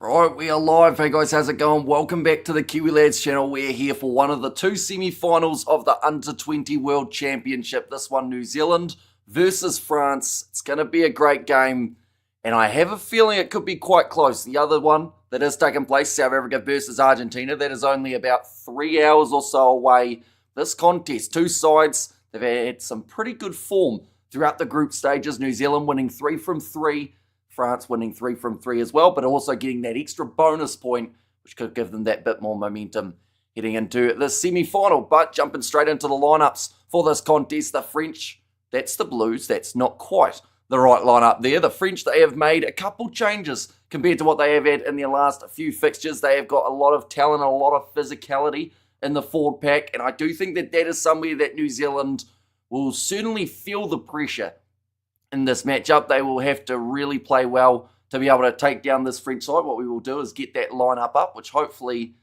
Right, we are live. Hey guys, how's it going? Welcome back to the Kiwi Lads channel. We're here for one of the two semi-finals of the Under-20 World Championship. This one, New Zealand versus France. It's going to be a great game, and I have a feeling it could be quite close. The other one that is taking place, South Africa versus Argentina, that is only about 3 hours or so away. This contest, two sides, they've had some pretty good form throughout the group stages. New Zealand winning 3 from 3. France winning 3 from 3 as well, but also getting that extra bonus point, which could give them that bit more momentum heading into the semi-final. But jumping straight into the lineups for this contest, the French, that's the Blues. That's not quite the right lineup there. The French, they have made a couple changes compared to what they have had in their last few fixtures. They have got a lot of talent, a lot of physicality in the forward pack, and I do think that that is somewhere that New Zealand will certainly feel the pressure in this matchup. They will have to really play well to be able to take down this French side. What we will do is get that lineup up, which hopefully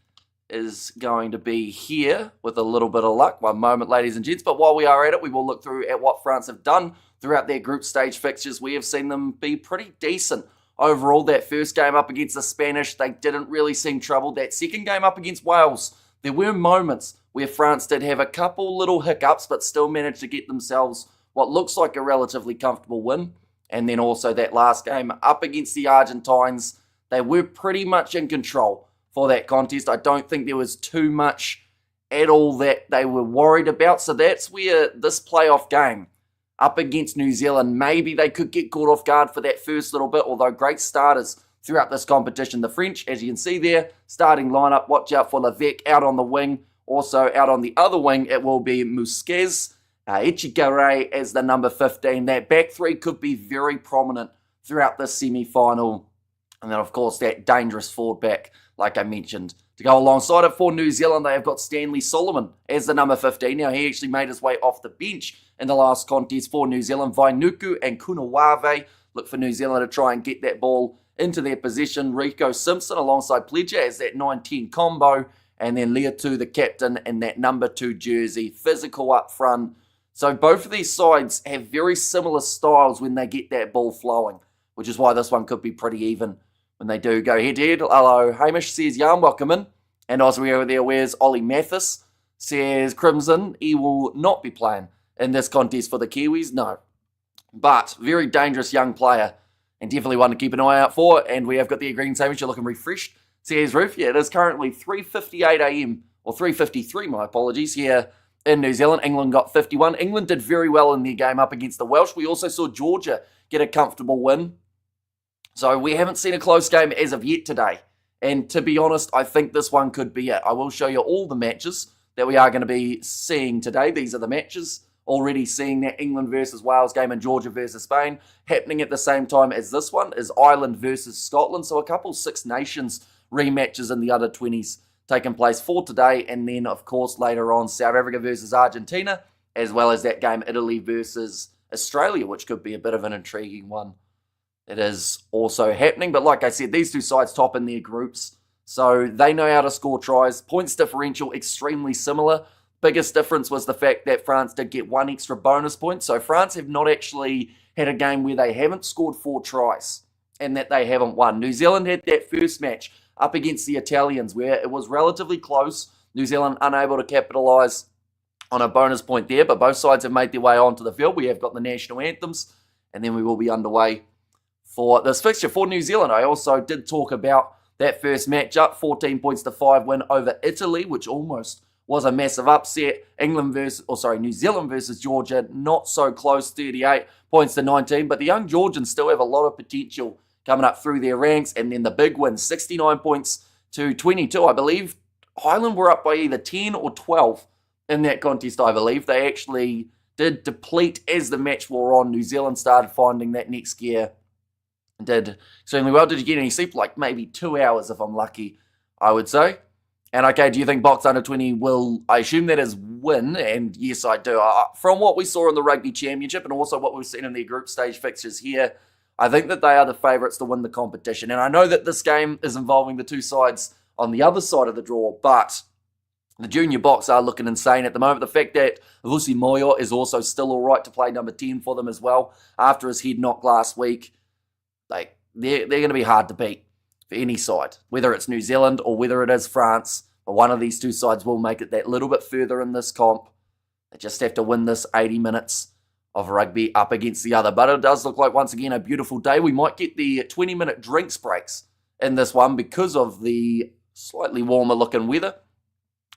is going to be here with a little bit of luck. One moment, ladies and gents. But while we are at it, we will look through at what France have done throughout their group stage fixtures. We have seen them be pretty decent overall. That first game up against the Spanish, they didn't really seem troubled. That second game up against Wales, there were moments where France did have a couple little hiccups, but still managed to get themselves what looks like a relatively comfortable win. And then also that last game up against the Argentines, they were pretty much in control for that contest. I don't think there was too much at all that they were worried about. So that's where this playoff game up against New Zealand, maybe they could get caught off guard for that first little bit, although great starters throughout this competition. The French, as you can see there, starting lineup, watch out for Levesque out on the wing. Also out on the other wing, it will be Musquez, Echegare as the number 15. That back three could be very prominent throughout this semi-final. And then, of course, that dangerous forward back, like I mentioned. To go alongside it for New Zealand, they have got Stanley Solomon as the number 15. Now, he actually made his way off the bench in the last contest for New Zealand. Vainuku and Kunawave look for New Zealand to try and get that ball into their possession. Rico Simpson alongside Pledger as that 9-10 combo. And then Leotu, the captain, in that number 2 jersey. Physical up front. So both of these sides have very similar styles when they get that ball flowing, which is why this one could be pretty even when they do go head-to-head. Hello, Hamish says, Yarn, welcome in. And also over there, where's Ollie Mathis? Says, Crimson, he will not be playing in this contest for the Kiwis. No. But very dangerous young player and definitely one to keep an eye out for. And we have got the green Hamish, you're looking refreshed. Says, Roof, yeah, it is currently 3:58 a.m. or 3:53, my apologies, here in New Zealand. England got 51. England did very well in their game up against the Welsh. We also saw Georgia get a comfortable win. So we haven't seen a close game as of yet today. And to be honest, I think this one could be it. I will show you all the matches that we are going to be seeing today. These are the matches. Already seeing that England versus Wales game and Georgia versus Spain. Happening at the same time as this one is Ireland versus Scotland. So a couple Six Nations rematches in the under 20s taking place for today, and then, of course, later on, South Africa versus Argentina, as well as that game Italy versus Australia, which could be a bit of an intriguing one. It is also happening, but like I said, these two sides top in their groups, so they know how to score tries. Points differential, extremely similar. Biggest difference was the fact that France did get one extra bonus point, so France have not actually had a game where they haven't scored 4 tries, and that they haven't won. New Zealand had that first match up against the Italians, where it was relatively close. New Zealand unable to capitalise on a bonus point there, but both sides have made their way onto the field. We have got the national anthems, and then we will be underway for this fixture for New Zealand. I also did talk about that first matchup, 14-5 win over Italy, which almost was a massive upset. New Zealand versus Georgia, not so close, 38-19, but the young Georgians still have a lot of potential coming up through their ranks. And then the big win, 69-22. I believe Ireland were up by either 10 or 12 in that contest, I believe. They actually did deplete as the match wore on. New Zealand started finding that next gear. Did extremely well. Did you get any sleep? Like maybe 2 hours if I'm lucky, I would say. And okay, do you think Box Under 20 will, I assume that is win? And yes, I do. From what we saw in the Rugby Championship and also what we've seen in their group stage fixtures here, I think that they are the favourites to win the competition. And I know that this game is involving the two sides on the other side of the draw, but the junior Box are looking insane at the moment. The fact that Vusi Moyo is also still all right to play number 10 for them as well after his head knock last week, they're going to be hard to beat for any side, whether it's New Zealand or whether it is France. But one of these two sides will make it that little bit further in this comp. They just have to win this 80 minutes of rugby up against the other. But it does look like, once again, a beautiful day. We might get the 20-minute drinks breaks in this one because of the slightly warmer looking weather.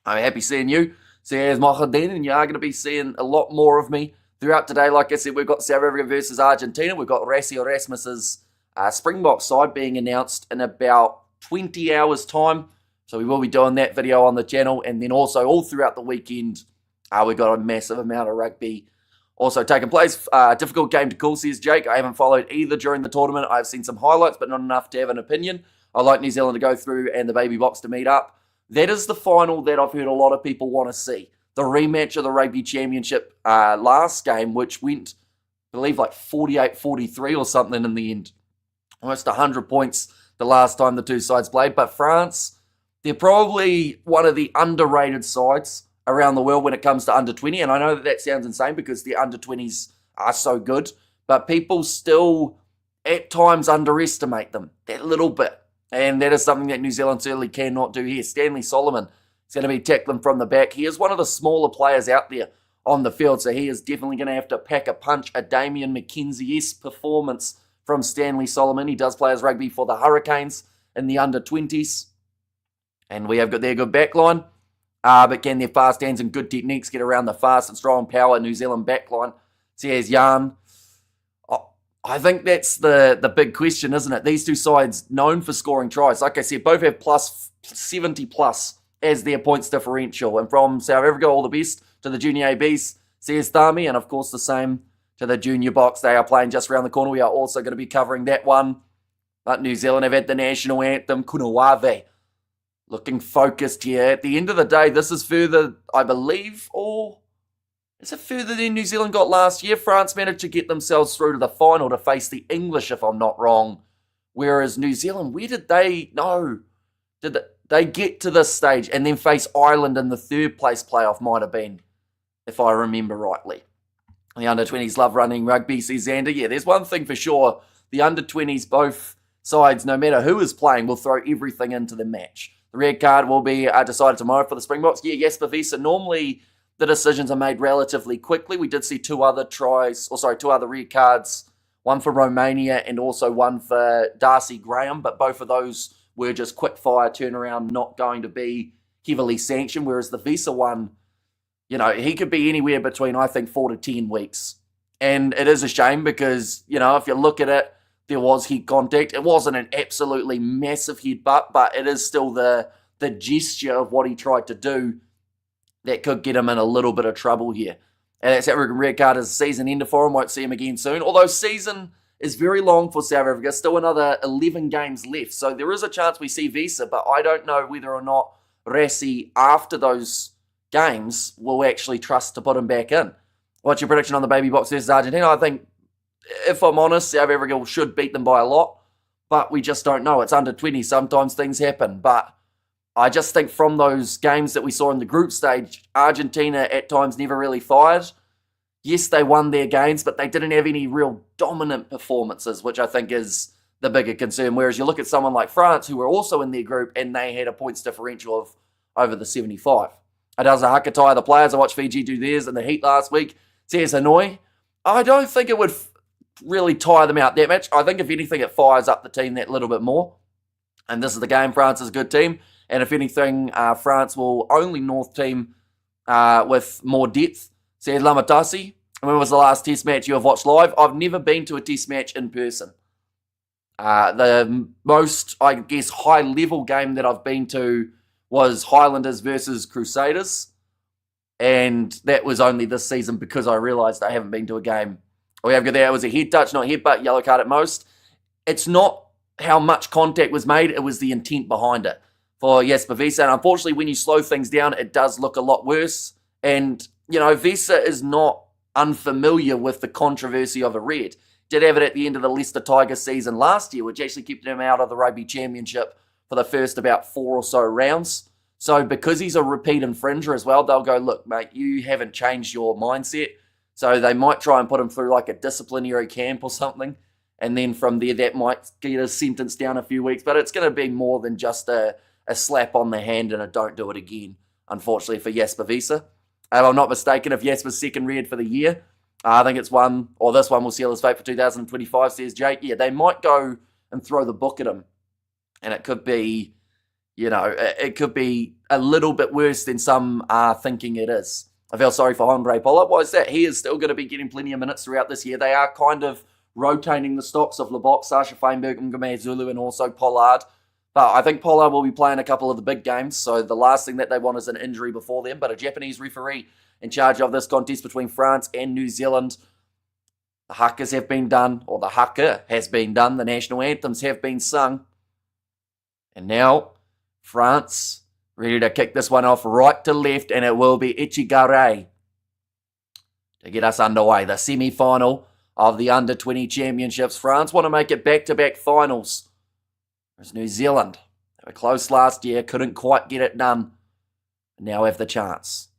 I'm happy seeing you. Says Mahadin, and you are going to be seeing a lot more of me throughout today. Like I said, we've got South Africa versus Argentina. We've got Rassie Erasmus's Springbok side being announced in about 20 hours' time. So we will be doing that video on the channel. And then also all throughout the weekend, we've got a massive amount of rugby also taking place. Difficult game to call, says Jake. I haven't followed either during the tournament. I've seen some highlights, but not enough to have an opinion. I like New Zealand to go through and the Baby Box to meet up. That is the final that I've heard a lot of people want to see. The rematch of the Rugby Championship last game, which went, I believe, like 48-43 or something in the end. Almost 100 points the last time the two sides played. But France, they're probably one of the underrated sides around the world when it comes to under 20. And I know that sounds insane because the under 20s are so good. But people still at times underestimate them that little bit. And that is something that New Zealand certainly cannot do here. Stanley Solomon is going to be tackling from the back. He is one of the smaller players out there on the field. So he is definitely going to have to pack a punch. A Damian McKenzie-esque performance from Stanley Solomon. He does play his rugby for the Hurricanes in the under 20s. And we have got their good backline. But can their fast hands and good techniques get around the fast and strong power New Zealand backline? Says Jan. I think that's the big question, isn't it? These two sides known for scoring tries. Like I said, both have plus 70 plus as their points differential. And from South Africa, all the best to the junior ABs, says Thami. And of course, the same to the junior box. They are playing just around the corner. We are also going to be covering that one. But New Zealand have had the national anthem, Kuna Wave. Looking focused here. At the end of the day, this is further, I believe, or is it further than New Zealand got last year? France managed to get themselves through to the final to face the English, if I'm not wrong. Whereas New Zealand, where did they, no, did they get to this stage and then face Ireland in the third place playoff, might have been, if I remember rightly. The under-20s love running rugby, says Xander. Yeah, there's one thing for sure. The under-20s, both sides, no matter who is playing, will throw everything into the match. The red card will be decided tomorrow for the Springboks. Yeah, Jasper Wiese. Normally, the decisions are made relatively quickly. We did see two other red cards. One for Romania and also one for Darcy Graham. But both of those were just quick fire turnaround, not going to be heavily sanctioned. Whereas the Wiese one, you know, he could be anywhere between, I think, 4 to 10 weeks. And it is a shame because, you know, if you look at it, there was head contact. It wasn't an absolutely massive headbutt, but it is still the gesture of what he tried to do that could get him in a little bit of trouble here. And that South African red card is a season ender for him. Won't see him again soon. Although season is very long for South Africa. Still another 11 games left. So there is a chance we see Wiese, but I don't know whether or not Rassie, after those games, will actually trust to put him back in. What's your prediction on the Baby Box versus Argentina? I think, if I'm honest, South Africa should beat them by a lot, but we just don't know. It's under 20. Sometimes things happen, but I just think from those games that we saw in the group stage, Argentina at times never really fired. Yes, they won their games, but they didn't have any real dominant performances, which I think is the bigger concern. Whereas you look at someone like France, who were also in their group, and they had a points differential of over the 75. Adaza Hakatai, the players, I watched Fiji do theirs in the heat last week. Says Hanoi. I don't think it would really tire them out that much. I think if anything, it fires up the team that little bit more. And this is the game. France is a good team. And if anything, France will only North team with more depth. Said Lamatasi. When was the last test match you have watched live? I've never been to a test match in person. The most, I guess, high-level game that I've been to was Highlanders versus Crusaders. And that was only this season because I realised I haven't been to a game. We have got there. It was a head touch, not headbutt, yellow card at most. It's not how much contact was made. It was the intent behind it for Jasper Wiese. And unfortunately, when you slow things down, it does look a lot worse. And, you know, Wiese is not unfamiliar with the controversy of a red. Did have it at the end of the Leicester Tigers season last year, which actually kept him out of the Rugby Championship for the first about 4 or so rounds. So because he's a repeat infringer as well, they'll go, look, mate, you haven't changed your mindset. So they might try and put him through like a disciplinary camp or something And then from there, that might get a sentence down a few weeks. But it's going to be more than just a slap on the hand and a don't do it again, unfortunately, for Jasper Wiese. If I'm not mistaken, if Jasper's second red for the year, I think it's one, or this one will seal his fate for 2025, says Jake. Yeah, they might go and throw the book at him. And it could be, it could be a little bit worse than some are thinking it is. I feel sorry for Andre Pollard. Why is that? He is still going to be getting plenty of minutes throughout this year. They are kind of rotating the stocks of Lebock, Sasha Feinberg, Ngame Zulu, and also Pollard. But I think Pollard will be playing a couple of the big games, so the last thing that they want is an injury before them. But a Japanese referee in charge of this contest between France and New Zealand. The hakas have been done, or the haka has been done. The national anthems have been sung. And now, France ready to kick this one off right to left, and it will be Ichigare to get us underway. The semi-final of the Under-20 Championships. France want to make it back-to-back finals. Whereas New Zealand, they were close last year, couldn't quite get it done. Now have the chance.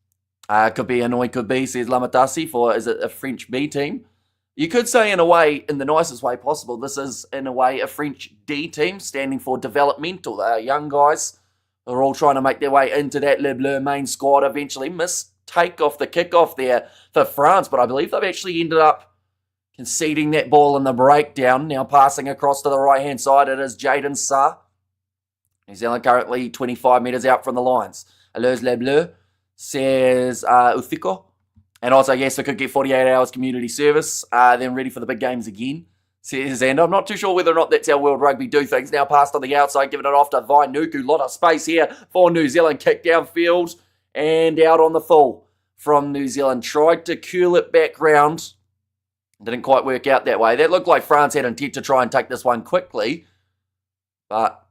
Could be Hanoi, could be, says Lamatasi, for, is it a French B team? You could say in a way, in the nicest way possible, this is in a way a French D team, standing for developmental. They are young guys who are all trying to make their way into that Le Bleu main squad eventually. Mistake off the kickoff there for France, but I believe they've actually ended up conceding that ball in the breakdown. Now passing across to the right-hand side, it is Jaden Sa. New Zealand currently 25 metres out from the lines. Allures Le Bleu, says Uthiko. And also, yes, we could get 48 hours community service, then ready for the big games again, says Xander. I'm not too sure whether or not that's how World Rugby do things. Now passed on the outside, giving it off to Vainuku. Lot of space here for New Zealand. Kick downfield and out on the full from New Zealand. Tried to curl it back round. Didn't quite work out that way. That looked like France had intent to try and take this one quickly, but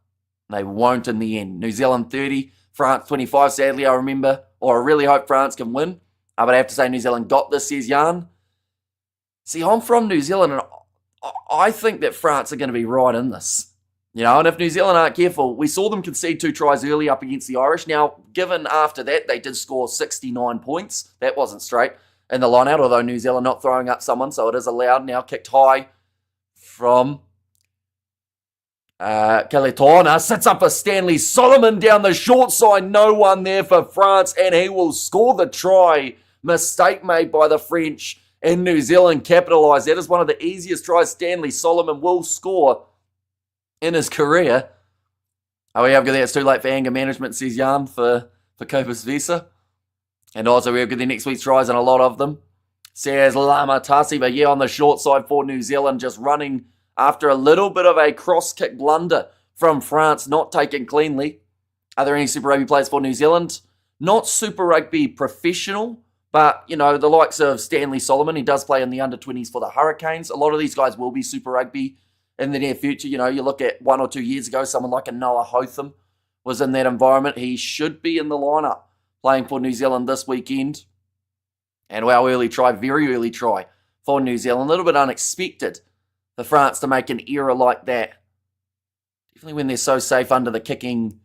they won't in the end. New Zealand 30, France 25. Sadly, I remember, or I really hope France can win. But I have to say New Zealand got this, says Jan. See, I'm from New Zealand, and I think that France are going to be right in this. And if New Zealand aren't careful, we saw them concede 2 tries early up against the Irish. Now, given after that, they did score 69 points. That wasn't straight in the line-out, although New Zealand not throwing up someone, so it is allowed. Now kicked high from Calitona. Sits up for Stanley Solomon down the short side. No one there for France, and he will score the try. Mistake made by the French, and New Zealand capitalise. That is one of the easiest tries Stanley Solomon will score in his career. We have got that. It's too late for anger management, says Jan, for Copus Visa. And also we have got the next week's tries and a lot of them, says Lamatasi. But yeah, on the short side for New Zealand, just running after a little bit of a cross-kick blunder from France, not taken cleanly. Are there any Super Rugby players for New Zealand? Not Super Rugby professional, but, the likes of Stanley Solomon, he does play in the under-20s for the Hurricanes. A lot of these guys will be Super Rugby in the near future. You look at 1 or 2 years ago, someone like a Noah Hotham was in that environment. He should be in the lineup playing for New Zealand this weekend. And wow, very early try for New Zealand. A little bit unexpected for France to make an error like that. Definitely when they're so safe under the kicking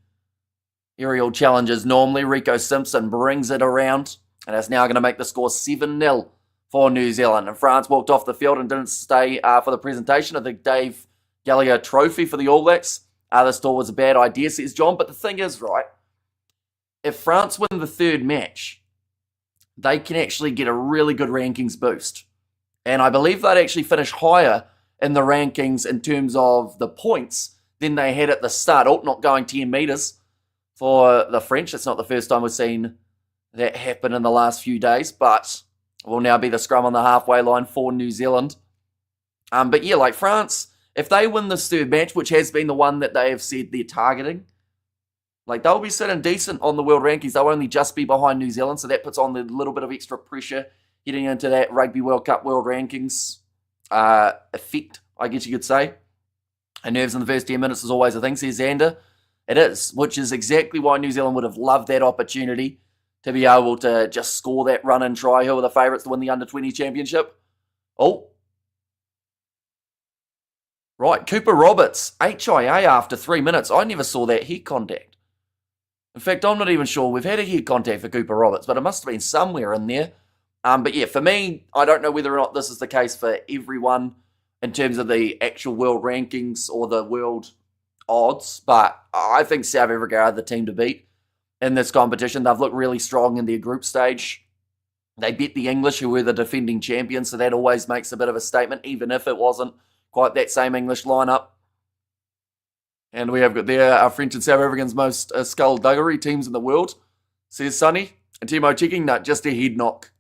aerial challenges. Normally, Rico Simpson brings it around. And it's now going to make the score 7-0 for New Zealand. And France walked off the field and didn't stay for the presentation of the Dave Gallagher Trophy for the All Blacks. This thought was a bad idea, says John. But the thing is, right, if France win the third match, they can actually get a really good rankings boost. And I believe they'd actually finish higher in the rankings in terms of the points than they had at the start. Not going 10 metres for the French. It's not the first time we've seen that happen in the last few days, but will now be the scrum on the halfway line for New Zealand. But yeah, like France, if they win this third match, which has been the one that they have said they're targeting, like they'll be sitting decent on the world rankings. They'll only just be behind New Zealand, so that puts on a little bit of extra pressure heading into that Rugby World Cup world rankings effect, I guess you could say. And nerves in the first 10 minutes is always a thing, says Xander. It is, which is exactly why New Zealand would have loved that opportunity to be able to just score that run and try. Who are the favourites to win the Under-20 Championship? Right, Cooper Roberts, HIA after 3 minutes. I never saw that head contact. In fact, I'm not even sure we've had a head contact for Cooper Roberts, but it must have been somewhere in there. But yeah, for me, I don't know whether or not this is the case for everyone in terms of the actual world rankings or the world odds, but I think South Africa are the team to beat in this competition. They've looked really strong in their group stage. They beat the English, who were the defending champions, so that always makes a bit of a statement, even if it wasn't quite that same English lineup. And we have got there our French and South Africans' most skullduggery teams in the world, says Sonny. And Timo checking, no, just a head knock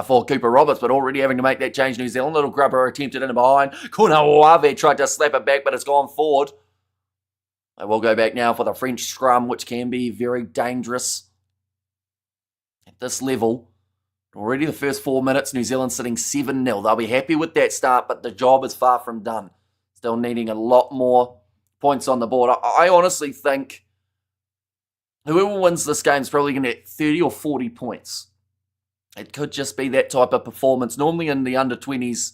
for Cooper Roberts, but already having to make that change. New Zealand, little grubber attempted in behind. Kunawave tried to slap it back, but it's gone forward. They will go back now for the French scrum, which can be very dangerous at this level. Already the first 4 minutes, New Zealand sitting 7-0. They'll be happy with that start, but the job is far from done. Still needing a lot more points on the board. I honestly think whoever wins this game is probably going to get 30 or 40 points. It could just be that type of performance. Normally in the under-20s,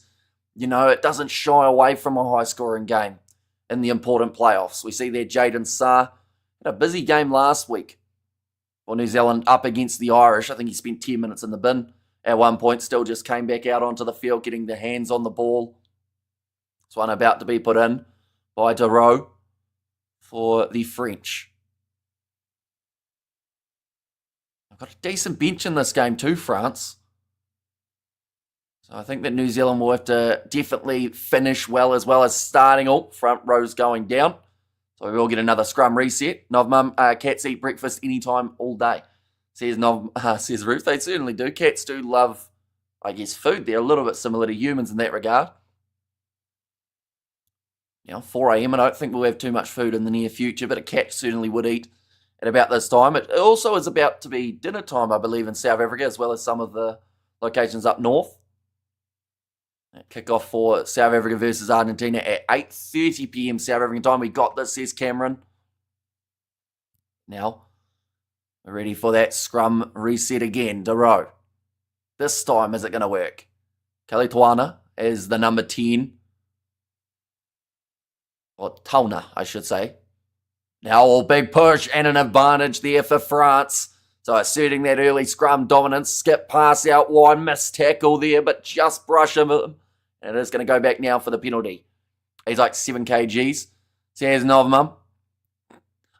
it doesn't shy away from a high-scoring game in the important playoffs. We see there Jaden Sarr had a busy game last week for New Zealand up against the Irish. I think he spent 10 minutes in the bin at one point, still just came back out onto the field, getting the hands on the ball. This one about to be put in by Deroux for the French. I've got a decent bench in this game too, France. So I think that New Zealand will have to definitely finish well as starting. Oh, front row's going down. So we will get another scrum reset. Novmum, cats eat breakfast anytime, all day. Says Ruth. They certainly do. Cats do love, food. They're a little bit similar to humans in that regard. 4 a.m. I don't think we'll have too much food in the near future, but a cat certainly would eat at about this time. It also is about to be dinner time, I believe, in South Africa, as well as some of the locations up north. Kickoff for South Africa versus Argentina at 8:30 p.m. South African time. We got this, says Cameron. Now, we're ready for that scrum reset again. Deroux. This time, is it going to work? Kalituana is the number 10. Or Tauna, I should say. Now, a big push and an advantage there for France. So asserting that early scrum dominance, skip pass out wide, missed tackle there, but just brush him. And it is going to go back now for the penalty. He's like 7 kgs. Says Novmum.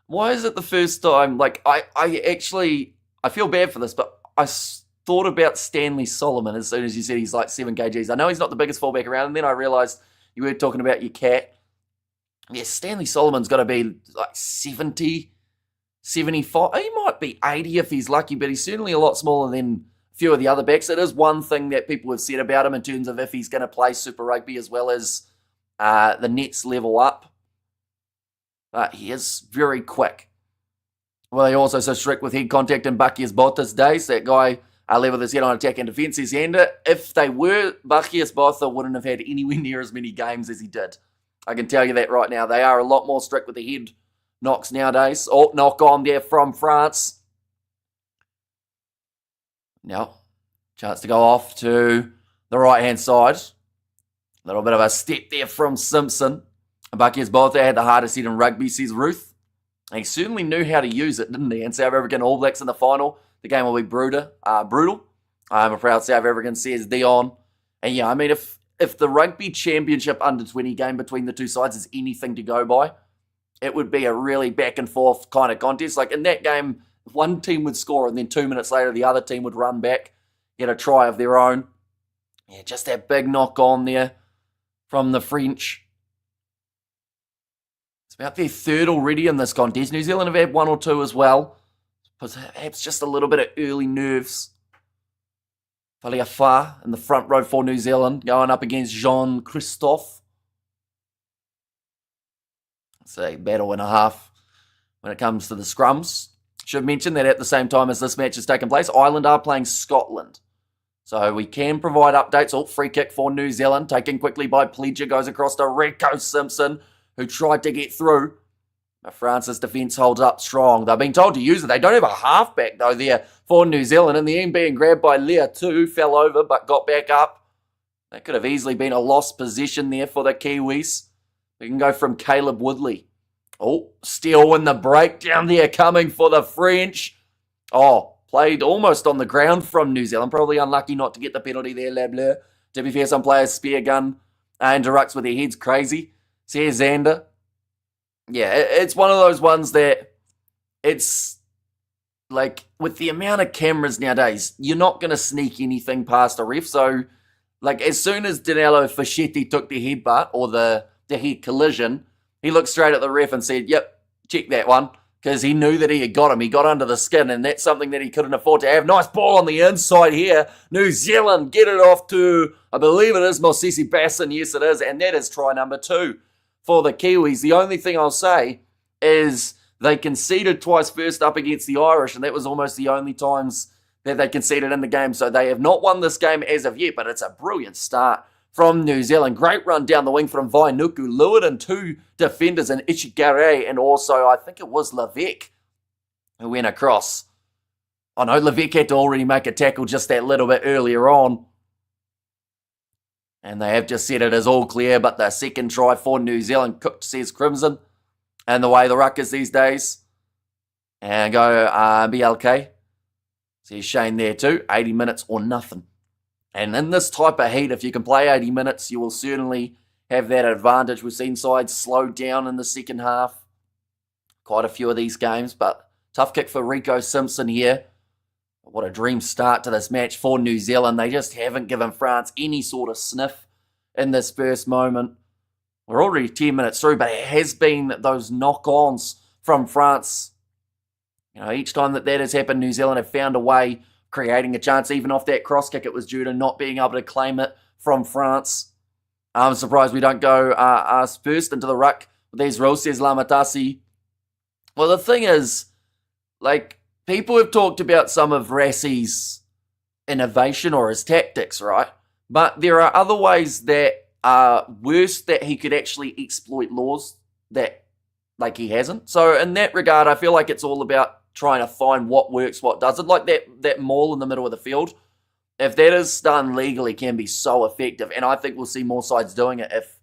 Why is it the first time? I feel bad for this, but I thought about Stanley Solomon as soon as you said he's like 7 kgs. I know he's not the biggest fullback around, and then I realised you were talking about your cat. Yeah, Stanley Solomon's got to be like 70, 75. He might be 80 if he's lucky, but he's certainly a lot smaller than a few of the other backs. It is one thing that people have said about him in terms of if he's going to play Super Rugby as well as the nets level up. But he is very quick. Well, they're also so strict with head contact in Bakias Bota's days. That guy leveled his head on attack and defence. His hand. If they were, Bakias Bota wouldn't have had anywhere near as many games as he did. I can tell you that right now. They are a lot more strict with the head knocks nowadays. Oh, knock on there from France. Now, chance to go off to the right-hand side. A little bit of a step there from Simpson. Bakias Bota had the hardest hit in rugby, says Ruth. He certainly knew how to use it, didn't he? And South African All Blacks in the final. The game will be brutal. I'm a proud South African, says Dion. And yeah, I mean, if the Rugby Championship under-20 game between the two sides is anything to go by, it would be a really back-and-forth kind of contest. Like in that game, one team would score and then 2 minutes later the other team would run back, get a try of their own. Yeah, just that big knock-on there from the French. It's about their third already in this contest. New Zealand have had 1 or 2 as well. Perhaps just a little bit of early nerves. Faliafa in the front row for New Zealand, going up against Jean-Christophe. It's a battle and a half when it comes to the scrums. Should mention that at the same time as this match is taking place, Ireland are playing Scotland. So we can provide updates. Oh, free kick for New Zealand, taken quickly by Pledger, goes across to Rico Simpson, who tried to get through. France's defence holds up strong. They're being told to use it. They don't have a halfback, though, there for New Zealand. In the end, being grabbed by Leah, too. Fell over, but got back up. That could have easily been a lost position there for the Kiwis. We can go from Caleb Woodley. Oh, still in the breakdown there, coming for the French. Oh, played almost on the ground from New Zealand. Probably unlucky not to get the penalty there, Lableur. To be fair, some players spear gun into rucks with their heads crazy. See Xander. Yeah, it's one of those ones that it's like with the amount of cameras nowadays, you're not going to sneak anything past a ref. So, like, as soon as Danilo Fischetti took the headbutt or the head collision, he looked straight at the ref and said, yep, check that one, because he knew that he had got him. He got under the skin, and that's something that he couldn't afford to have. Nice ball on the inside here. New Zealand get it off to, I believe it is Mosisi Basson. Yes, it is, and that is try number 2 for the Kiwis. The only thing I'll say is they conceded twice first up against the Irish, and that was almost the only times that they conceded in the game. So they have not won this game as of yet, but it's a brilliant start from New Zealand. Great run down the wing from Vainuku. Lured in 2 defenders in Ichigare, and also I think it was Levesque who went across. Oh no, Levesque had to already make a tackle just that little bit earlier on. And they have just said it is all clear, but the second try for New Zealand, Cook says Crimson. And the way the ruck is these days. And go BLK. See Shane there too. 80 minutes or nothing. And in this type of heat, if you can play 80 minutes, you will certainly have that advantage. We've seen sides slow down in the second half. Quite a few of these games, but tough kick for Rico Simpson here. What a dream start to this match for New Zealand. They just haven't given France any sort of sniff in this first moment. We're already 10 minutes through, but it has been those knock-ons from France. You know, each time that has happened, New Zealand have found a way, creating a chance. Even off that cross kick, it was due to not being able to claim it from France. I'm surprised we don't go us first into the ruck with these rules, says Lamatasi. Well, the thing is, like, people have talked about some of Rassi's innovation or his tactics, right? But there are other ways that are worse that he could actually exploit laws that, like, he hasn't. So in that regard, I feel like it's all about trying to find what works, what doesn't. Like that maul in the middle of the field, if that is done legally, can be so effective. And I think we'll see more sides doing it if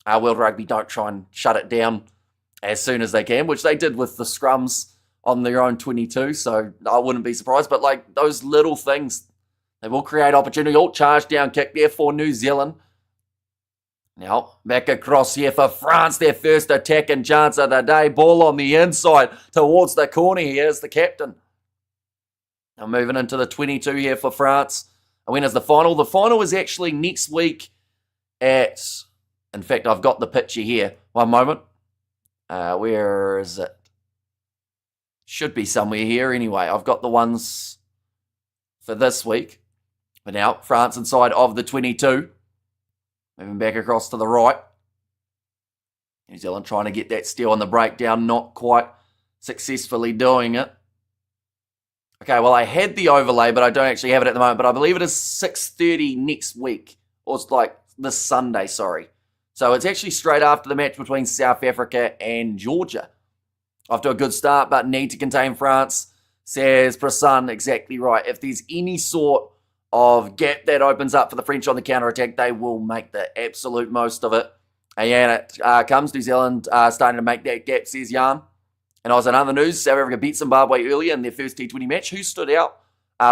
World Rugby don't try and shut it down as soon as they can, which they did with the scrums on their own 22. So I wouldn't be surprised. But like those little things, they will create opportunity. All charge down kick there for New Zealand. Now, back across here for France, their first attacking chance of the day. Ball on the inside towards the corner here is the captain. Now moving into the 22 here for France. And when is the final? The final is actually next week at... In fact, I've got the picture here. One moment. Where is it? Should be somewhere here anyway. I've got the ones for this week. But now, France inside of the 22. Moving back across to the right. New Zealand trying to get that steal on the breakdown. Not quite successfully doing it. Okay, well, I had the overlay, but I don't actually have it at the moment. But I believe it is 6:30 next week. Or it's like this Sunday, sorry. So it's actually straight after the match between South Africa and Georgia. Off to a good start, but need to contain France, says Prasan. Exactly right. If there's any sort of gap that opens up for the French on the counter-attack, they will make the absolute most of it. And it comes. New Zealand starting to make that gap, says Jan. And I was in other news, South Africa beat Zimbabwe earlier in their first T20 match. Who stood out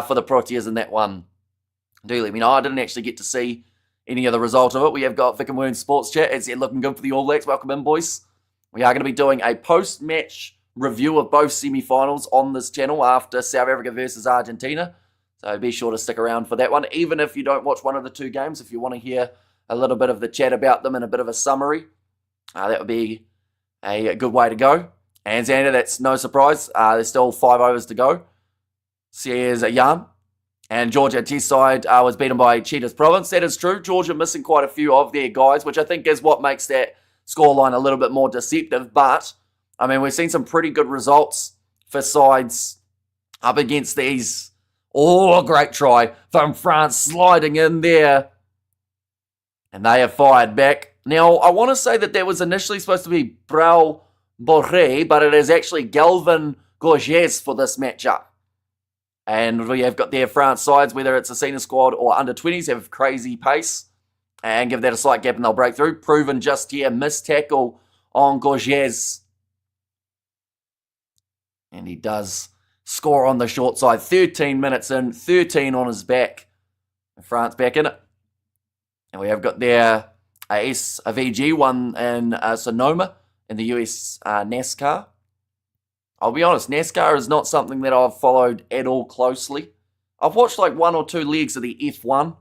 for the Proteas in that one? Do let me know. I didn't actually get to see any of the result of it. We have got Vic and Wern Sports Chat. It's looking good for the All Blacks. Welcome in, boys. We are going to be doing a post-match review of both semi-finals on this channel after South Africa versus Argentina. So be sure to stick around for that one. Even if you don't watch one of the two games, if you want to hear a little bit of the chat about them and a bit of a summary, that would be a good way to go. And Xander, that's no surprise. There's still 5 overs to go. Says Jan. And Georgia Test side was beaten by Cheetahs Province. That is true. Georgia missing quite a few of their guys, which I think is what makes that scoreline a little bit more deceptive. But, I mean, we've seen some pretty good results for sides up against these. Oh, a great try from France sliding in there. And they have fired back. Now, I want to say that was initially supposed to be Brau Borré, but it is actually Galvin Gorges for this matchup. And we have got their France sides, whether it's a senior squad or under 20s, have crazy pace. And give that a slight gap and they'll break through. Proven just here, missed tackle on Gorges. And he does score on the short side. 13 minutes in, 13 on his back. And France back in it. And we have got their a VG, one in Sonoma in the US NASCAR. I'll be honest, NASCAR is not something that I've followed at all closely. I've watched like 1 or 2 legs of the F1,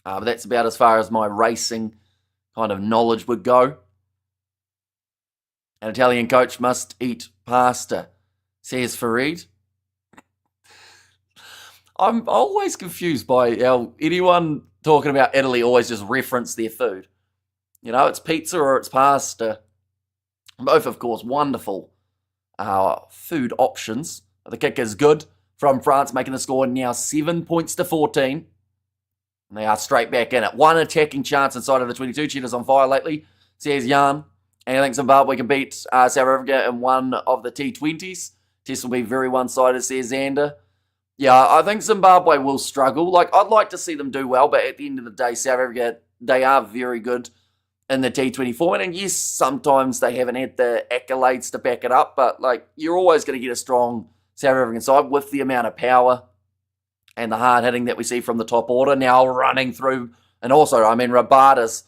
but that's about as far as my racing kind of knowledge would go. An Italian coach must eat pasta, says Farid. I'm always confused by how anyone talking about Italy always just reference their food. You know, it's pizza or it's pasta. Both, of course, wonderful food options. The kick is good from France, making the score now 7 points to 14. And they are straight back in it. One attacking chance inside of the 22. Cheetahs on fire lately, says Jan. And I think Zimbabwe can beat South Africa in one of the T20s. Test will be very one-sided, says Xander. Yeah, I think Zimbabwe will struggle. Like, I'd like to see them do well, but at the end of the day, South Africa, they are very good in the T20 format. And yes, sometimes they haven't had the accolades to back it up, but like, you're always going to get a strong South African side with the amount of power and the hard hitting that we see from the top order now running through. And also, I mean, Rabada's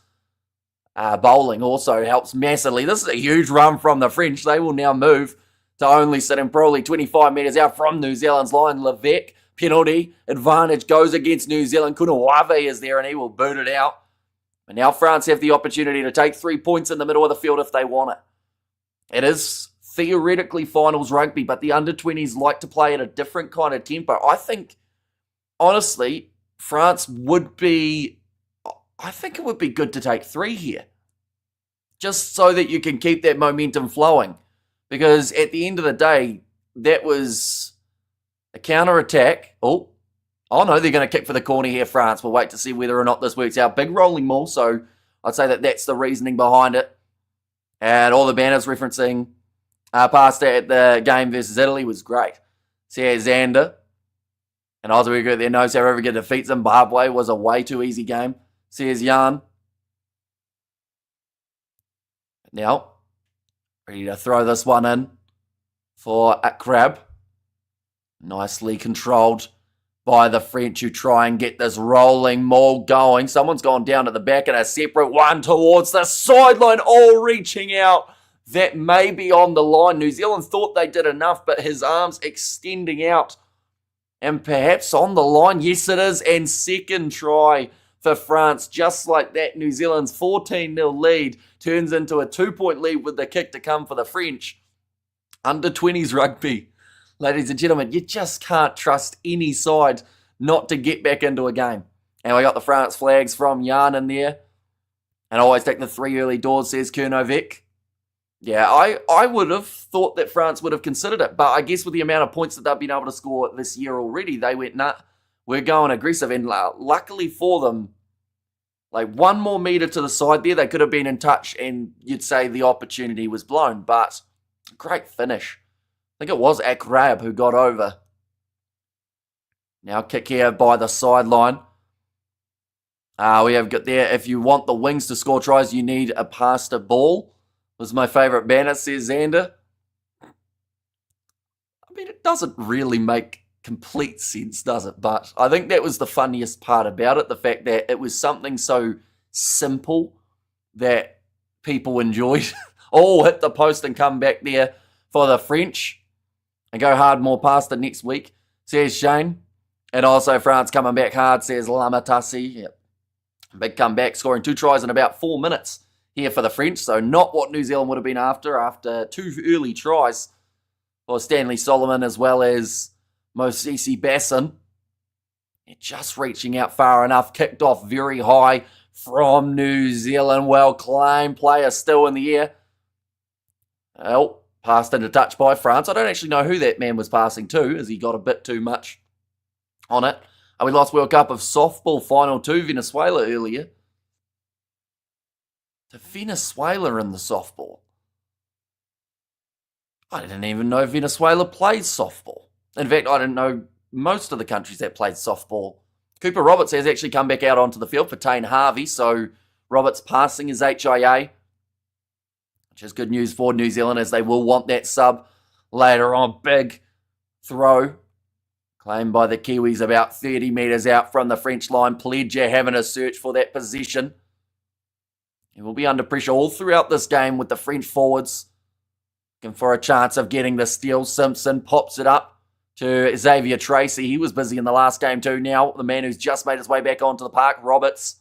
bowling also helps massively. This is a huge run from the French. They will now move to only sitting probably 25 metres out from New Zealand's line. Levesque, penalty, advantage goes against New Zealand. Kunawave is there and he will boot it out. And now France have the opportunity to take 3 points in the middle of the field if they want it. It is theoretically finals rugby, but the under-20s like to play at a different kind of tempo. I think, honestly, France would be... I think it would be good to take 3 here. Just so that you can keep that momentum flowing. Because at the end of the day, that was a counter-attack. Oh no, they're going to kick for the corner here, France. We'll wait to see whether or not this works out. Big rolling maul, so I'd say that that's the reasoning behind it. And all the banners referencing pasta at the game versus Italy was great. Says Xander. And also we got there, no South Africa defeat Zimbabwe was a way too easy game. Says Jan. Now, ready to throw this one in for a crab. Nicely controlled by the French who try and get this rolling maul going. Someone's gone down to the back and a separate one towards the sideline. All reaching out. That may be on the line. New Zealand thought they did enough, but his arms extending out. And perhaps on the line. Yes, it is. And second try for France. Just like that, New Zealand's 14-0 lead turns into a 2-point lead with the kick to come for the French. Under-20s rugby. Ladies and gentlemen, you just can't trust any side not to get back into a game. And we got the France flags from Jan in there. And always take the 3 early doors, says Kurnovic. Yeah, I would have thought that France would have considered it. But I guess with the amount of points that they've been able to score this year already, they went, nah, we're going aggressive. And luckily for them, like 1 more metre to the side there, they could have been in touch and you'd say the opportunity was blown. But great finish. I think it was Akrab who got over. Now kick here by the sideline. We have got there, if you want the wings to score tries, you need a pasta ball. Was my favourite banner, says Xander. I mean, it doesn't really make complete sense, does it? But I think that was the funniest part about it, the fact that it was something so simple that people enjoyed. All hit the post and come back there for the French. And go hard more pasta next week, says Shane. And also France coming back hard, says Lamatasi. Yep. Big comeback, scoring 2 tries in about 4 minutes here for the French. So not what New Zealand would have been after 2 early tries for Stanley Solomon as well as Mosisi Basson. Just reaching out far enough, kicked off very high from New Zealand. Well claimed, player still in the air. Oh. Passed into touch by France. I don't actually know who that man was passing to, as he got a bit too much on it. And we lost World Cup of Softball Final 2, Venezuela earlier. To Venezuela in the softball. I didn't even know Venezuela played softball. In fact, I didn't know most of the countries that played softball. Cooper Roberts has actually come back out onto the field for Tane Harvey, so Roberts passing his HIA. Which is good news for New Zealand as they will want that sub later on. Big throw. Claimed by the Kiwis about 30 metres out from the French line. Pledger having a search for that position. He will be under pressure all throughout this game with the French forwards. Looking for a chance of getting the steal. Simpson pops it up to Xavier Tracy. He was busy in the last game too. Now the man who's just made his way back onto the park, Roberts.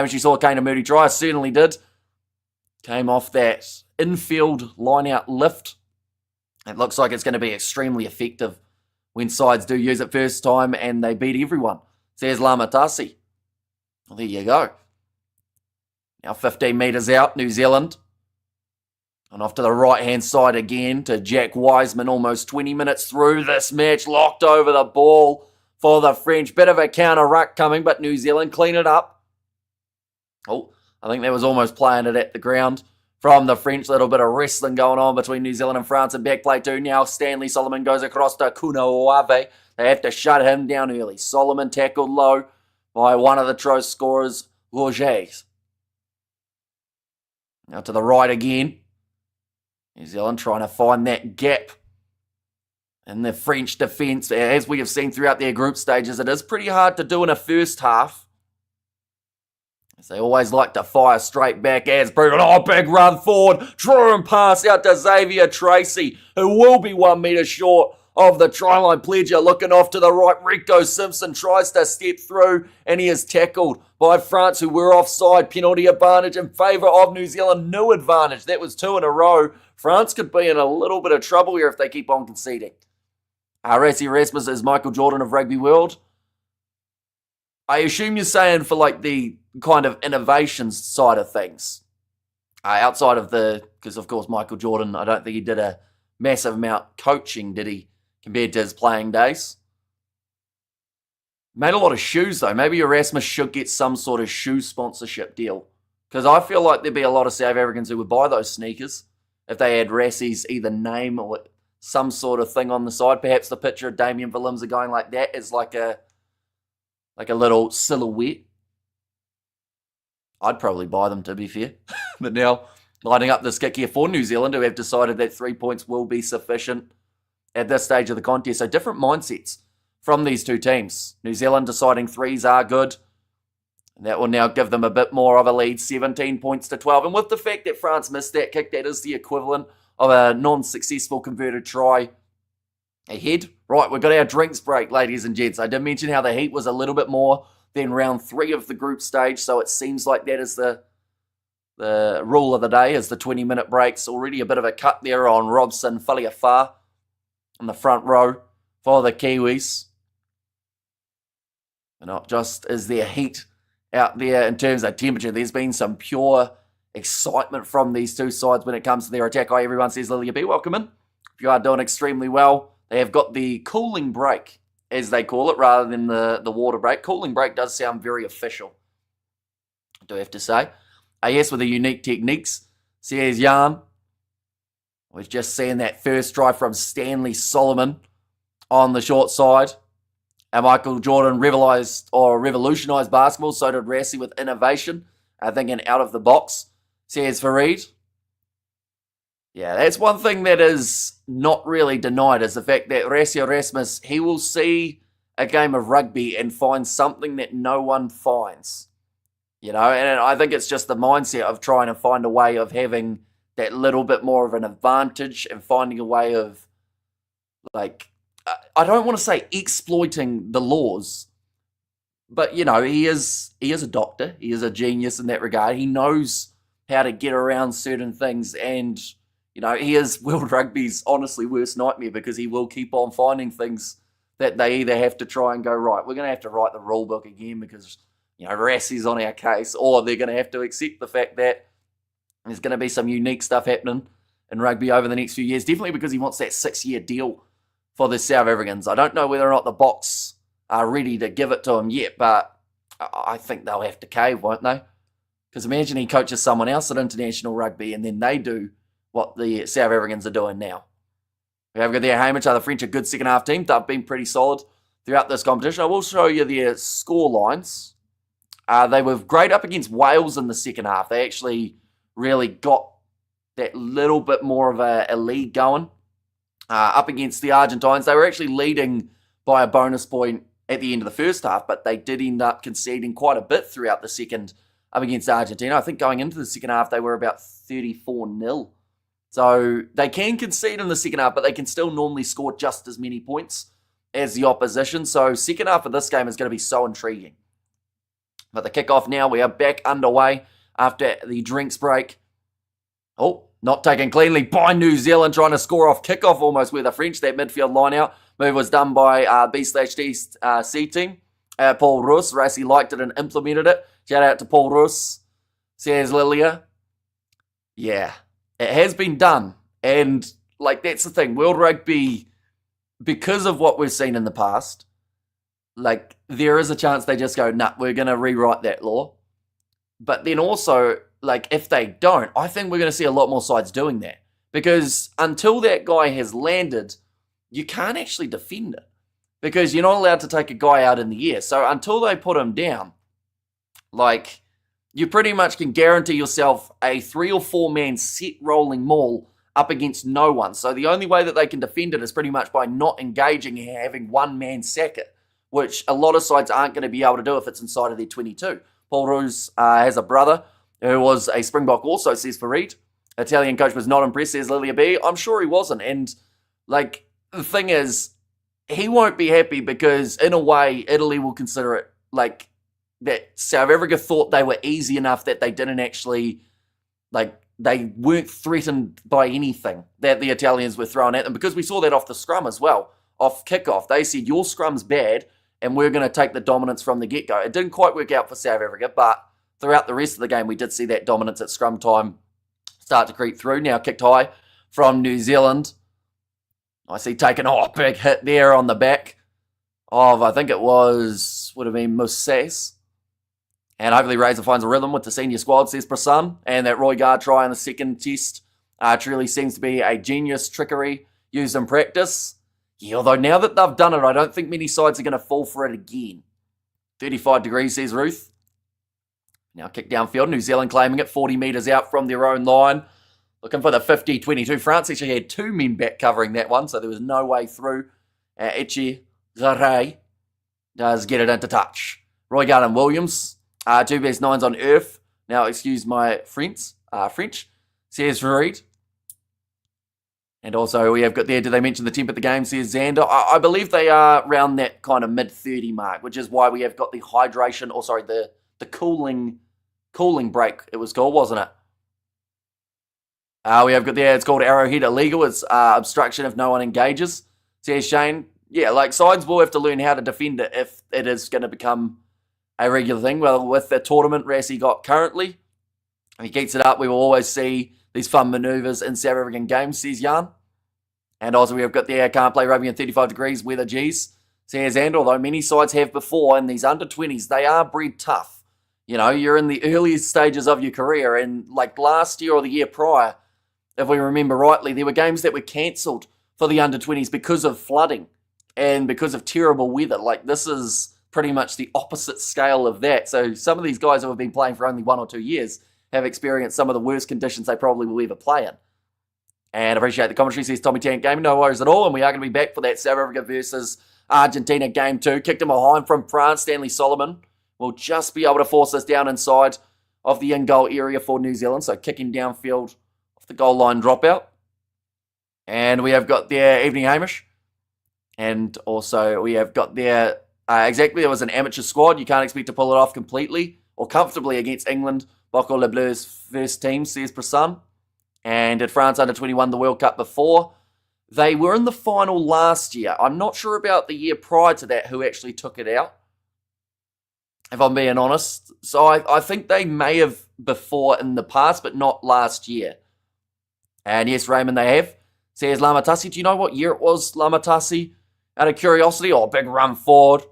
She saw Kane Moody try. Certainly did. Came off that infield line-out lift. It looks like it's going to be extremely effective when sides do use it first time and they beat everyone, says Lamatasi. Well, there you go. Now 15 metres out, New Zealand. And off to the right-hand side again to Jack Wiseman, almost 20 minutes through this match. Locked over the ball for the French. Bit of a counter-ruck coming, but New Zealand clean it up. Oh, I think that was almost playing it at the ground from the French. Little bit of wrestling going on between New Zealand and France. And back play too now. Stanley Solomon goes across to Kuna Oave. They have to shut him down early. Solomon tackled low by one of the try scorers, Roger. Now to the right again. New Zealand trying to find that gap in the French defence. As we have seen throughout their group stages, it is pretty hard to do in a first half, as they always like to fire straight back. As proven, big run forward. Draw and pass out to Xavier Tracy, who will be 1 metre short of the try line. Pledger looking off to the right. Rico Simpson tries to step through, and he is tackled by France, who were offside. Penalty advantage in favour of New Zealand. New advantage. That was 2 in a row. France could be in a little bit of trouble here if they keep on conceding. Rassie Erasmus is Michael Jordan of Rugby World. I assume you're saying for like the kind of innovations side of things. Outside of because of course Michael Jordan, I don't think he did a massive amount coaching, did he, compared to his playing days? Made a lot of shoes though. Maybe Erasmus should get some sort of shoe sponsorship deal, because I feel like there'd be a lot of South Africans who would buy those sneakers if they had Rassie's either name or some sort of thing on the side. Perhaps the picture of Damien Willemse going like that is like a little silhouette. I'd probably buy them, to be fair. But now, lining up this kick here for New Zealand, who have decided that 3 points will be sufficient at this stage of the contest. So different mindsets from these two teams. New Zealand deciding threes are good. And that will now give them a bit more of a lead, 17 points to 12. And with the fact that France missed that kick, that is the equivalent of a non-successful converted try ahead. Right, we've got our drinks break, ladies and gents. I did mention how the heat was a little bit more than round 3 of the group stage, so it seems like that is the rule of the day, is the 20-minute breaks. Already a bit of a cut there on Robson Faliafar in the front row for the Kiwis. And not just is there heat out there in terms of temperature, there's been some pure excitement from these two sides when it comes to their attack. Hi, everyone, says Lilia B. Welcome in. If you are doing extremely well, they have got the cooling break, as they call it, rather than the water break. Cooling break does sound very official, I do have to say. Yes, with the unique techniques, says Jan. We've just seen that first try from Stanley Solomon on the short side. And Michael Jordan revolutionised basketball. So did Rassie with innovation. I think an out of the box, says Fareed. Yeah, that's one thing that is not really denied, is the fact that Rassie Erasmus, he will see a game of rugby and find something that no one finds. You know, and I think it's just the mindset of trying to find a way of having that little bit more of an advantage and finding a way of, like, I don't want to say exploiting the laws, but, you know, he is a doctor. He is a genius in that regard. He knows how to get around certain things, and, you know, he is World Rugby's honestly worst nightmare, because he will keep on finding things that they either have to try and go, right, we're going to have to write the rule book again because, you know, Rassie's on our case, or they're going to have to accept the fact that there's going to be some unique stuff happening in rugby over the next few years, definitely because he wants that 6-year deal for the South Africans. I don't know whether or not the Boks are ready to give it to him yet, but I think they'll have to cave, won't they? Because imagine he coaches someone else at international rugby and then they do what the South Africans are doing now. We have got their Hamish. The French are a good second half team. They've been pretty solid throughout this competition. I will show you their score lines. They were great up against Wales in the second half. They actually really got that little bit more of a lead going. Up against the Argentines, they were actually leading by a bonus point at the end of the first half, but they did end up conceding quite a bit throughout the second up against Argentina. I think going into the second half, they were about 34-0. So they can concede in the second half, but they can still normally score just as many points as the opposition. So second half of this game is going to be so intriguing. But the kickoff now, we are back underway after the drinks break. Oh, not taken cleanly by New Zealand, trying to score off kickoff almost with the French. That midfield line out move was done by B/D team. Paul Russ. Racing liked it and implemented it. Shout out to Paul Russ. Says Lilia. Yeah, it has been done. And like that's the thing. World Rugby, because of what we've seen in the past, like there is a chance they just go, nah, we're going to rewrite that law. But then also, like if they don't, I think we're going to see a lot more sides doing that. Because until that guy has landed, you can't actually defend it. Because you're not allowed to take a guy out in the air. So until they put him down, like you pretty much can guarantee yourself a 3 or 4 man set rolling maul up against no one. So the only way that they can defend it is pretty much by not engaging and having one man sack it, which a lot of sides aren't going to be able to do if it's inside of their 22. Paul Ruse has a brother who was a Springbok also, says Farid. Italian coach was not impressed, says Lilia B. I'm sure he wasn't. And like the thing is, he won't be happy because in a way, Italy will consider it like that South Africa thought they were easy enough that they didn't actually, like, they weren't threatened by anything that the Italians were throwing at them, because we saw that off the scrum as well, off kickoff. They said, your scrum's bad, and we're going to take the dominance from the get-go. It didn't quite work out for South Africa, but throughout the rest of the game, we did see that dominance at scrum time start to creep through. Now kicked high from New Zealand. I see taken a big hit there on the back of, I think it would have been Moussas. And hopefully Razor finds a rhythm with the senior squad, says Prasan. And that Roy Gard try in the second test truly seems to be a genius trickery used in practice. Yeah, although now that they've done it, I don't think many sides are going to fall for it again. 35 degrees, says Ruth. Now kick downfield, New Zealand claiming it 40 metres out from their own line. Looking for the 50-22. France actually had 2 men back covering that one, so there was no way through. Echi Garay does get it into touch. Roy Gard and Williams, 2 best 9s on earth. Now, excuse my French, says Farid. And also we have got there, did they mention the temp at the game, says Xander. I believe they are around that kind of mid-30 mark, which is why we have got the hydration, or sorry, the cooling break, it was called, wasn't it? We have got there, it's called Arrowhead illegal. It's obstruction if no one engages. Says Shane, yeah, like sides will have to learn how to defend it if it is going to become a regular thing. Well, with the tournament Rassie got currently, if he keeps it up, we will always see these fun manoeuvres in South African games, says Jan. And also we have got there, can't play rugby in 35 degrees, weather G's, says and although many sides have before, in these under-20s, they are bred tough. You know, you're in the earliest stages of your career, and like last year or the year prior, if we remember rightly, there were games that were cancelled for the under-20s because of flooding and because of terrible weather. Like, this is pretty much the opposite scale of that. So some of these guys who have been playing for only 1 or 2 years have experienced some of the worst conditions they probably will ever play in. And appreciate the commentary, says Tommy Tank Gaming. No worries at all. And we are going to be back for that South Africa versus Argentina game 2. Kicked him behind from France. Stanley Solomon will just be able to force us down inside of the in-goal area for New Zealand. So kicking downfield off the goal line dropout. And we have got there Evening Hamish. And also we have got there, exactly, it was an amateur squad. You can't expect to pull it off completely or comfortably against England. Bocco Le Bleu's first team, says Prasan. And did France under-21 the World Cup before? They were in the final last year. I'm not sure about the year prior to that who actually took it out, if I'm being honest. So I think they may have before in the past, but not last year. And yes, Raymond, they have. Says Lamatasi. Do you know what year it was, Lamatasi? Out of curiosity, big run forward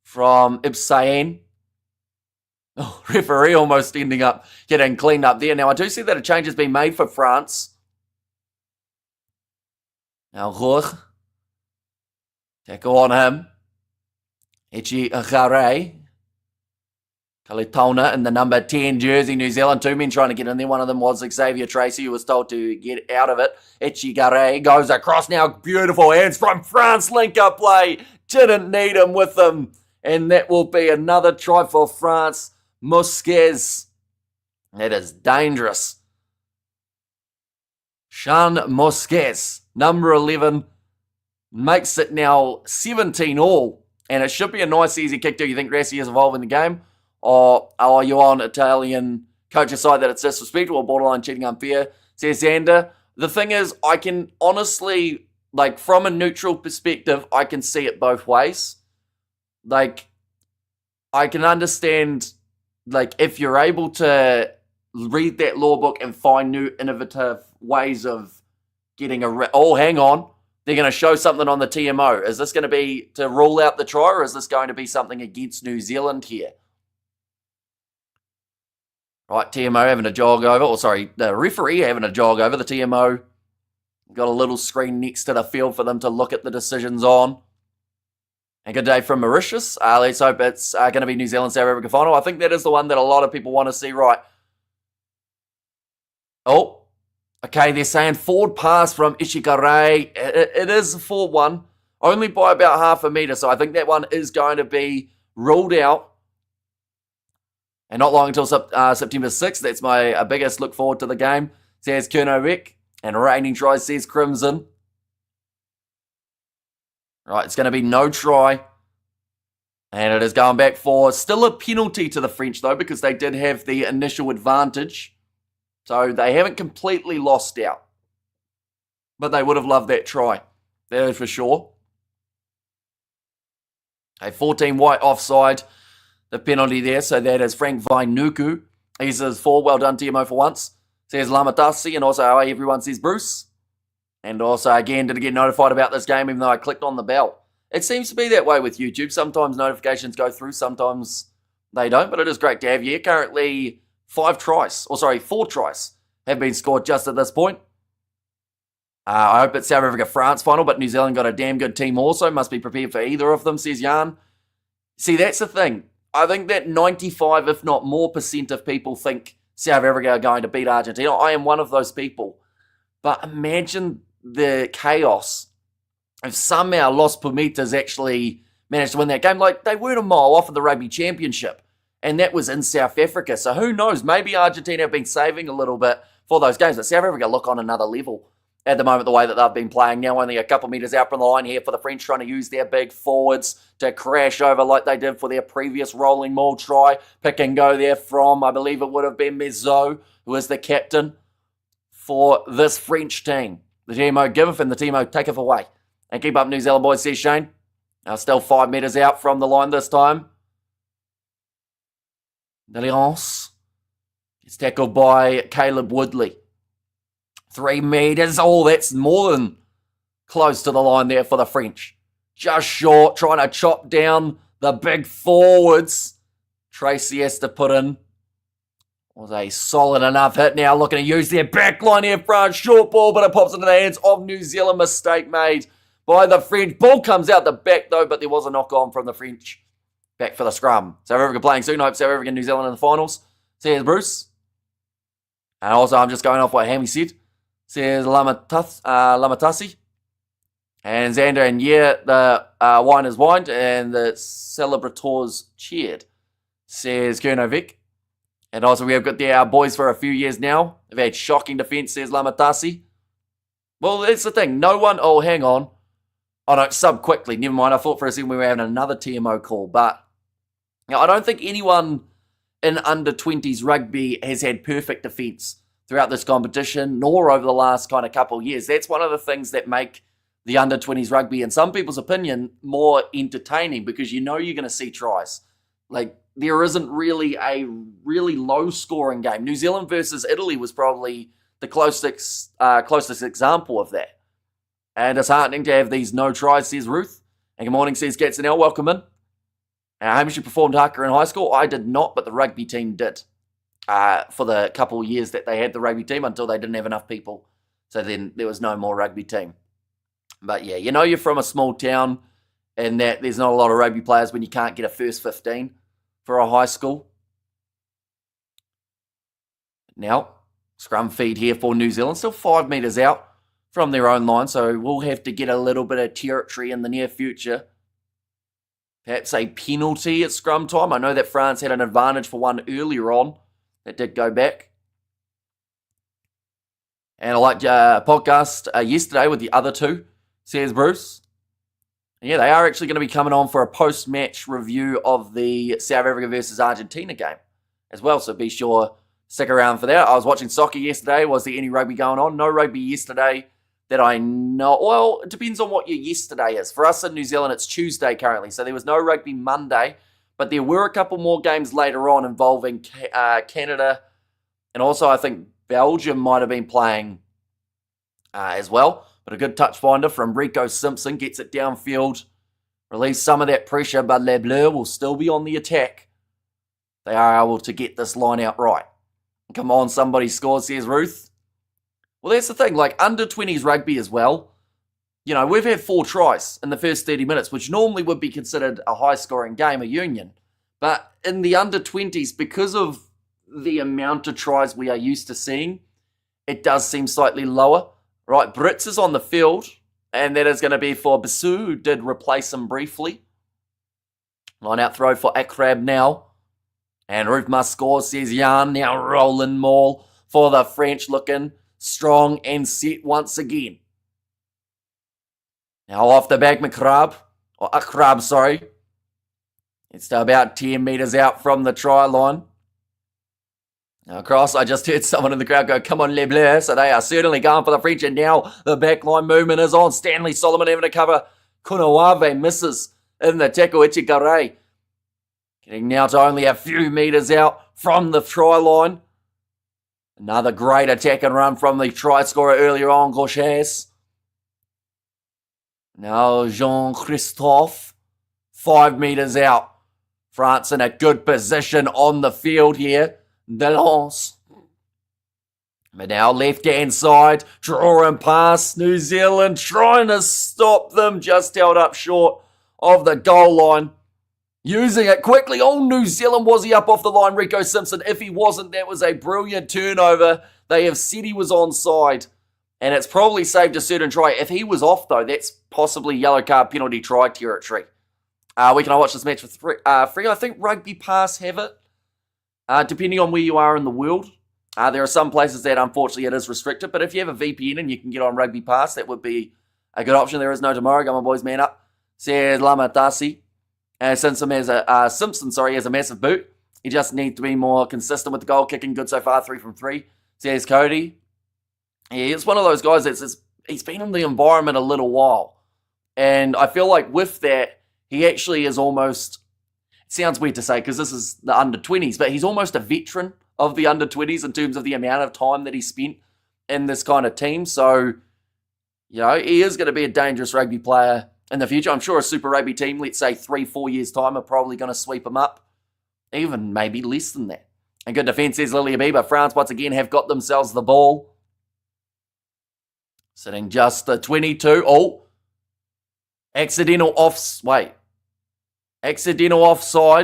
from Ibsayen. Oh, referee almost ending up getting cleaned up there. Now, I do see that a change has been made for France. Now, Roch. Tackle on him. Echi Agare. Kalitona in the number 10 jersey, New Zealand. 2 men trying to get in there. One of them was Xavier Tracy, who was told to get out of it. Echi Gare goes across now. Beautiful hands from France. Link-up play. Didn't need him with them. And that will be another try for France. Musquez That is dangerous. Sean Mosquez, number 11, makes it now 17 all. And it should be a nice, easy kick. Do you think Rassi is involved in the game? Or are you on Italian coach's side that it's disrespectful or borderline cheating unfair? Says Xander. The thing is, I can honestly, like, from a neutral perspective, I can see it both ways. Like, I can understand, like, if you're able to read that law book and find new innovative ways of getting oh, hang on. They're going to show something on the TMO. Is this going to be to rule out the try, or is this going to be something against New Zealand here? Right, TMO having a jog over. Or sorry, the referee having a jog over. The TMO got a little screen next to the field for them to look at the decisions on. And good day from Mauritius. Let's hope it's going to be New Zealand South Africa final. I think that is the one that a lot of people want to see. Right. Oh, okay, they're saying forward pass from Ishikare. It is a forward one, only by about half a metre. So I think that one is going to be ruled out. And not long until September 6th. That's my biggest look forward to the game. Says Kernovik. And reigning try says Crimson. Right, it's going to be no try. And it is going back for still a penalty to the French, though, because they did have the initial advantage. So they haven't completely lost out. But they would have loved that try. That is for sure. A 14 white offside. The penalty there. So that is Frank Vainuku. He says 4. Well done, TMO, for once. Says Lamatasi. And also, hi, everyone, says Bruce. And also, again, did I get notified about this game even though I clicked on the bell? It seems to be that way with YouTube. Sometimes notifications go through. Sometimes they don't. But it is great to have you. Currently, 4 tries have been scored just at this point. I hope it's South Africa France final, but New Zealand got a damn good team also. Must be prepared for either of them, says Jan. See, that's the thing. I think that 95, if not more, % of people think South Africa are going to beat Argentina. I am one of those people. But imagine the chaos if somehow Los Pumitas actually managed to win that game. Like, they weren't a mile off of the Rugby Championship. And that was in South Africa. So who knows? Maybe Argentina have been saving a little bit for those games. But South Africa look on another level at the moment, the way that they've been playing. Now only a couple metres out from the line here for the French, trying to use their big forwards to crash over like they did for their previous rolling maul try. Pick and go there from, I believe it would have been Mezot, who is the captain for this French team. The TMO giveth and the TMO taketh away. And keep up, New Zealand boys, says Shane. Now still 5 metres out from the line this time. Deliance gets tackled by Caleb Woodley. 3 metres. Oh, that's more than close to the line there for the French. Just short, trying to chop down the big forwards. Tracy has to put in. Was a solid enough hit now. Looking to use their back line here, France. Short ball, but it pops into the hands of New Zealand. Mistake made by the French. Ball comes out the back, though, but there was a knock-on from the French. Back for the scrum. South Africa playing soon. Hope South Africa and New Zealand in the finals. Says Bruce. And also, I'm just going off what Hammy said. Says Lamatasi. And Xander, and yeah, the wine is wined and the celebrators cheered. Says Kernovik. And also, we have got our boys for a few years now. They've had shocking defence, says Lamatasi. Well, that's the thing. No one... Oh, hang on. Oh, no, sub quickly. Never mind. I thought for a second we were having another TMO call. But you know, I don't think anyone in under-20s rugby has had perfect defence throughout this competition, nor over the last kind of couple of years. That's one of the things that make the under-20s rugby, in some people's opinion, more entertaining, because you know you're going to see tries. Like, there isn't really a really low-scoring game. New Zealand versus Italy was probably the closest example of that. And it's heartening to have these no tries, says Ruth. And good morning, says Katzenell. Welcome in. Hamish, you performed haka in high school? I did not, but the rugby team did. For the couple of years that they had the rugby team until they didn't have enough people. So then there was no more rugby team. But yeah, you know you're from a small town and that there's not a lot of rugby players when you can't get a first 15 for a high school. Now, scrum feed here for New Zealand. Still 5 metres out from their own line, so we'll have to get a little bit of territory in the near future. Perhaps a penalty at scrum time. I know that France had an advantage for one earlier on. that did go back. And I liked a podcast yesterday with the other two, says Bruce. And yeah, they are actually going to be coming on for a post-match review of the South Africa versus Argentina game as well. So be sure to stick around for that. I was watching soccer yesterday. Was there any rugby going on? No rugby yesterday that I know. Well, it depends on what your yesterday is. For us in New Zealand, it's Tuesday currently. So there was no rugby Monday. But there were a couple more games later on involving Canada. And also I think Belgium might have been playing as well. But a good touch finder from Rico Simpson gets it downfield. Relieves some of that pressure, but Les Bleus will still be on the attack. They are able to get this line out right. Come on, somebody scores, says Ruth. Well, that's the thing. Like, under-20s rugby as well. You know, we've had 4 tries in the first 30 minutes, which normally would be considered a high-scoring game, a union. But in the under-20s, because of the amount of tries we are used to seeing, it does seem slightly lower. Right, Brits is on the field, and that is going to be for Bissou, who did replace him briefly. Line out throw for Akrab now. And Ruth must score, says Jan. Now Roland Maul for the French, looking strong and set once again. Now off the back, Akrab, sorry. It's about 10 metres out from the try line. Now across, I just heard someone in the crowd go, come on, Les Bleus. So they are certainly going for the French. And now the backline movement is on. Stanley Solomon having to cover. Kunawave misses in the tackle. Ichigare getting now to only a few metres out from the try line. Another great attack and run from the try scorer earlier on, Gauches. Now Jean-Christophe, 5 metres out. France in a good position on the field here. Delance. But now left-hand side, draw and pass. New Zealand trying to stop them, just held up short of the goal line. Using it quickly. Oh, New Zealand, was he up off the line? Rico Simpson. If he wasn't, that was a brilliant turnover. They have said he was onside. And it's probably saved a certain try. If he was off, though, that's possibly yellow card penalty try territory. Where can I watch this match for free? I think Rugby Pass have it. Depending on where you are in the world. There are some places that, unfortunately, it is restricted. But if you have a VPN and you can get on Rugby Pass, that would be a good option. There is no tomorrow. Go my boys, man up. Says Lamatasi. Simpson has a massive boot. He just needs to be more consistent with the goal kicking. Good so far, 3 from 3. Says Cody. Yeah, it's one of those guys he's been in the environment a little while. And I feel like with that, he actually is almost, it sounds weird to say because this is the under-20s, but he's almost a veteran of the under-20s in terms of the amount of time that he spent in this kind of team. So, you know, he is going to be a dangerous rugby player in the future. I'm sure a Super Rugby team, let's say 3-4 years' time, are probably going to sweep him up. Even maybe less than that. And good defence, says Lily Abiba. France, once again, have got themselves the ball. Sitting just the 22. Oh. Accidental offside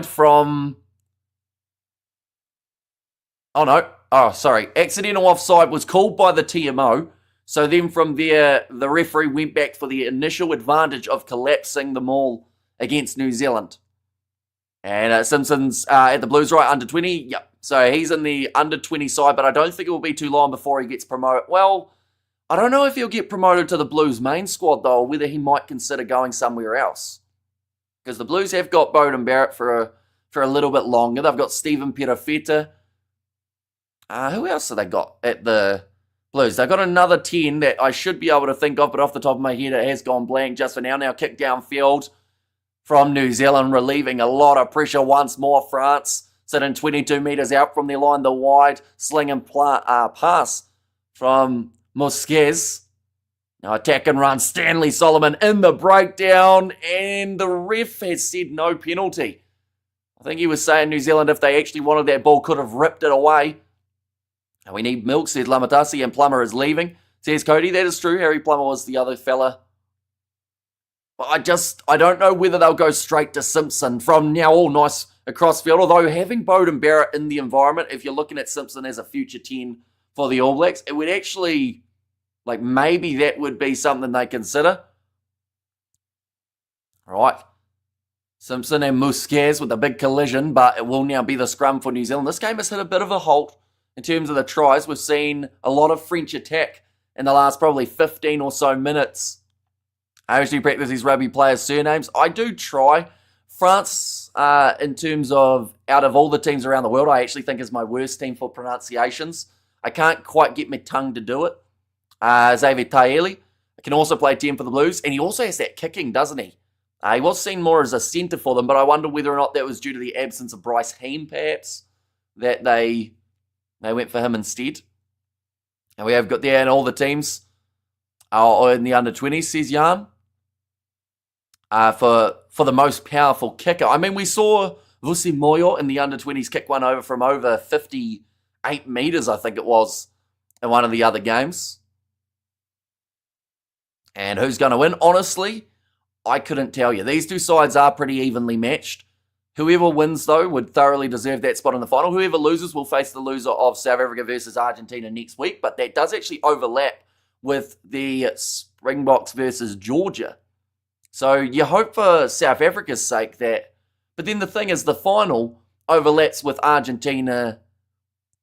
from... Oh, no. Oh, sorry. Accidental offside was called by the TMO. So then from there, the referee went back for the initial advantage of collapsing the maul against New Zealand. And Simpson's at the Blues, right, under 20. Yep. So he's in the under 20 side, but I don't think it will be too long before he gets promoted. Well, I don't know if he'll get promoted to the Blues main squad, though, or whether he might consider going somewhere else. Because the Blues have got Beauden Barrett for a little bit longer. They've got Stephen Perafeta. Who else have they got at the Blues? They've got another 10 that I should be able to think of, but off the top of my head, it has gone blank just for now. Now kick downfield from New Zealand, relieving a lot of pressure once more. France sitting 22 metres out from their line. The wide sling and pass from Mosquez. Now attack and run. Stanley Solomon in the breakdown, and the ref has said no penalty. I think he was saying New Zealand, if they actually wanted that ball, could have ripped it away. And we need milk, says Lamatasi, and Plummer is leaving. Says Cody, that is true. Harry Plummer was the other fella. But I don't know whether they'll go straight to Simpson from now. All nice across field. Although having Beauden Barrett in the environment, if you're looking at Simpson as a future 10 for the All Blacks, it would actually, like, maybe that would be something they consider. All right. Simpson and Musquez with a big collision, but it will now be the scrum for New Zealand. This game has hit a bit of a halt in terms of the tries. We've seen a lot of French attack in the last probably 15 or so minutes. I actually practice these rugby players' surnames. I do try. France, in terms of out of all the teams around the world, I actually think is my worst team for pronunciations. I can't quite get my tongue to do it. Xavier Taeli can also play 10 for the Blues, and he also has that kicking, doesn't he? He was seen more as a centre for them, but I wonder whether or not that was due to the absence of Bryce Heem, perhaps, that they went for him instead. And we have got there, and all the teams are in the under-20s, says Jan. For the most powerful kicker. I mean, we saw Vusi Moyo in the under-20s kick one over from over 58 metres, I think it was, in one of the other games. And who's going to win? Honestly, I couldn't tell you. These two sides are pretty evenly matched. Whoever wins, though, would thoroughly deserve that spot in the final. Whoever loses will face the loser of South Africa versus Argentina next week, but that does actually overlap with the Springboks versus Georgia. So you hope for South Africa's sake that, but then the thing is the final overlaps with Argentina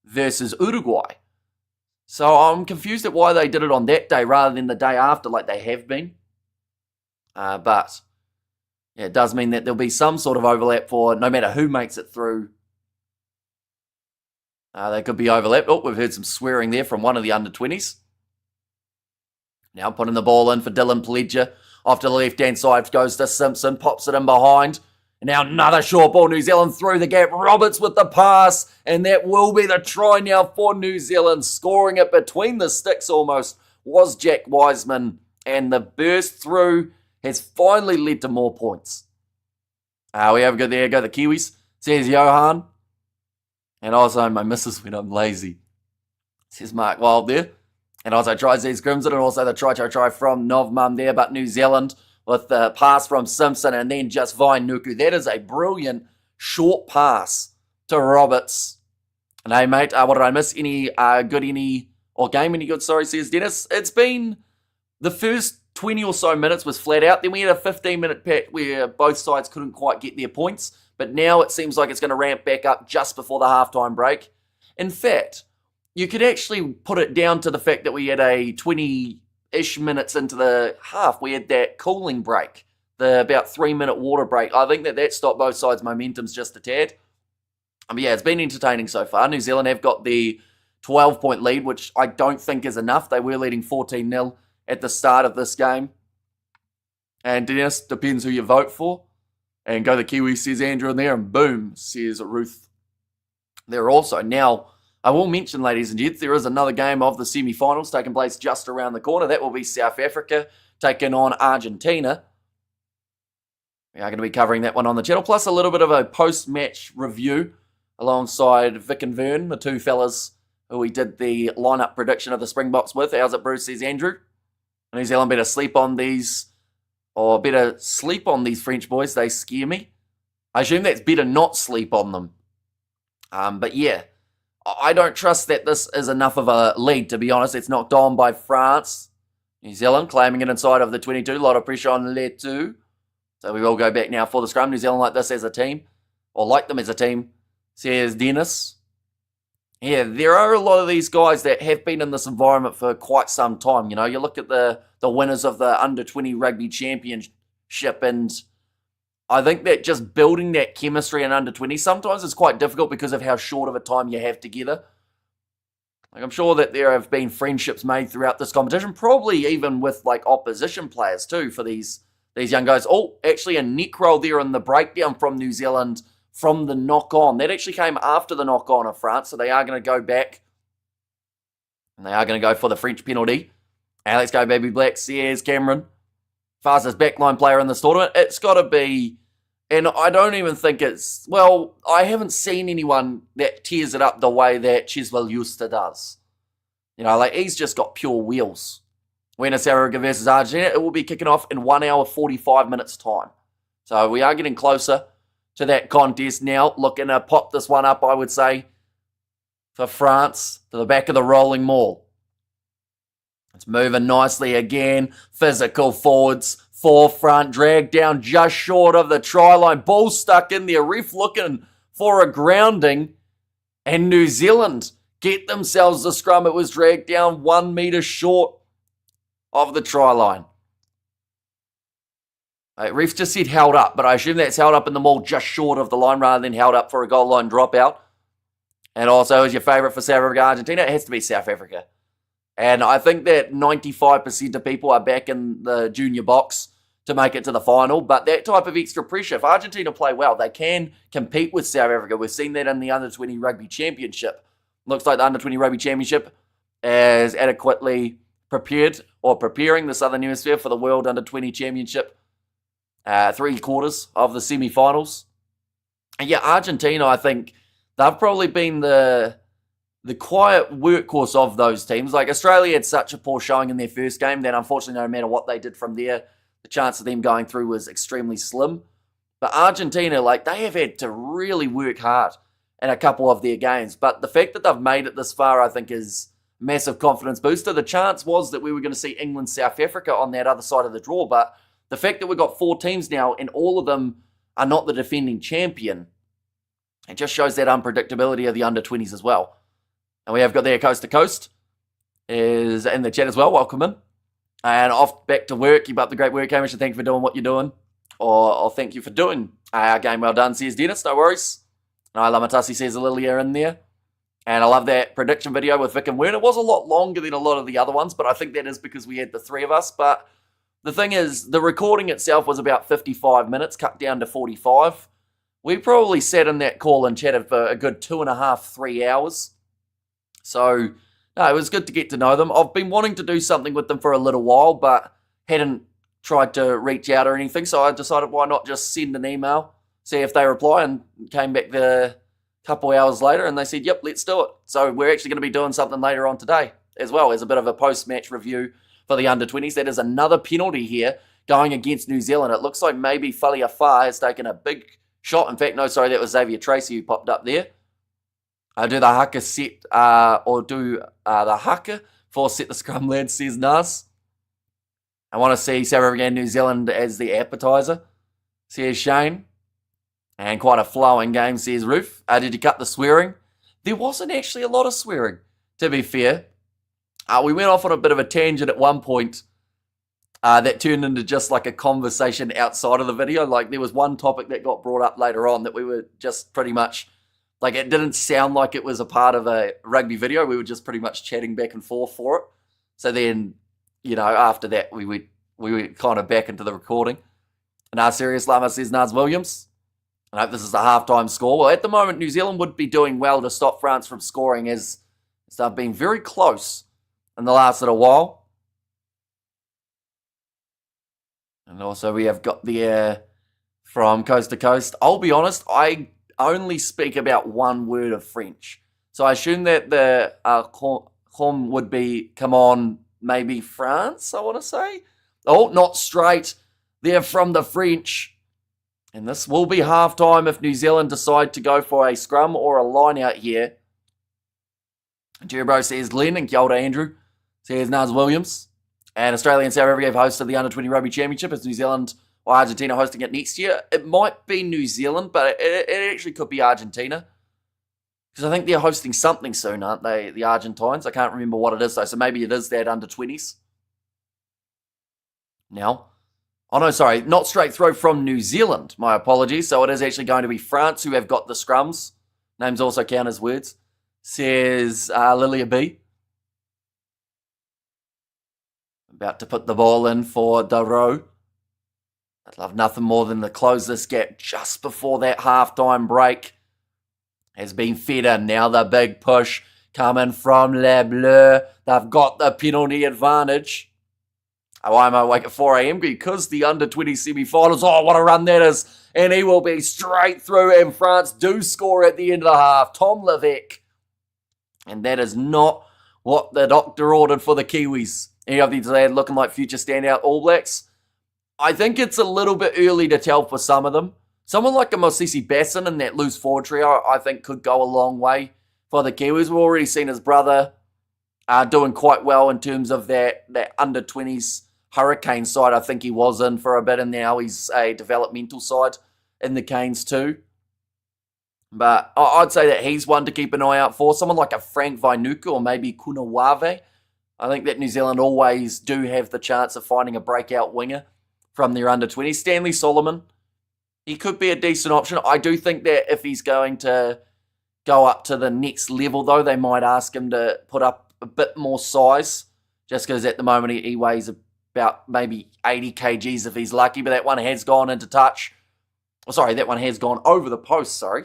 versus Uruguay. So I'm confused at why they did it on that day rather than the day after like they have been. But yeah, it does mean that there'll be some sort of overlap for no matter who makes it through. They could be overlapped. Oh, we've heard some swearing there from one of the under-20s. Now putting the ball in for Dylan Pledger. Off to the left-hand side goes to Simpson, pops it in behind. And now another short ball, New Zealand through the gap. Roberts with the pass, and that will be the try now for New Zealand. Scoring it between the sticks almost was Jack Wiseman. And the burst through has finally led to more points. We have a good there, go the Kiwis, says Johan. And also my missus when I'm lazy, says Mark Wild there. And also tries these Crimson, and also the try from Novmum there, but New Zealand with the pass from Simpson and then just Vine Nuku. That is a brilliant short pass to Roberts. And hey, mate, what did I miss? Any good, sorry, says Dennis. It's been the first 20 or so minutes was flat out. Then we had a 15-minute pack where both sides couldn't quite get their points. But now it seems like it's going to ramp back up just before the halftime break. In fact, you could actually put it down to the fact that we had a 20-ish minutes into the half. We had that cooling break, the about 3-minute water break. I think that stopped both sides' momentums just a tad. But yeah, it's been entertaining so far. New Zealand have got the 12-point lead, which I don't think is enough. They were leading 14-0 at the start of this game. And Dennis, depends who you vote for. And go the Kiwi, says Andrew in there, and boom, says Ruth there also. Now, I will mention, ladies and gents, there is another game of the semi-finals taking place just around the corner. That will be South Africa taking on Argentina. We are going to be covering that one on the channel, plus a little bit of a post-match review alongside Vic and Vern, the two fellas who we did the lineup prediction of the Springboks with. How's it, Bruce, says Andrew. New Zealand better sleep on these French boys. They scare me. I assume that's better not sleep on them. But yeah, I don't trust that this is enough of a lead, to be honest. It's knocked on by France. New Zealand claiming it inside of the 22. A lot of pressure on Letu. So we will go back now for the scrum. New Zealand like this as a team, or like them as a team, says Dennis. Yeah, there are a lot of these guys that have been in this environment for quite some time. You know, you look at the winners of the Under-20 Rugby Championship, and I think that just building that chemistry in Under-20 sometimes is quite difficult because of how short of a time you have together. Like, I'm sure that there have been friendships made throughout this competition, probably even with like opposition players too for these young guys. Oh, actually a neck roll there in the breakdown from New Zealand from the knock-on. That actually came after the knock-on of France, so they are going to go back. And they are going to go for the French penalty. And let's go, baby black, says Cameron. Fastest backline player in this tournament. It's got to be, and I don't even think it's, well, I haven't seen anyone that tears it up the way that Chiswell Justa does. You know, like, he's just got pure wheels. When it's South Africa versus Argentina, it will be kicking off in 1 hour, 45 minutes time. So we are getting closer to that contest now. Looking to pop this one up, I would say, for France, to the back of the rolling maul. It's moving nicely again. Physical forwards, forefront, dragged down just short of the try line. Ball stuck in there. Ref looking for a grounding. And New Zealand get themselves the scrum. It was dragged down 1 metre short of the try line. Ref just said held up, but I assume that's held up in the maul just short of the line rather than held up for a goal line dropout. And also, is your favourite for South Africa, Argentina? It has to be South Africa. And I think that 95% of people are back in the junior box to make it to the final. But that type of extra pressure, if Argentina play well, they can compete with South Africa. We've seen that in the Under-20 Rugby Championship. Looks like the Under-20 Rugby Championship is adequately prepared or preparing the Southern Hemisphere for the World Under-20 Championship. 3/4 of the semi-finals. And yeah, Argentina, I think they've probably been the quiet workhorse of those teams. Like Australia had such a poor showing in their first game that unfortunately no matter what they did from there, the chance of them going through was extremely slim. But Argentina, like they have had to really work hard in a couple of their games. But the fact that they've made it this far, I think, is a massive confidence booster. The chance was that we were going to see England, South Africa on that other side of the draw. But the fact that we've got 4 teams now and all of them are not the defending champion, it just shows that unpredictability of the under-20s as well. And we have got there Coast to Coast is in the chat as well. Welcome in. And off back to work. Keep up the great work, Hamish, and thank you for doing what you're doing. Or thank you for doing our game well done, says Dennis. No worries. No, Lamatasi says a little year in there. And I love that prediction video with Vic and Wern. It was a lot longer than a lot of the other ones, but I think that is because we had the 3 of us. But the thing is, the recording itself was about 55 minutes, cut down to 45. We probably sat in that call and chatted for a good 2.5, 3 hours. So, no, it was good to get to know them. I've been wanting to do something with them for a little while, but hadn't tried to reach out or anything. So I decided why not just send an email, see if they reply, and came back a couple hours later and they said, yep, let's do it. So we're actually going to be doing something later on today as well as a bit of a post-match review for the under-20s. That is another penalty here going against New Zealand. It looks like maybe Faliafar has taken a big shot. In fact, no, sorry, that was Xavier Tracy who popped up there. Do the haka set, or do the haka for set the scrum, lads, says Nas. I want to see South Africa and New Zealand as the appetizer, says Shane. And quite a flowing game, says Roof. Did you cut the swearing? There wasn't actually a lot of swearing, to be fair. We went off on a bit of a tangent at one point that turned into just like a conversation outside of the video. Like there was one topic that got brought up later on that we were just pretty much, like it didn't sound like it was a part of a rugby video. We were just pretty much chatting back and forth for it. So then, you know, after that, we went kind of back into the recording. And our serious Lama says Naz Williams. I hope this is a halftime score. Well, at the moment, New Zealand would be doing well to stop France from scoring as they've been very close in the last little while. And also we have got the from Coast to Coast. I'll be honest, I only speak about one word of French. So I assume that the com would be, come on, maybe France, I want to say. Oh, not straight. They're from the French. And this will be halftime if New Zealand decide to go for a scrum or a line out here. Jerbo says Glenn and kia ora Andrew. Says Naz Williams. And Australia and South Africa have hosted the Under-20 Rugby Championship. Is New Zealand or Argentina hosting it next year? It might be New Zealand, but it actually could be Argentina. Because I think they're hosting something soon, aren't they, the Argentines? I can't remember what it is, though. So maybe it is that Under-20s. Now, oh no, sorry, not straight throw from New Zealand. My apologies. So it is actually going to be France who have got the scrums. Names also count as words. Says Lilia B. About to put the ball in for Daro. I'd love nothing more than to close this gap just before that halftime break. Has been fed in. Now the big push coming from Les Bleus. They've got the penalty advantage. Why am I awake at 4 a.m? Because the under-20 semi-finals. Oh, what a run that is. And he will be straight through. And France do score at the end of the half. Tom Levesque. And that is not what the doctor ordered for the Kiwis. Any of these today looking like future standout All Blacks? I think it's a little bit early to tell for some of them. Someone like a Mosisi Basson in that loose forward trio, I think could go a long way for the Kiwis. We've already seen his brother doing quite well in terms of that under-20s Hurricane side. I think he was in for a bit, and now he's a developmental side in the Canes too. But I'd say that he's one to keep an eye out for. Someone like a Frank Vainuku or maybe Kunawave. I think that New Zealand always do have the chance of finding a breakout winger from their under-20s. Stanley Solomon, he could be a decent option. I do think that if he's going to go up to the next level, though, they might ask him to put up a bit more size, just because at the moment he weighs about maybe 80 kgs if he's lucky, but that one has gone into touch. Sorry, that one has gone over the post, sorry.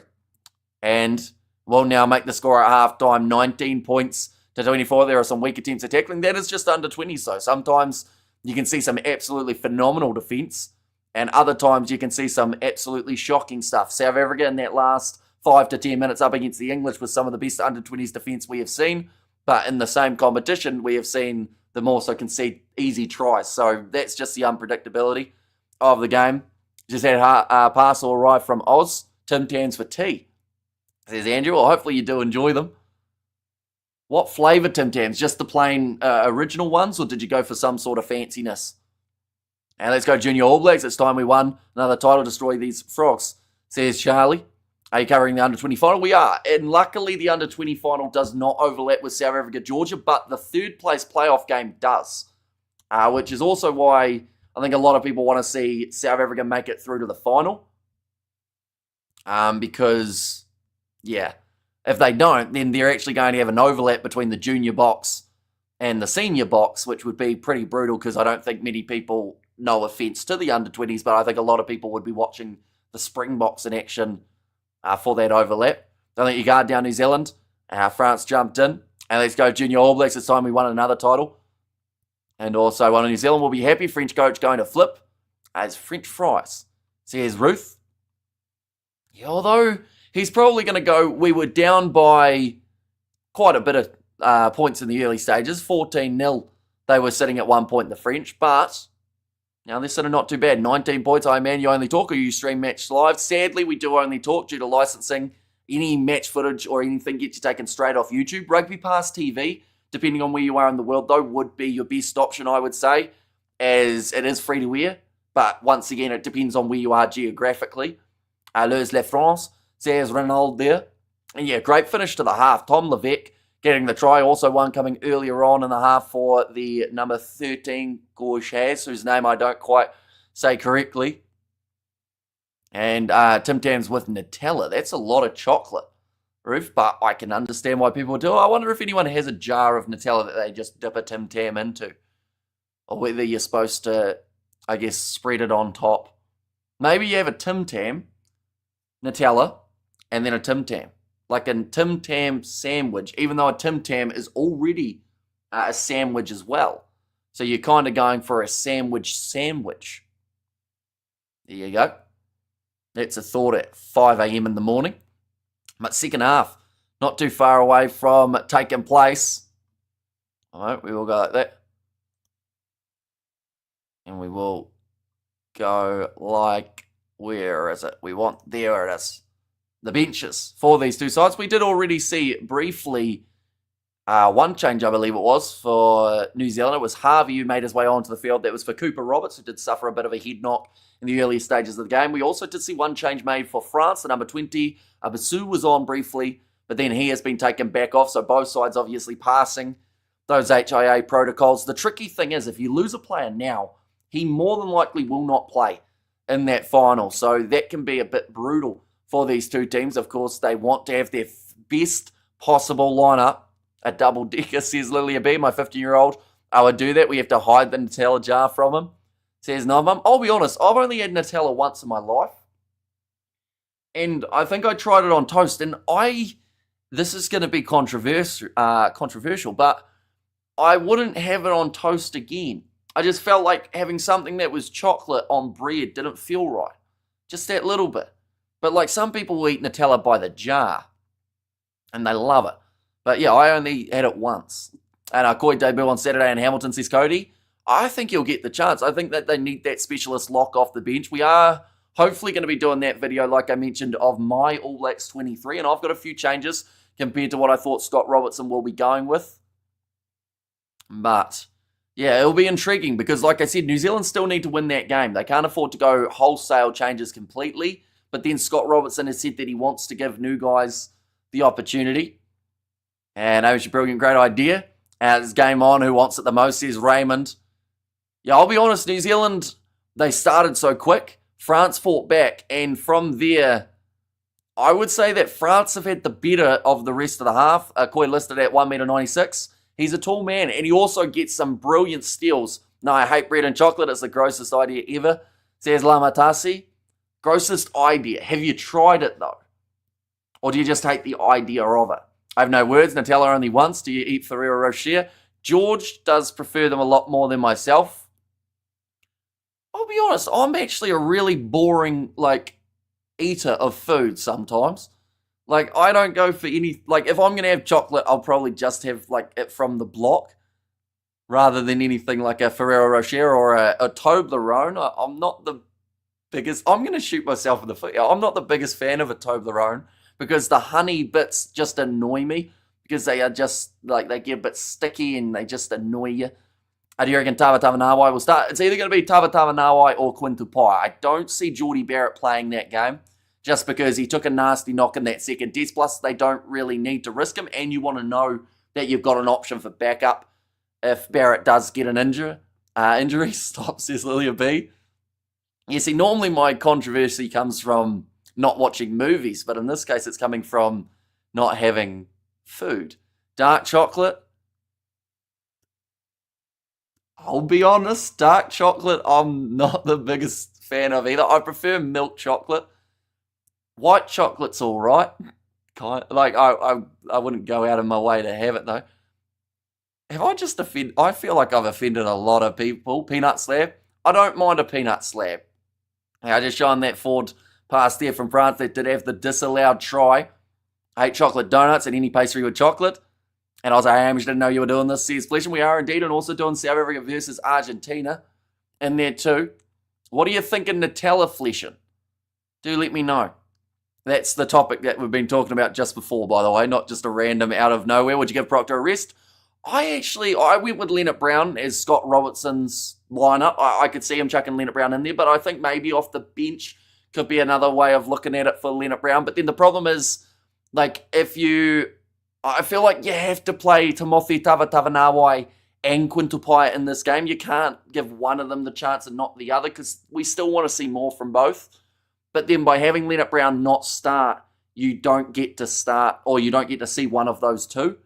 And will now make the score at halftime 19 points to 24. There are some weak attempts at tackling. That is just under 20, so sometimes you can see some absolutely phenomenal defence, and other times you can see some absolutely shocking stuff. South Africa in that last 5 to 10 minutes up against the English was some of the best under-20s defence we have seen, but in the same competition, we have seen them also concede easy tries. So that's just the unpredictability of the game. Just had a parcel arrive from Oz. Tim Tams for tea. Says Andrew, well, hopefully you do enjoy them. What flavour Tim Tams? Just the plain original ones, or did you go for some sort of fanciness? And let's go Junior All Blacks. It's time we won another title. Destroy these frogs. Says Charlie. Are you covering the under-20 final? We are. And luckily, the under-20 final does not overlap with South Africa, Georgia, but the third place playoff game does. Which is also why I think a lot of people want to see South Africa make it through to the final. Because, yeah, if they don't, then they're actually going to have an overlap between the junior box and the senior box, which would be pretty brutal because I don't think many people, no offence to the under-20s, but I think a lot of people would be watching the Springboks in action for that overlap. Don't let you guard down New Zealand. France jumped in. And let's go Junior All Blacks. It's time we won another title. And also one of New Zealand will be happy. French coach going to flip as French fries. Says Ruth. Yeah, although he's probably going to go, we were down by quite a bit of points in the early stages. 14-0. They were sitting at 1 point, the French. But now they're sort of not too bad. 19 points. Hi, man, you only talk or you stream match live? Sadly, we do only talk due to licensing. Any match footage or anything gets you taken straight off YouTube. Rugby Pass TV, depending on where you are in the world, though, would be your best option, I would say, as it is free to air. But once again, it depends on where you are geographically. Les La France, says Ronald there. And yeah, great finish to the half. Tom Levesque getting the try. Also one coming earlier on in the half for the number 13, Gorshaz, whose name I don't quite say correctly. And Tim Tams with Nutella. That's a lot of chocolate, Ruth, but I can understand why people do it. I wonder if anyone has a jar of Nutella that they just dip a Tim Tam into. Or whether you're supposed to, I guess, spread it on top. Maybe you have a Tim Tam, Nutella, and then a Tim Tam. Like a Tim Tam sandwich, even though a Tim Tam is already a sandwich as well. So you're kind of going for a sandwich. There you go. That's a thought at 5 a.m. in the morning. But second half, not too far away from taking place. All right, we will go like that. And we will go like, where is it? We want, there it is. The benches for these two sides. We did already see briefly one change, I believe it was, for New Zealand. It was Harvey who made his way onto the field. That was for Cooper Roberts, who did suffer a bit of a head knock in the early stages of the game. We also did see one change made for France. The number 20, Abasu, was on briefly, but then he has been taken back off. So both sides obviously passing those HIA protocols. The tricky thing is, if you lose a player now, he more than likely will not play in that final. So that can be a bit brutal for these two teams. Of course, they want to have their best possible lineup. A double decker, says Lilia B, my 15-year-old. I would do that. We have to hide the Nutella jar from him. Says Novum. I'll be honest, I've only had Nutella once in my life. And I think I tried it on toast. And this is going to be controversial, but I wouldn't have it on toast again. I just felt like having something that was chocolate on bread didn't feel right. Just that little bit. But like some people will eat Nutella by the jar. And they love it. But yeah, I only had it once. And our Koi debut on Saturday in Hamilton, says Cody. I think he'll get the chance. I think that they need that specialist lock off the bench. We are hopefully going to be doing that video, like I mentioned, of my All Blacks 23. And I've got a few changes compared to what I thought Scott Robertson will be going with. But yeah, it'll be intriguing because, like I said, New Zealand still need to win that game. They can't afford to go wholesale changes completely. But then Scott Robertson has said that he wants to give new guys the opportunity. And that was a brilliant, great idea. As game on, who wants it the most, says Raymond. Yeah, I'll be honest, New Zealand, they started so quick. France fought back, and from there, I would say that France have had the better of the rest of the half. Koi listed at 1.96 m. He's a tall man, and he also gets some brilliant steals. No, I hate bread and chocolate. It's the grossest idea ever, says Lamatasi. Grossest idea. Have you tried it, though? Or do you just hate the idea of it? I have no words. Nutella only once. Do you eat Ferrero Rocher? George does prefer them a lot more than myself. I'll be honest, I'm actually a really boring, eater of food sometimes. I don't go for any, if I'm going to have chocolate, I'll probably just have, it from the block rather than anything like a Ferrero Rocher or a Toblerone. I'm not the biggest, I'm going to shoot myself in the foot. I'm not the biggest fan of a Toblerone because the honey bits just annoy me because they are just, they get a bit sticky and they just annoy you. Do you reckon Tava Tavanawai will start? It's either going to be Tava Tavanawai or Quinn Tupai. I don't see Geordie Barrett playing that game just because he took a nasty knock in that second test. Plus, they don't really need to risk him, and you want to know that you've got an option for backup if Barrett does get an injury. Stop, says Lilia B. You see, normally my controversy comes from not watching movies, but in this case, it's coming from not having food. Dark chocolate. I'll be honest, dark chocolate, I'm not the biggest fan of either. I prefer milk chocolate. White chocolate's all right. I wouldn't go out of my way to have it, though. Have I just offended? I feel like I've offended a lot of people. Peanut slab. I don't mind a peanut slab. I just showing that forward pass there from France that did have the disallowed try. I hate chocolate donuts and any pastry with chocolate. And I was like, hey, Hamish, didn't know you were doing this. Says Flesh, and we are indeed, and also doing South Africa versus Argentina in there too. What are you thinking, Nutella Fleshing? Do let me know. That's the topic that we've been talking about just before, by the way, not just a random out of nowhere. Would you give Proctor a rest? I went with Leonard Brown as Scott Robertson's lineup. I could see him chucking Leonard Brown in there, but I think maybe off the bench could be another way of looking at it for Leonard Brown. But then the problem is, I feel like you have to play Timothy Tavanawai and Quinn Tupai in this game. You can't give one of them the chance and not the other because we still want to see more from both. But then by having Leonard Brown not start, you don't get to start or you don't get to see one of those two.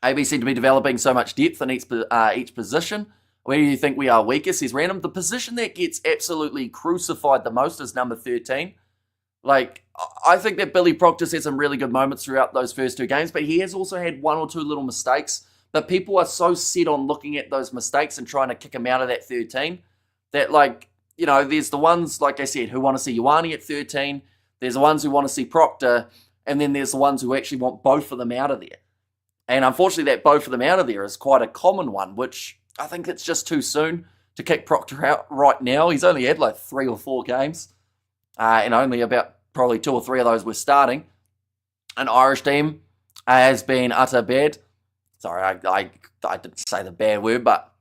AB seem to be developing so much depth in each position. Where do you think we are weakest? Says Random. The position that gets absolutely crucified the most is number 13. I think that Billy Proctor's had some really good moments throughout those first two games, but he has also had one or two little mistakes. But people are so set on looking at those mistakes and trying to kick him out of that 13 that, there's the ones, like I said, who want to see Ioane at 13. There's the ones who want to see Proctor, and then there's the ones who actually want both of them out of there. And unfortunately, that both of them out of there is quite a common one, which I think it's just too soon to kick Proctor out right now. He's only had 3 or 4 games, and only about probably 2 or 3 of those were starting. An Irish team has been utter bad. Sorry, I didn't say the bad word, but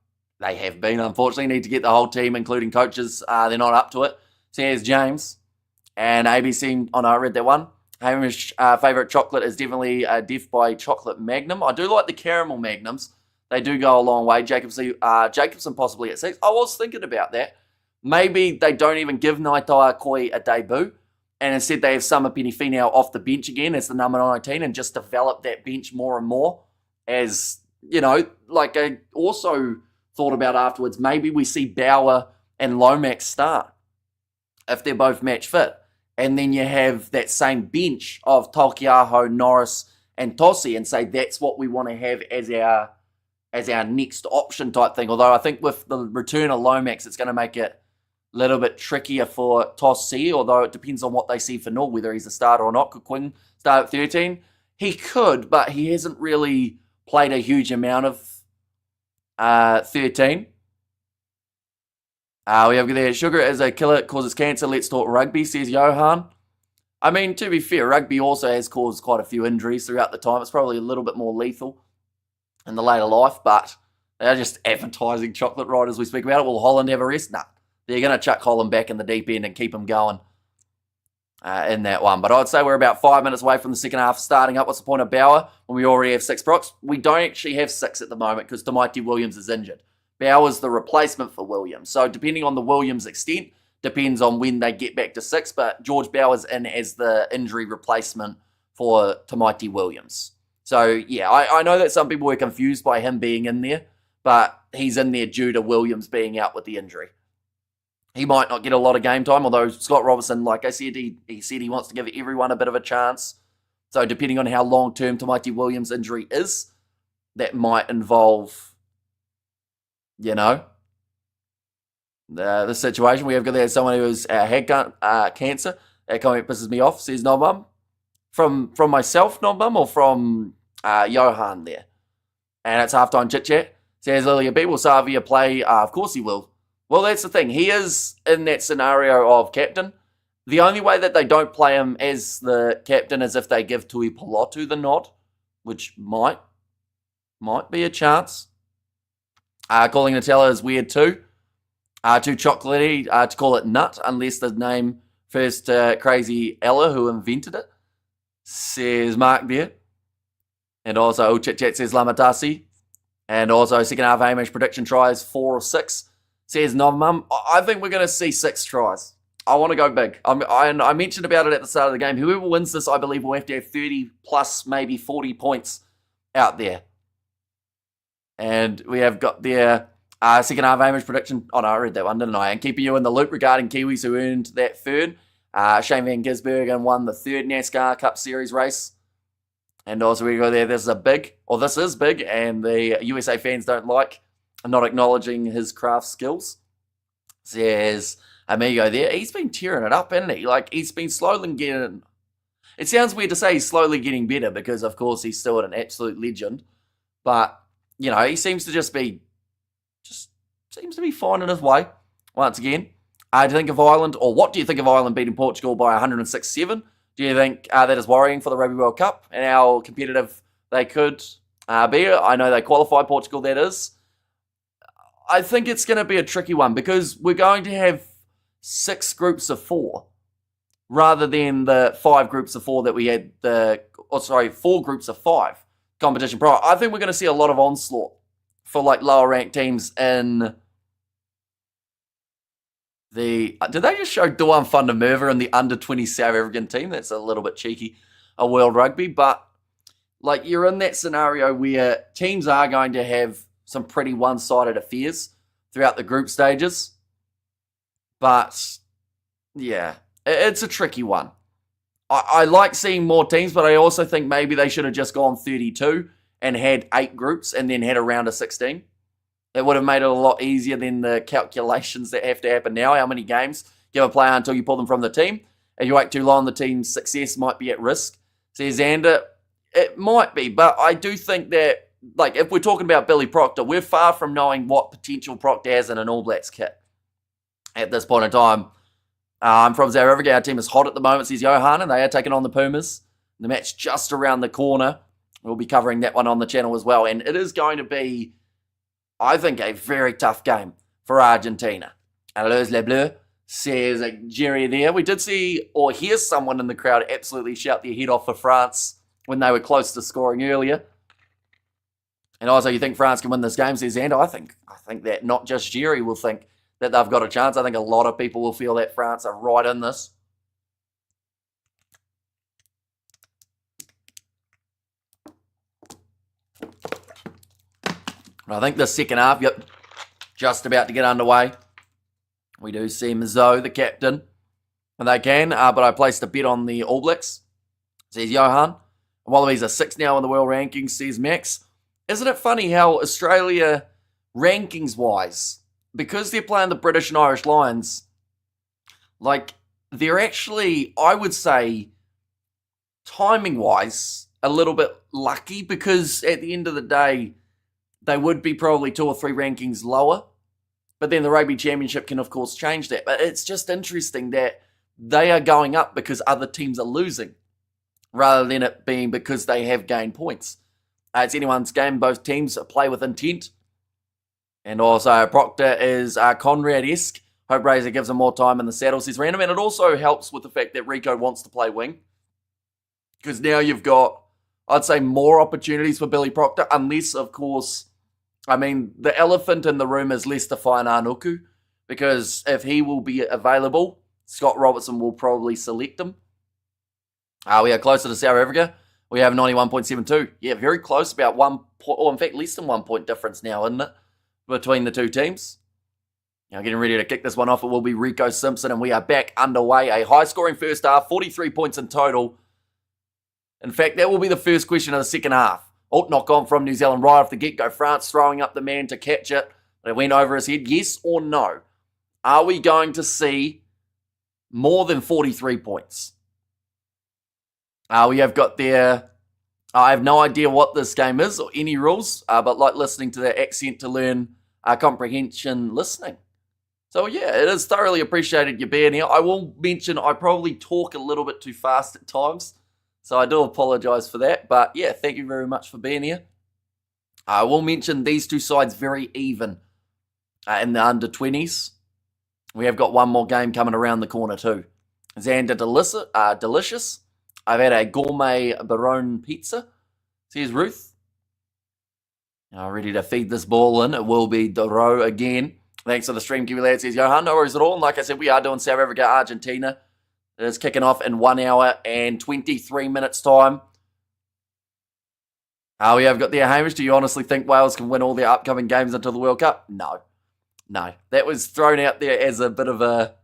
they have been, unfortunately. Need to get the whole team, including coaches. They're not up to it. So here's James. And ABC, I read that one. Hamish's favourite chocolate is definitely Def by Chocolate Magnum. I do like the caramel Magnums. They do go a long way. Jacobson possibly at 6. I was thinking about that. Maybe they don't even give Naitoa Koi a debut. And instead they have Summer Penifine off the bench again as the number 19 and just develop that bench more and more. As, I also thought about afterwards, maybe we see Bauer and Lomax start if they're both match fit. And then you have that same bench of Taukei'aho, Norris, and Tossi and say that's what we want to have as our next option type thing. Although I think with the return of Lomax, it's going to make it a little bit trickier for Tossi, although it depends on what they see for Null, whether he's a starter or not. Could Quinn start at 13? He could, but he hasn't really played a huge amount of 13. We have there, sugar is a killer, it causes cancer. Let's talk rugby, says Johan. I mean, to be fair, rugby also has caused quite a few injuries throughout the time. It's probably a little bit more lethal in the later life, but They're just advertising chocolate right as we speak about it. Will Holland have a rest? Nah. They're going to chuck Holland back in the deep end and keep him going in that one. But I'd say we're about 5 minutes away from the second half starting up. What's the point of Bauer when we already have 6 procs? We don't actually have 6 at the moment because Tamaiti Williams is injured. Bauer's the replacement for Williams. So depending on the Williams extent, depends on when they get back to 6. But George Bauer's in as the injury replacement for Tamaiti Williams. So yeah, I know that some people were confused by him being in there, but he's in there due to Williams being out with the injury. He might not get a lot of game time, although Scott Robertson, like I said, he said he wants to give everyone a bit of a chance. So depending on how long-term Tamaiti Williams' injury is, that might involve, the situation. We have got there someone who has had cancer. That comment pisses me off, says Nobum. From myself, Nobum, or from Johan there? And it's halftime chit-chat. Says Lilia B, will Savia play? Of course he will. Well, that's the thing. He is in that scenario of captain. The only way that they don't play him as the captain is if they give Tui Polotu the nod, which might be a chance. Calling Nutella is weird too. Too chocolatey to call it nut, unless the name first Crazy Ella who invented it, says Mark there. And also Chit Chat says Lamatasi. And also second half Hamish prediction tries 4 or 6. Says Novmum, I think we're going to see 6 tries. I want to go big. I mentioned about it at the start of the game. Whoever wins this, I believe, will have to have 30 plus maybe 40 points out there. And we have got their second half Hamish prediction. Oh, no, I read that one, didn't I? And keeping you in the loop regarding Kiwis who earned that third. Shane Van Gisbergen won the 3rd NASCAR Cup Series race. And also we go there, this is big, and the USA fans don't like not acknowledging his craft skills. Says Amigo there. He's been tearing it up, hasn't he? Like, he's been slowly getting... It sounds weird to say he's slowly getting better because, of course, he's still an absolute legend. But, he seems to seems to be finding his way. Once again, do you think of Ireland, or what do you think of Ireland beating Portugal by 106-7? Do you think that is worrying for the Rugby World Cup and how competitive they could be? I know they qualified Portugal, that is. I think it's going to be a tricky one because we're going to have 6 groups of 4 rather than the 5 groups of 4 that we had 4 groups of 5 competition prior. I think we're going to see a lot of onslaught for like lower ranked teams in the... Did they just show Duan van der Merwe in the under-20 South African team? That's a little bit cheeky, a World Rugby. But like you're in that scenario where teams are going to have some pretty one-sided affairs throughout the group stages. But, yeah, it's a tricky one. I like seeing more teams, but I also think maybe they should have just gone 32 and had 8 groups and then had a round of 16. That would have made it a lot easier than the calculations that have to happen now. How many games give a player until you pull them from the team? If you wait too long, the team's success might be at risk. Says Xander, it might be, but I do think that, like, if we're talking about Billy Proctor, we're far from knowing what potential Proctor has in an All Blacks kit at this point in time. I'm from South Africa. Our team is hot at the moment, says Johan, and they are taking on the Pumas. The match just around the corner. We'll be covering that one on the channel as well. And it is going to be, I think, a very tough game for Argentina. Allez les Bleus, says Jerry there. We did see or hear someone in the crowd absolutely shout their head off for France when they were close to scoring earlier. And also, you think France can win this game, says Xander. I think that not just Jerry will think that they've got a chance. I think a lot of people will feel that France are right in this. I think the second half, just about to get underway. We do see Mizo, the captain, and they can, but I placed a bet on the All Blacks, says Johan. Wallabies are 6 now in the world rankings, says Max. Isn't it funny how Australia, rankings-wise, because they're playing the British and Irish Lions, like, they're actually, I would say, timing-wise, a little bit lucky, because at the end of the day, they would be probably 2 or 3 rankings lower. But then the Rugby Championship can, of course, change that. But it's just interesting that they are going up because other teams are losing, rather than it being because they have gained points. It's anyone's game. Both teams play with intent. And also, Proctor is Conrad-esque. Hope Razor gives him more time in the saddle, says Random. And it also helps with the fact that Rico wants to play wing. Because now you've got, I'd say, more opportunities for Billy Proctor. Unless, of course, I mean, the elephant in the room is Lester Fainanuku. Because if he will be available, Scott Robertson will probably select him. We are closer to South Africa. We have 91.72. Yeah, very close, about 1 point, or in fact, less than 1 point difference now, isn't it? Between the two teams. Now, getting ready to kick this one off, it will be Rico Simpson, and we are back underway. A high-scoring first half, 43 points in total. In fact, that will be the first question of the second half. Knock on from New Zealand right off the get-go. France throwing up the man to catch it. But it went over his head. Yes or no? Are we going to see more than 43 points? We have got there, I have no idea what this game is or any rules, but like listening to the accent to learn comprehension listening. So yeah, it is thoroughly appreciated you being here. I will mention I probably talk a little bit too fast at times, so I do apologise for that. But yeah, thank you very much for being here. I will mention these two sides very even in the under-20s. We have got one more game coming around the corner too. Xander Delicious. I've had a gourmet Barone pizza. Here's Ruth. Now ready to feed this ball in. It will be Doro again. Thanks for the stream, Kiwi Lad. Says, Johan, no worries at all. And like I said, we are doing South Africa, Argentina. It is kicking off in 1 hour and 23 minutes time. We have got there, Hamish. Do you honestly think Wales can win all their upcoming games until the World Cup? No. That was thrown out there as a bit of a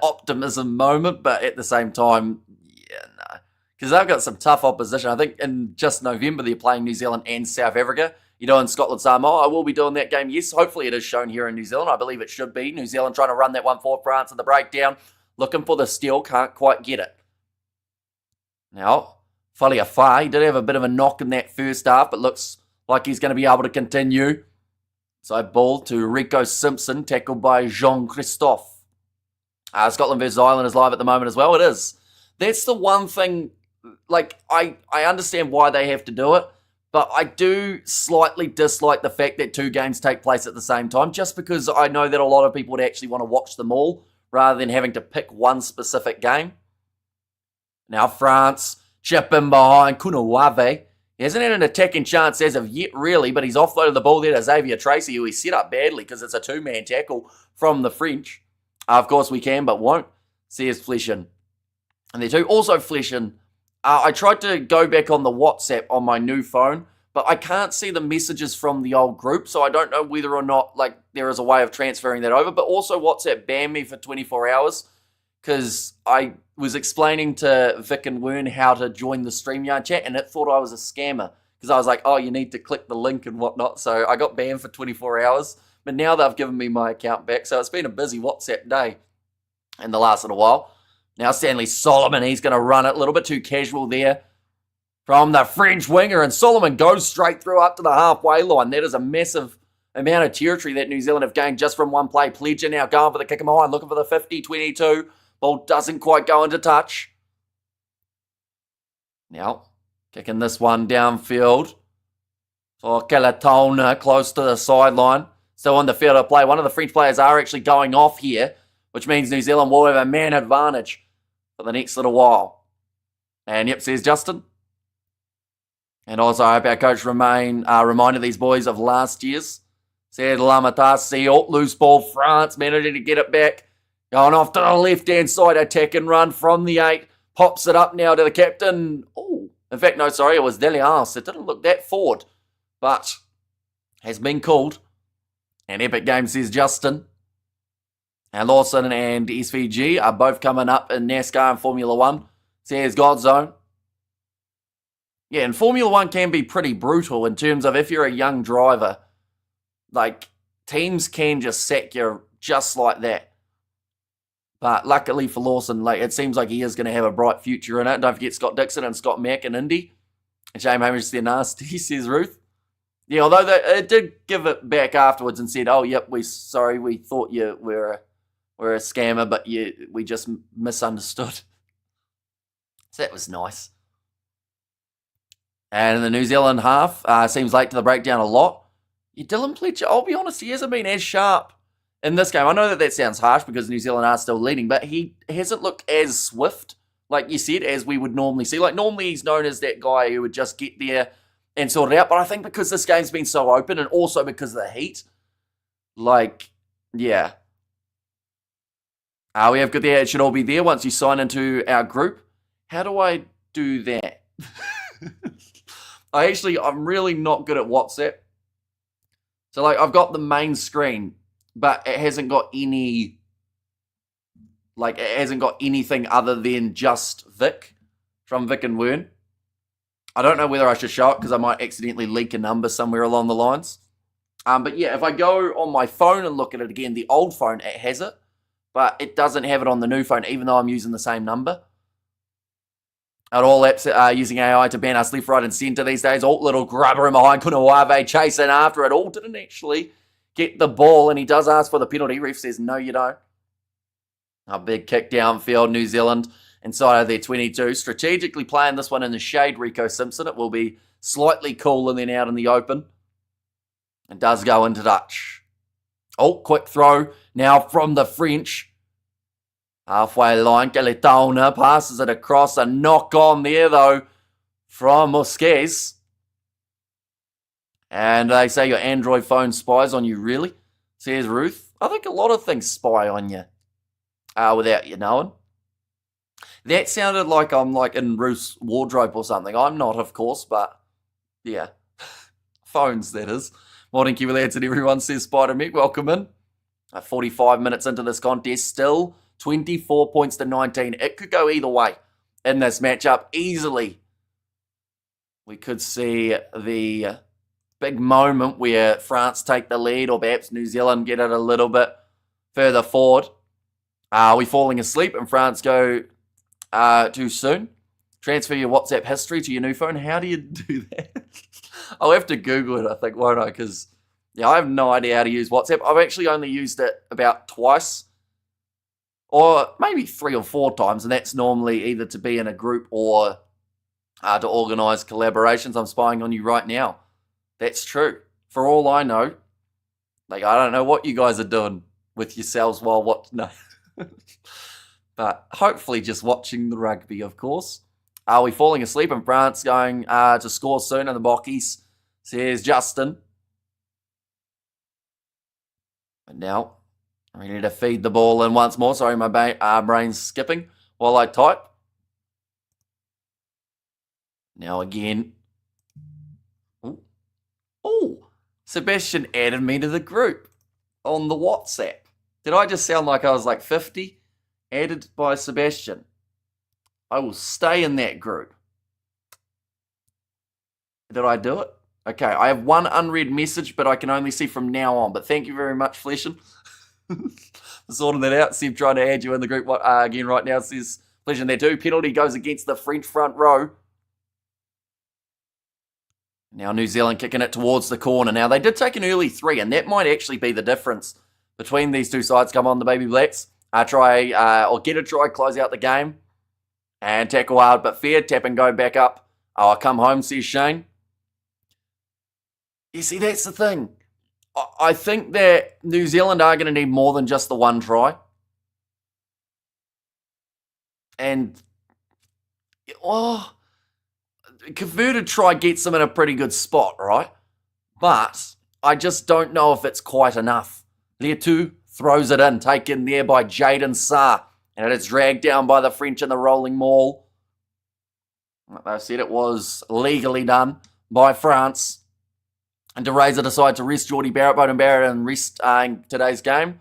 optimism moment, but at the same time, yeah, no. Because they've got some tough opposition. I think in just November they're playing New Zealand and South Africa. You know, in Scotland, Samoa. I will be doing that game. Yes, hopefully it is shown here in New Zealand. I believe it should be. New Zealand trying to run that one for France in the breakdown. Looking for the steal. Can't quite get it. Now, Faliafai, he did have a bit of a knock in that first half, but looks like he's going to be able to continue. So ball to Rico Simpson, tackled by Jean-Christophe. Scotland versus Ireland is live at the moment as well. It is. That's the one thing, like, I understand why they have to do it, but I do slightly dislike the fact that two games take place at the same time, just because I know that a lot of people would actually want to watch them all, rather than having to pick one specific game. Now France, chip in behind, Kunawave. He hasn't had an attacking chance as of yet, really, but he's offloaded the ball there to Xavier Tracy, who he set up badly because it's a two-man tackle from the French. Of course we can, but won't. Says Fleshin. And there too. Also Fleshin. I tried to go back on the WhatsApp on my new phone, but I can't see the messages from the old group, so I don't know whether or not there is a way of transferring that over. But also WhatsApp banned me for 24 hours because I was explaining to Vic and Wern how to join the StreamYard chat, and it thought I was a scammer because I was like, oh, you need to click the link and whatnot. So I got banned for 24 hours. But now they've given me my account back, so it's been a busy WhatsApp day in the last little while. Now Stanley Solomon, he's going to run it a little bit too casual there from the French winger, and Solomon goes straight through up to the halfway line. That is a massive amount of territory that New Zealand have gained just from one play. Pledger now going for the kick in behind, looking for the 50-22. Ball doesn't quite go into touch. Now, kicking this one downfield for Calatona, close to the sideline. Still on the field of play. One of the French players are actually going off here, which means New Zealand will have a man advantage for the next little while. And yep, says Justin. And also, I hope our coach reminded these boys of last year's. Said Lamatasi, loose ball, France, managing to get it back. Going off to the left-hand side, attack and run from the 8. Pops it up now to the captain. Oh, in fact, no, sorry, it was Delias. It didn't look that forward, but has been called. An epic game, says Justin. And Lawson and SVG are both coming up in NASCAR and Formula 1. Says Godzone. Yeah, and Formula 1 can be pretty brutal in terms of if you're a young driver, teams can just sack you just like that. But luckily for Lawson, it seems like he is going to have a bright future in it. Don't forget Scott Dixon and Scott Mack in Indy. And Shane Hamish, they're nasty, says Ruth. Yeah, although it did give it back afterwards and said, oh, yep, we thought you were a scammer, but we just misunderstood. So that was nice. And in the New Zealand half, seems late to the breakdown a lot. Dylan Pletcher, I'll be honest, he hasn't been as sharp in this game. I know that sounds harsh because New Zealand are still leading, but he hasn't looked as swift, like you said, as we would normally see. Like, normally he's known as that guy who would just get there and sort it out. But I think because this game's been so open and also because of the heat, like, yeah. We have good there. It should all be there once you sign into our group. How do I do that? I'm really not good at WhatsApp. So, like, I've got the main screen, but it hasn't got anything other than just Vic from Vic and Wern. I don't know whether I should show it because I might accidentally leak a number somewhere along the lines. But yeah, if I go on my phone and look at it again, the old phone, it has it, but it doesn't have it on the new phone, even though I'm using the same number. And all apps are using AI to ban us left, right, and centre these days. Oh, little grubber in behind Kunawave chasing after it. All didn't actually get the ball, and he does ask for the penalty. Ref says, no, you don't. A big kick downfield, New Zealand, inside of their 22. Strategically playing this one in the shade, Rico Simpson. It will be slightly cool and then out in the open. It does go into touch. Oh, quick throw now from the French. Halfway line, Galetona passes it across. A knock on there, though, from Mosquez. And they say your Android phone spies on you, really? Says Ruth. I think a lot of things spy on you without you knowing. That sounded like I'm like in Ruth's wardrobe or something. I'm not, of course, but yeah. Phones, that is. Morning, Kiwi lads, and everyone says Spider-Meg. Welcome in. 45 minutes into this contest, still 24 points to 19. It could go either way in this matchup easily. We could see the big moment where France take the lead or perhaps New Zealand get it a little bit further forward. Are we falling asleep and France go too soon? Transfer your WhatsApp history to your new phone. How do you do that? I'll have to Google it, I think, won't I? Because, yeah, I have no idea how to use WhatsApp. I've actually only used it about twice or maybe 3 or 4 times, and that's normally either to be in a group or to organise collaborations. I'm spying on you right now. That's true. For all I know, like, I don't know what you guys are doing with yourselves while no. But hopefully just watching the rugby, of course. Are we falling asleep in France going to score soon in the bockies? Says Justin. And now, I need to feed the ball in once more. Sorry, my brain's skipping while I type. Now again. Oh, Sebastian added me to the group on the WhatsApp. Did I just sound like I was like 50? Added by Sebastian. I will stay in that group. Did I do it? Okay, I have one unread message, but I can only see from now on. But thank you very much, Fleshin, for sorting that out. Seb trying to add you in the group again right now. Says Fleshin there too. Penalty goes against the French front row. Now New Zealand kicking it towards the corner. Now they did take an early 3, and that might actually be the difference between these two sides. Come on, the Baby Blacks. Try or get a try, close out the game. And tackle hard but fair. Tap and go back up. Oh, come home, says Shane. You see, that's the thing. I think that New Zealand are going to need more than just the one try. And, converted try gets them in a pretty good spot, right? But I just don't know if it's quite enough. Letu throws it in, taken there by Jaden Sarr. And it is dragged down by the French in the rolling maul. They said it was legally done by France. And De Razor decide to rest Geordie Barrett, Bowden Barrett, and rest in today's game.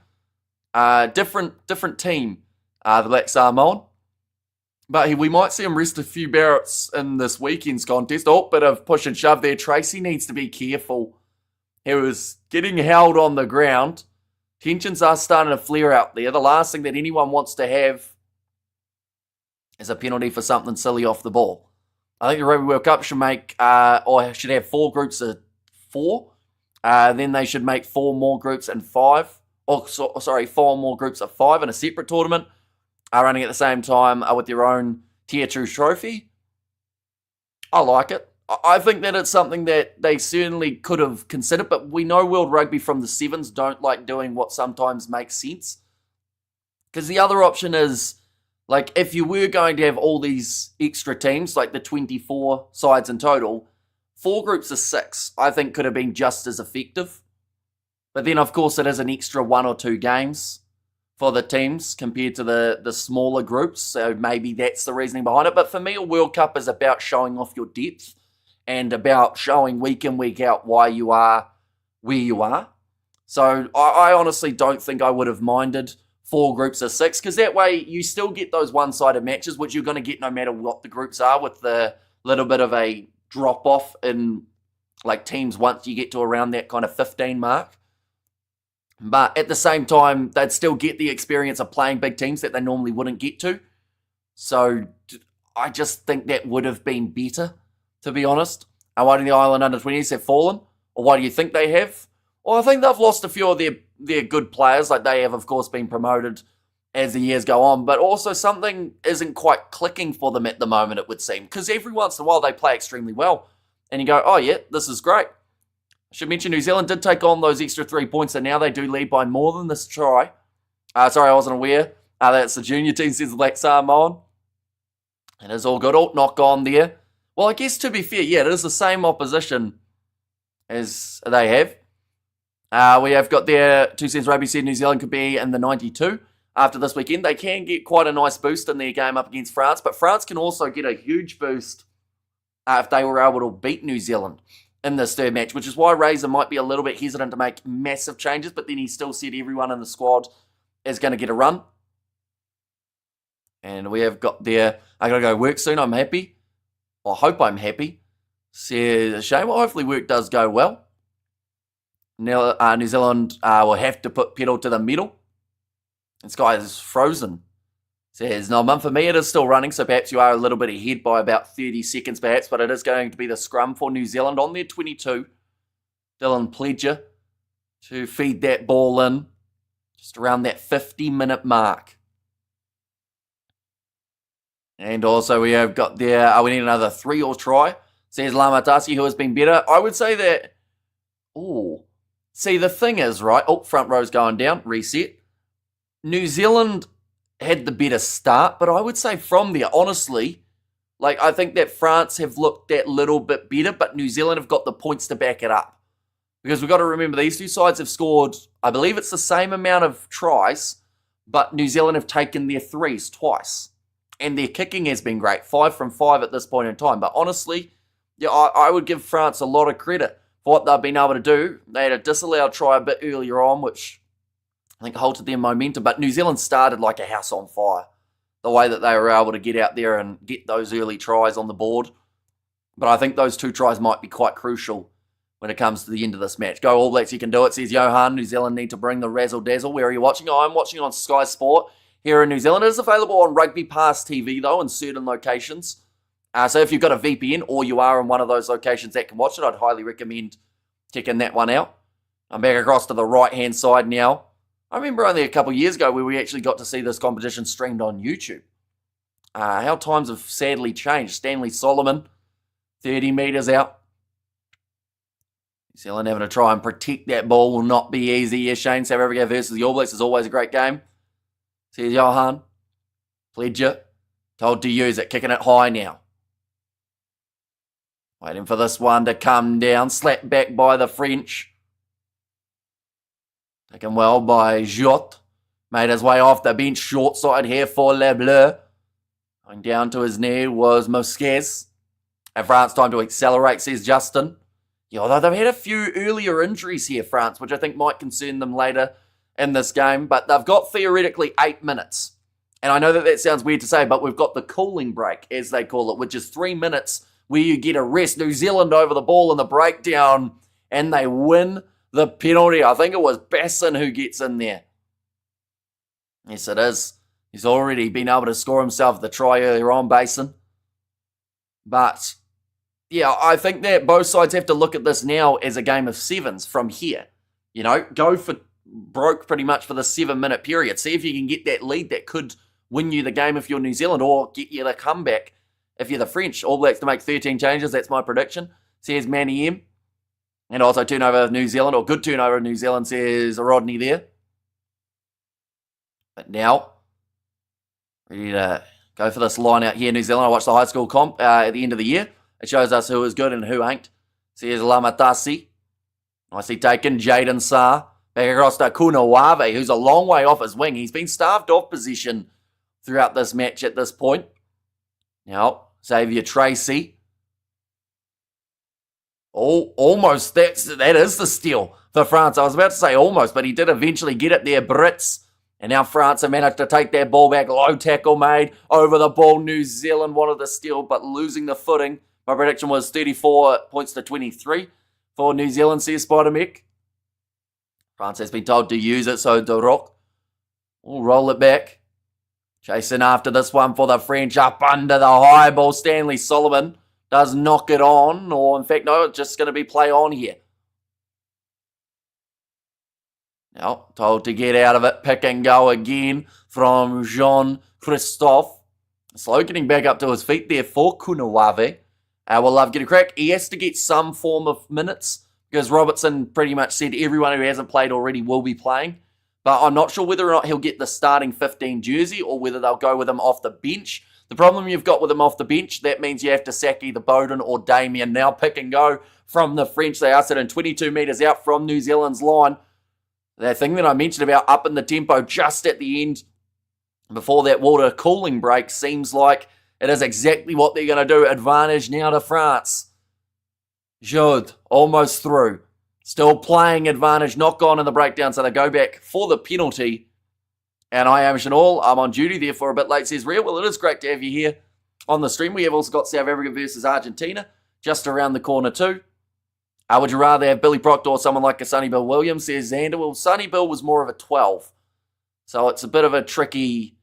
Different team, the Black Samoan. But we might see him rest a few Barretts in this weekend's contest. Oh, bit of push and shove there. Tracy needs to be careful. He was getting held on the ground. Tensions are starting to flare out there. The last thing that anyone wants to have is a penalty for something silly off the ball. I think the Rugby World Cup should make, or should have 4 groups of 4. Then they should make 4 more groups and 5. 4 more groups of 5 in a separate tournament. Running at the same time with their own Tier 2 trophy. I like it. I think that it's something that they certainly could have considered, but we know World Rugby from the sevens don't like doing what sometimes makes sense. Because the other option is, like, if you were going to have all these extra teams, like the 24 sides in total, 4 groups of 6, I think could have been just as effective. But then, of course, it is an extra 1 or 2 games for the teams compared to the smaller groups. So maybe that's the reasoning behind it. But for me, a World Cup is about showing off your depth and about showing week in, week out why you are where you are. So I honestly don't think I would have minded 4 groups of 6, because that way you still get those one-sided matches, which you're going to get no matter what the groups are, with the little bit of a drop-off in like teams once you get to around that kind of 15 mark. But at the same time, they'd still get the experience of playing big teams that they normally wouldn't get to. So I just think that would have been better, to be honest. And why do the Ireland under-20s have fallen? Or why do you think they have? Well, I think they've lost a few of their good players. Like, they have, of course, been promoted as the years go on. But also something isn't quite clicking for them at the moment, it would seem. Because every once in a while, they play extremely well. And you go, oh, yeah, this is great. I should mention New Zealand did take on those extra 3 points, and now they do lead by more than this try. Sorry, I wasn't aware. That's the junior team, says the Black Samoan. It is all good. Oh, knock on there. Well, I guess to be fair, yeah, it is the same opposition as they have. We have got their 2 cents rugby said New Zealand could be in the 92 after this weekend. They can get quite a nice boost in their game up against France, but France can also get a huge boost if they were able to beat New Zealand in this third match, which is why Razor might be a little bit hesitant to make massive changes, but then he still said everyone in the squad is going to get a run. And we have got there, I got to go work soon, I'm happy. Well, I hope I'm happy. Says Shane, well, hopefully work does go well. Now, New Zealand will have to put pedal to the middle. This guy is frozen. Says, no, mum, for me it is still running, so perhaps you are a little bit ahead by about 30 seconds perhaps, but it is going to be the scrum for New Zealand on their 22. Dylan Pledger to feed that ball in just around that 50-minute mark. And also we have got there, we need another 3 or try. Says Lamatasi, who has been better. I would say that, see, the thing is, right, front row's going down, reset. New Zealand had the better start, but I would say from there, honestly, like, I think that France have looked that little bit better, but New Zealand have got the points to back it up. Because we've got to remember, these 2 sides have scored, I believe it's the same amount of tries, but New Zealand have taken their 3s twice. And their kicking has been great, 5 from 5 at this point in time. But honestly, yeah, I would give France a lot of credit for what they've been able to do. They had a disallowed try a bit earlier on, which I think halted their momentum, but New Zealand started like a house on fire. The way that they were able to get out there and get those early tries on the board. But I think those 2 tries might be quite crucial when it comes to the end of this match. Go All Blacks, you can do it, says Johan. New Zealand need to bring the razzle-dazzle. Where are you watching? Oh, I'm watching on Sky Sport here in New Zealand. It is available on Rugby Pass TV, though, in certain locations. So if you've got a VPN or you are in one of those locations that can watch it, I'd highly recommend checking that one out. I'm back across to the right-hand side now. I remember only a couple of years ago where we actually got to see this competition streamed on YouTube. How times have sadly changed. Stanley Solomon, 30 metres out. New Zealand having to try and protect that ball will not be easy. Yes, Shane, South Africa versus the All Blacks is always a great game. Says Johan. Pledger, told to use it, kicking it high now. Waiting for this one to come down, slapped back by the French. Taken well by Jot. Made his way off the bench, short side here for Le Bleu. Going down to his knee was Mosquez. And France time to accelerate, says Justin. Yeah, although they've had a few earlier injuries here, France, which I think might concern them later in this game. But they've got theoretically 8 minutes. And I know that sounds weird to say, but we've got the cooling break, as they call it, which is 3 minutes where you get a rest. New Zealand over the ball in the breakdown, and they win the penalty. I think it was Basson who gets in there. Yes, it is. He's already been able to score himself the try earlier on, Basson. But, yeah, I think that both sides have to look at this now as a game of 7s from here. You know, go for broke pretty much for the 7-minute period. See if you can get that lead that could win you the game if you're New Zealand, or get you the comeback if you're the French. All Blacks to make 13 changes. That's my prediction. Says Manny M. And also turnover of New Zealand, or good turnover of New Zealand, says Rodney there. But now, ready to go for this line out here in New Zealand. I watched the high school comp at the end of the year. It shows us who is good and who ain't. Says Lamatasi. Nicely taken. Jaden Sarr. Back across to Kunawave, who's a long way off his wing. He's been starved off position throughout this match at this point. Now, Xavier Tracy. Oh, almost. That is the steal for France. I was about to say almost, but he did eventually get it there. Brits. And now France have managed to take their ball back. Low tackle made over the ball. New Zealand wanted the steal, but losing the footing. My prediction was 34 points to 23 for New Zealand, says Spider-Mech. France has been told to use it, so Duroc will roll it back. Chasing after this one for the French, up under the high ball. Stanley Solomon does knock it on, or in fact, no, it's just going to be play on here. Now, told to get out of it. Pick and go again from Jean-Christophe. Slow getting back up to his feet there for Kunawave. Will Love get a crack? He has to get some form of minutes because Robertson pretty much said everyone who hasn't played already will be playing. But I'm not sure whether or not he'll get the starting 15 jersey or whether they'll go with him off the bench. The problem you've got with him off the bench, that means you have to sack either Bowden or Damien. Now pick and go from the French. They are sitting 22 metres out from New Zealand's line. That thing that I mentioned about upping the tempo just at the end before that water cooling break seems like it is exactly what they're going to do. Advantage now to France. Jode, almost through. Still playing advantage, not gone in the breakdown, so they go back for the penalty. And I am Chanel. I'm on duty, therefore a bit late, says Ria. Well, it is great to have you here on the stream. We have also got South Africa versus Argentina just around the corner too. Would you rather have Billy Proctor or someone like a Sonny Bill Williams, says Xander? Well, Sonny Bill was more of a 12. So it's a bit of a tricky,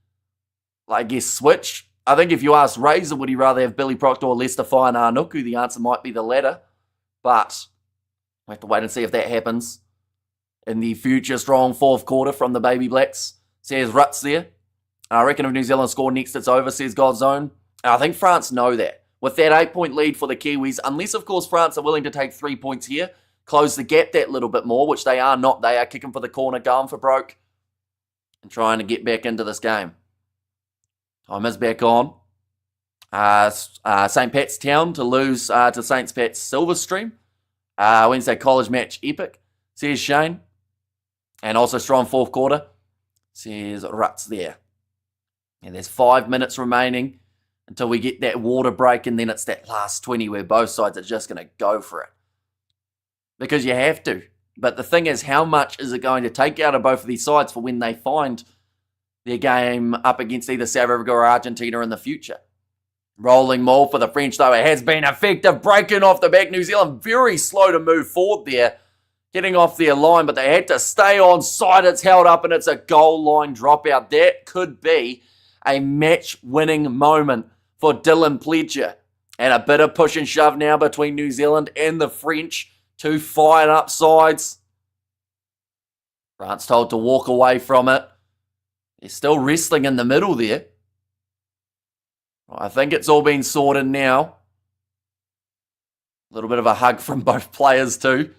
I guess, switch. I think if you ask Razor, would he rather have Billy Proctor or Lester Fine Arnuku, the answer might be the latter. But we have to wait and see if that happens in the future strong fourth quarter from the Baby Blacks, says Ruts there. I reckon if New Zealand score next, it's over, says Godzone. And I think France know that. With that 8-point lead for the Kiwis, unless, of course, France are willing to take 3 points here, close the gap that little bit more, which they are not. They are kicking for the corner, going for broke, and trying to get back into this game. Time is back on. St. Pat's Town to lose to St. Pat's Silverstream. Wednesday college match epic, says Shane. And also strong fourth quarter, says Ruts there. And there's 5 minutes remaining until we get that water break, and then it's that last 20 where both sides are just going to go for it. Because you have to. But the thing is, how much is it going to take out of both of these sides for when they find their game up against either South Africa or Argentina in the future? Rolling maul for the French, though. It has been effective. Breaking off the back. New Zealand very slow to move forward there. Getting off their line, but they had to stay on side. It's held up, and it's a goal line dropout. That could be a match-winning moment for Dylan Pledger. And a bit of push and shove now between New Zealand and the French. Two fired up sides. France told to walk away from it. They're still wrestling in the middle there. I think it's all been sorted now. A little bit of a hug from both players too.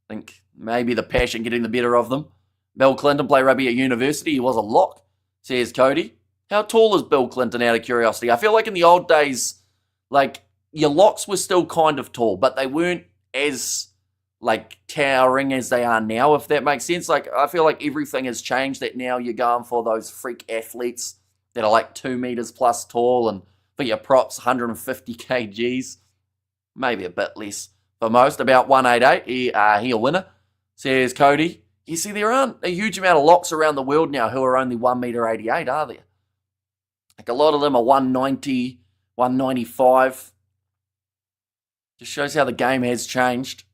I think maybe the passion getting the better of them. Bill Clinton played rugby at university. He was a lock, says Cody. How tall is Bill Clinton, out of curiosity? I feel like in the old days, your locks were still kind of tall, but they weren't as, towering as they are now, if that makes sense. I feel like everything has changed, that now you're going for those freak athletes that are 2 meters plus tall, and for your props, 150 kgs. Maybe a bit less for most, about 188. He a winner, says Cody. You see, there aren't a huge amount of locks around the world now who are only 1 meter 88, are there? A lot of them are 190, 195. Just shows how the game has changed.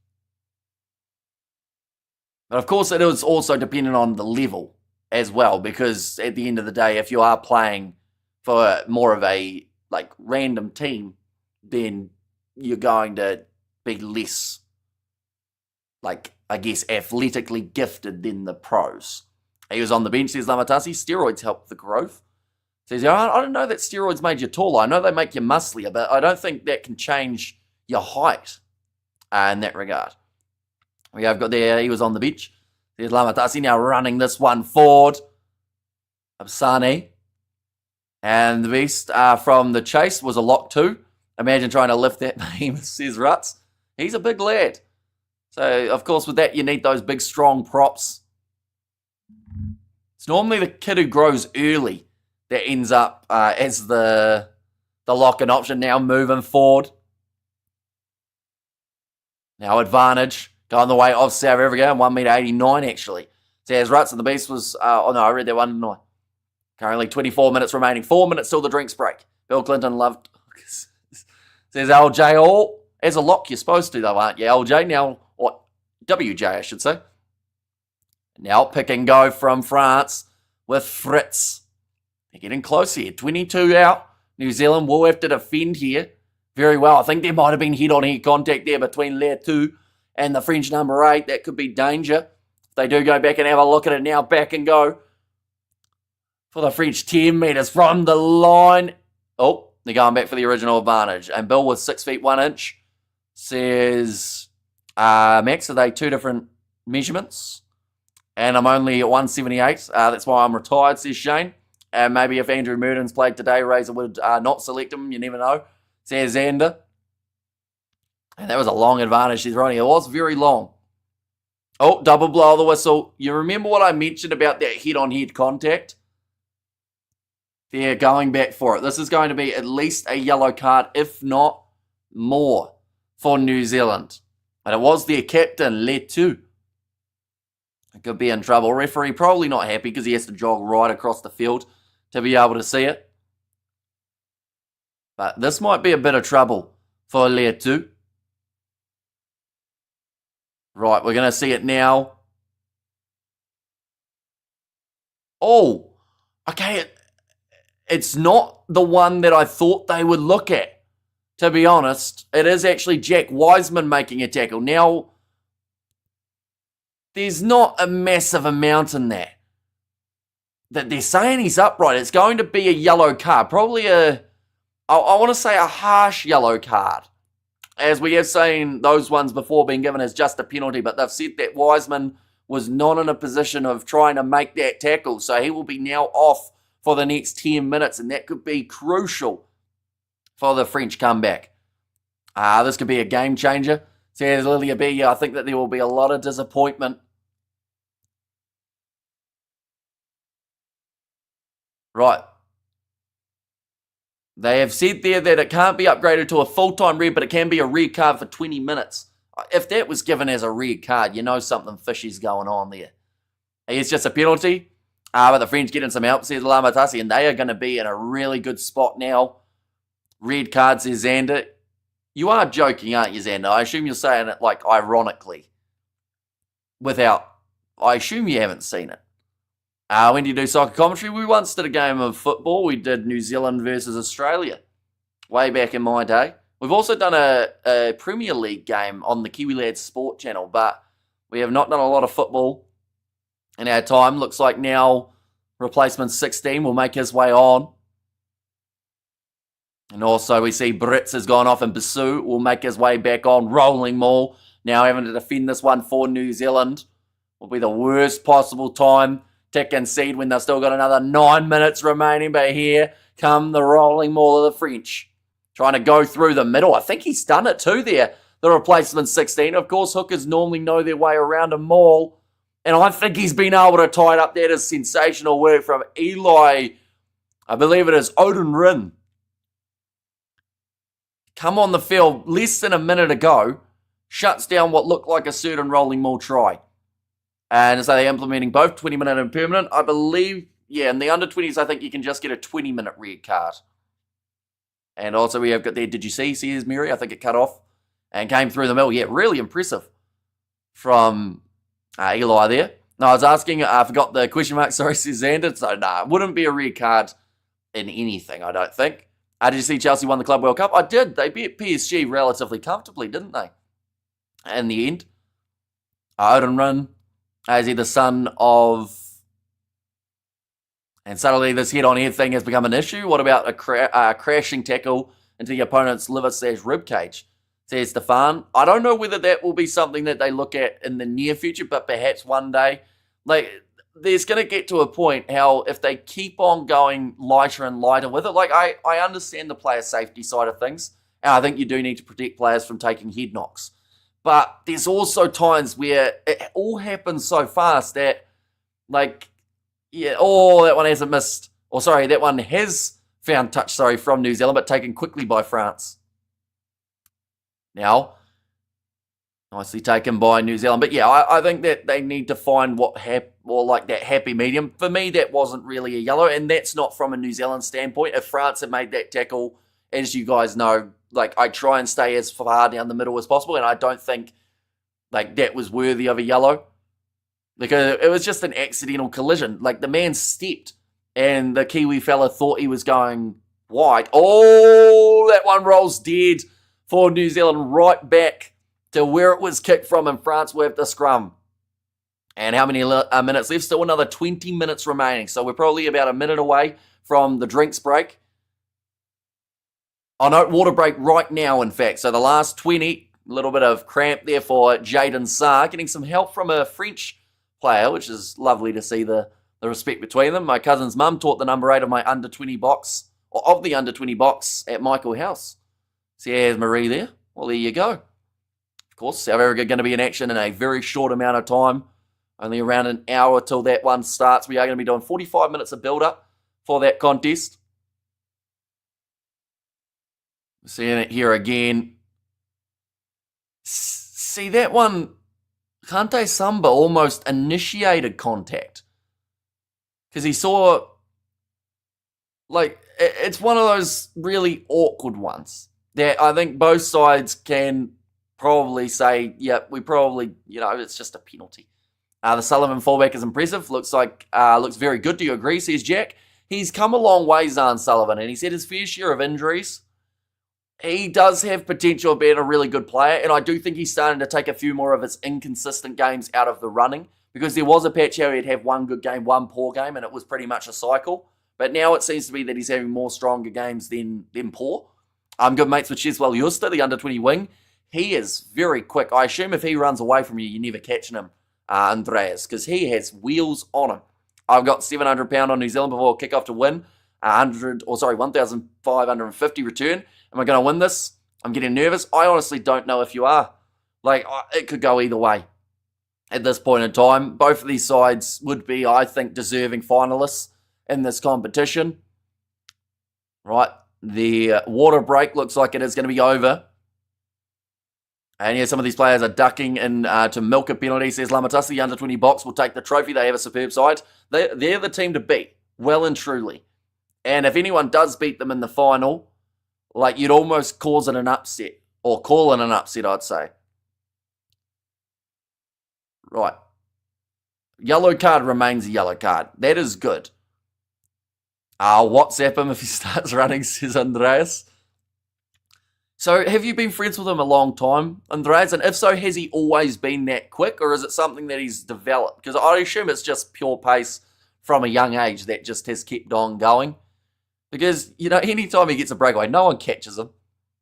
But of course, it is also dependent on the level as well, because at the end of the day, if you are playing for more of a random team, then you're going to be less, athletically gifted than the pros. He was on the bench, says Lamatasi. Steroids help the growth. Says, I don't know that steroids made you taller. I know they make you musclier, but I don't think that can change your height in that regard. We have got there, he was on the bench. There's Lamatasi now running this one forward. Absani. And the beast from the chase was a lock too. Imagine trying to lift that beam, says Ruts. He's a big lad. So, of course, with that, you need those big, strong props. It's normally the kid who grows early that ends up as the lock-in option. Now moving forward. Now advantage. Going the way of South Africa. 1.89 actually. So as Ruts and the Beast was... oh no, I read that one, didn't I? Currently 24 minutes remaining. 4 minutes till the drinks break. Bill Clinton loved... Says LJ. Oh, as a lock you're supposed to though, aren't you, LJ? Now, what? WJ I should say. Now pick and go from France with Fritz. They're getting close here. 22 out. New Zealand will have to defend here very well. I think there might have been head-on-head contact there between Leatu and the French number 8. That could be danger. If they do go back and have a look at it now, back and go for the French 10 metres from the line. Oh, they're going back for the original advantage. And Bill with 6 feet 1 inch says, Max, are they two different measurements? And I'm only at 178. That's why I'm retired, says Shane. And maybe if Andrew Murden's played today, Razor would not select him. You never know. Says Xander. And that was a long advantage she's running. It was very long. Oh, double blow the whistle. You remember what I mentioned about that head-on-head contact? They're going back for it. This is going to be at least a yellow card, if not more, for New Zealand. And it was their captain, Letu. It could be in trouble. Referee probably not happy because he has to jog right across the field to be able to see it. But this might be a bit of trouble for Letu. Right, we're going to see it now. Oh, okay. It's not the one that I thought they would look at, to be honest. It is actually Jack Wiseman making a tackle. Now, there's not a massive amount in there that they're saying he's upright. It's going to be a yellow card. Probably I want to say a harsh yellow card. As we have seen those ones before being given as just a penalty, but they've said that Wiseman was not in a position of trying to make that tackle, so he will be now off for the next 10 minutes, and that could be crucial for the French comeback. This could be a game changer. Says Lilia B, I think that there will be a lot of disappointment. Right. They have said there that it can't be upgraded to a full-time red, but it can be a red card for 20 minutes. If that was given as a red card, you know something fishy's going on there. It's just a penalty, but the French getting some help, says Lamatasi, and they are going to be in a really good spot now. Red card, says Xander. You are joking, aren't you, Xander? I assume you're saying it, like, ironically. I assume you haven't seen it. When do you do soccer commentary? We once did a game of football. We did New Zealand versus Australia way back in my day. We've also done a Premier League game on the Kiwi Lads Sport channel, but we have not done a lot of football in our time. Looks like now replacement 16 will make his way on. And also we see Brits has gone off and Basu will make his way back on. Rolling maul. Now having to defend this one for New Zealand. Will be the worst possible time. Tick and seed when they've still got another 9 minutes remaining. But here come the rolling maul of the French. Trying to go through the middle. I think he's done it too there. The replacement 16. Of course, hookers normally know their way around a maul. And I think he's been able to tie it up. That is sensational work from Eli. I believe it is Odin Rin. Come on the field less than a minute ago. Shuts down what looked like a certain rolling maul try. And so they're implementing both 20-minute and permanent. I believe, yeah, in the under-20s, I think you can just get a 20-minute red card. And also we have got there, did you see his Mary? I think it cut off and came through the middle. Yeah, really impressive from Eli there. No, I was asking, I forgot the question mark, sorry, says Xander. So, no, it wouldn't be a red card in anything, I don't think. Did you see Chelsea won the Club World Cup? I did. They beat PSG relatively comfortably, didn't they? In the end. Odin Run. Is he the son of And suddenly this head-on-head thing has become an issue. What about a crashing tackle into the opponent's liver/rib cage? Says Stefan. I don't know whether that will be something that they look at in the near future, but perhaps one day. Like, there's going to get to a point how if they keep on going lighter and lighter with it, like I understand the player safety side of things, and I think you do need to protect players from taking head knocks. But there's also times where it all happens so fast that, like, yeah, that one hasn't missed. Or sorry, that one has found touch, from New Zealand, but taken quickly by France. Now, nicely taken by New Zealand. But yeah, I think that they need to find that happy medium. For me, that wasn't really a yellow, and that's not from a New Zealand standpoint. If France had made that tackle, as you guys know, like, I try and stay as far down the middle as possible, and I don't think like that was worthy of a yellow. Because it was just an accidental collision. Like, the man stepped, and the Kiwi fella thought he was going wide. Oh, that one rolls dead for New Zealand, right back to where it was kicked from, and France with the scrum. And how many minutes left? Still another 20 minutes remaining. So we're probably about a minute away from the drinks break. Oh no, water break right now, in fact. So the last 20, a little bit of cramp there for Jaden Sarr, getting some help from a French player, which is lovely to see the respect between them. My cousin's mum taught the number 8 of my under-20 box, or of the under-20 box at Michael House. So here's Marie there. Well, there you go. Of course, South Africa going to be in action in a very short amount of time. Only around an hour till that one starts. We are going to be doing 45 minutes of build-up for that contest. Seeing it here again. See, that one, Kante Samba almost initiated contact. Because he saw, like, it's one of those really awkward ones that I think both sides can probably say, yeah, we probably, it's just a penalty. The Sullivan fullback is impressive. Looks very good. Do you agree, says Jack? He's come a long way, Zahn Sullivan, and he's had his fair share of injuries. He does have potential of being a really good player, and I do think he's starting to take a few more of his inconsistent games out of the running, because there was a patch where he'd have one good game, one poor game, and it was pretty much a cycle. But now it seems to be that he's having more stronger games than poor. I'm good mates with Cheswell Juster, the under-20 wing. He is very quick. I assume if he runs away from you, you're never catching him, Andreas, because he has wheels on him. I've got £700 on New Zealand before kickoff to win. 1,550 return. Am I going to win this? I'm getting nervous. I honestly don't know if you are. Like, it could go either way at this point in time. Both of these sides would be, I think, deserving finalists in this competition. Right. The water break looks like it is going to be over. And yeah, some of these players are ducking in to milk a penalty, says Lamatas. The under-20 box will take the trophy. They have a superb side. They're the team to beat, well and truly. And if anyone does beat them in the final, like, you'd almost cause it an upset, or call it an upset, I'd say. Right. Yellow card remains a yellow card. That is good. I'll WhatsApp him if he starts running, says Andreas. So, have you been friends with him a long time, Andreas? And if so, has he always been that quick, or is it something that he's developed? Because I assume it's just pure pace from a young age that just has kept on going. Because, anytime he gets a breakaway, no one catches him.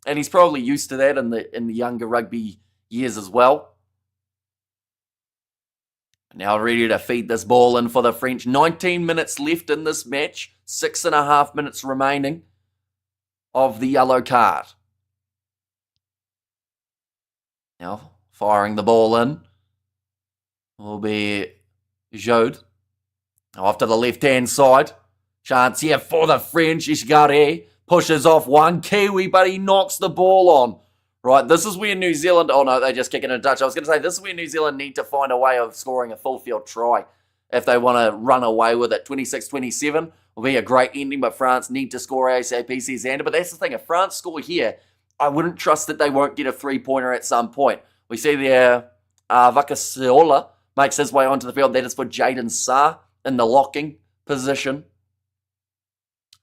And he's probably used to that in the younger rugby years as well. Now ready to feed this ball in for the French. 19 minutes left in this match. 6.5 minutes remaining of the yellow card. Now, firing the ball in will be Jode. Off to the left-hand side. Chance here for the French. Ishigare pushes off one Kiwi, but he knocks the ball on. Right, this is where New Zealand... Oh, no, they just kick it in touch. I was going to say, this is where New Zealand need to find a way of scoring a full-field try if they want to run away with it. 26-27 will be a great ending, but France need to score ASAP, says Xander. But that's the thing. If France score here, I wouldn't trust that they won't get a three-pointer at some point. We see there Vakasiola makes his way onto the field. That is for Jaden Sarr in the locking position.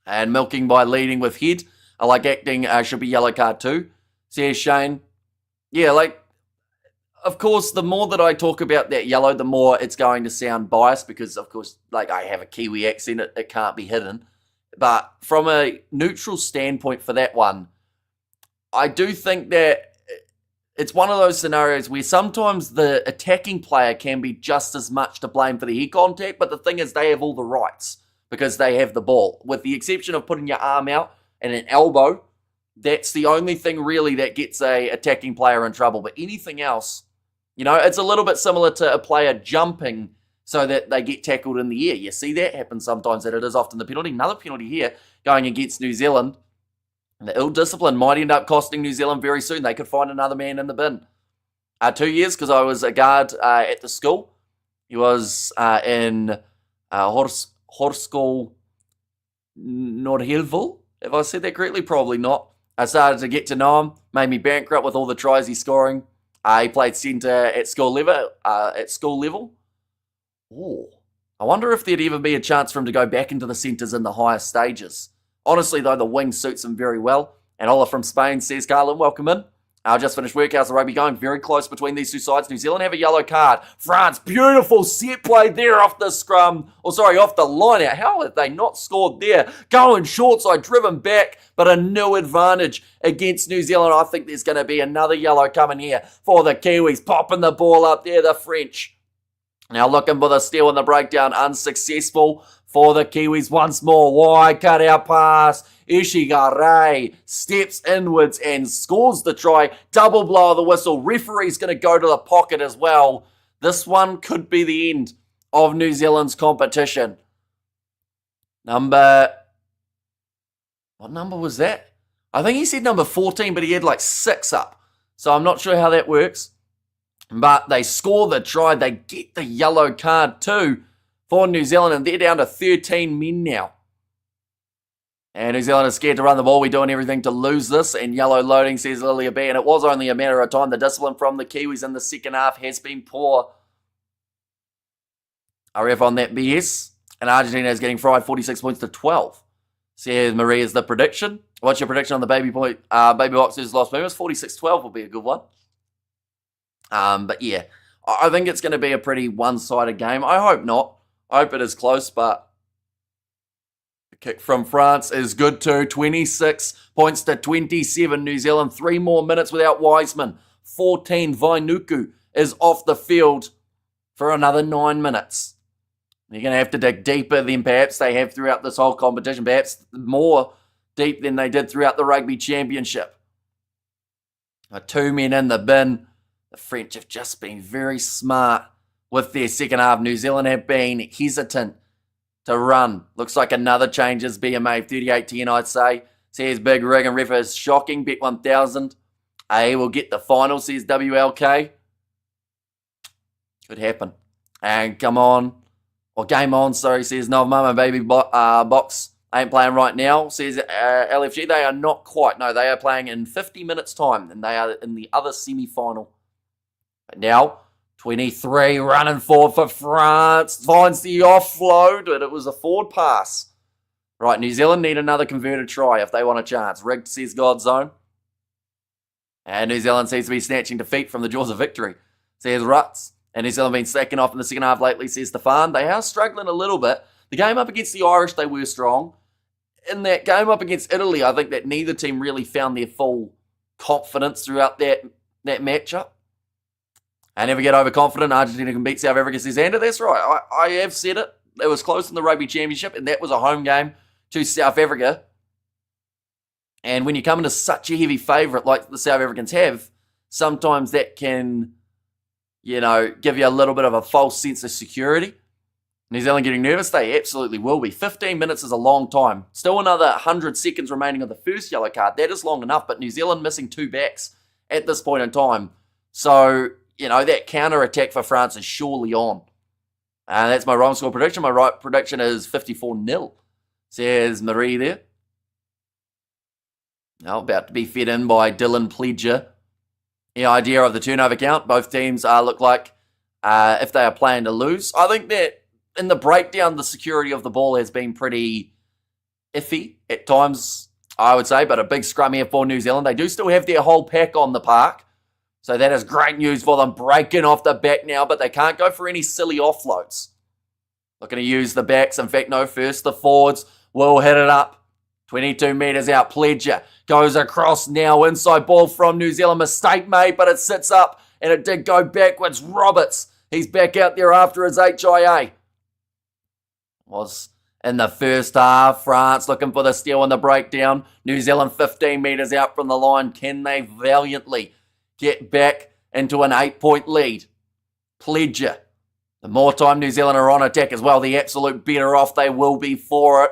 And milking by leading with head. I like acting, should be yellow card too. Says Shane. Yeah, like, of course, the more that I talk about that yellow, the more it's going to sound biased because, of course, like I have a Kiwi accent, it can't be hidden. But from a neutral standpoint for that one, I do think that it's one of those scenarios where sometimes the attacking player can be just as much to blame for the head contact, but the thing is they have all the rights because they have the ball. With the exception of putting your arm out and an elbow, that's the only thing really that gets a attacking player in trouble. But anything else, it's a little bit similar to a player jumping so that they get tackled in the air. You see that happen sometimes, and it is often the penalty. Another penalty here going against New Zealand. The ill discipline might end up costing New Zealand very soon. They could find another man in the bin. 2 years, because I was a guard at the school. He was in Horskol Nordhilville. If I said that correctly, probably not. I started to get to know him. Made me bankrupt with all the tries he's scoring. He played centre at school level. Ooh. I wonder if there'd ever be a chance for him to go back into the centres in the higher stages. Honestly, though, the wing suits him very well. And Ola from Spain says, Carlin, welcome in. I just finished work. How's the rugby going? Very close between these two sides. New Zealand have a yellow card. France, beautiful set play there off the scrum. Off the line out. How have they not scored there? Going short side, driven back, but a nil advantage against New Zealand. I think there's going to be another yellow coming here for the Kiwis. Popping the ball up there, the French. Now looking for the steal in the breakdown. Unsuccessful for the Kiwis once more. Wide cut out pass. Ishigare steps inwards and scores the try. Double blow of the whistle. Referee's going to go to the pocket as well. This one could be the end of New Zealand's competition. What number was that? I think he said number 14, but he had like 6 up. So I'm not sure how that works. But they score the try. They get the yellow card too for New Zealand, and they're down to 13 men now. And New Zealand is scared to run the ball. We're doing everything to lose this. And yellow loading, says Lilia B. And it was only a matter of time. The discipline from the Kiwis in the second half has been poor. RF on that BS. And Argentina is getting fried 46 points to 12. Says Marie is the prediction. What's your prediction on the baby boxers lost movements? 46-12 will be a good one. But yeah, I think it's going to be a pretty one-sided game. I hope not. I hope it is close, but the kick from France is good too. 26 points to 27. New Zealand, 3 more minutes without Wiseman. 14, Vainuku is off the field for another 9 minutes. You're going to have to dig deeper than perhaps they have throughout this whole competition. Perhaps more deep than they did throughout the Rugby Championship. 2 men in the bin. The French have just been very smart with their second half. New Zealand have been hesitant to run. Looks like another change is being made. 38-10, I'd say. Says Big Rig, and ref is shocking. Bet 1,000. A will get the final, says WLK. Could happen. And come on. Or game on, sorry, says No Mama Baby Box. Ain't playing right now, says LFG. They are not quite. No, they are playing in 50 minutes' time, and they are in the other semi-final. But now, 23 running forward for France. Finds the offload, but it was a forward pass. Right, New Zealand need another converted try if they want a chance. Rigged, says God's Zone. And New Zealand seems to be snatching defeat from the jaws of victory, says Ruts. And New Zealand been second off in the second half lately, says Stefan. They are struggling a little bit. The game up against the Irish, they were strong. In that game up against Italy, I think that neither team really found their full confidence throughout that matchup. I never get overconfident. Argentina can beat South Africa, says Ander. That's right. I have said it. It was close in the Rugby Championship, and that was a home game to South Africa. And when you come into such a heavy favourite like the South Africans have, sometimes that can, give you a little bit of a false sense of security. New Zealand getting nervous? They absolutely will be. 15 minutes is a long time. Still another 100 seconds remaining of the first yellow card. That is long enough, but New Zealand missing 2 backs at this point in time. So, that counter-attack for France is surely on. And that's my wrong score prediction. My right prediction is 54-0. Says Marie there. Now about to be fed in by Dylan Pledger. The idea of the turnover count. Both teams look like if they are playing to lose. I think that in the breakdown, the security of the ball has been pretty iffy at times, I would say. But a big scrum here for New Zealand. They do still have their whole pack on the park. So that is great news for them, breaking off the back now, but they can't go for any silly offloads. Looking to use the backs. In fact, no, first the forwards will hit it up. 22 metres out. Pledger goes across now. Inside ball from New Zealand. Mistake made, but it sits up, and it did go backwards. Roberts, he's back out there after his HIA. Was in the first half. France looking for the steal and the breakdown. New Zealand 15 metres out from the line. Can they valiantly get back into an 8-point lead? Pledger. The more time New Zealand are on attack as well, the absolute better off they will be for it.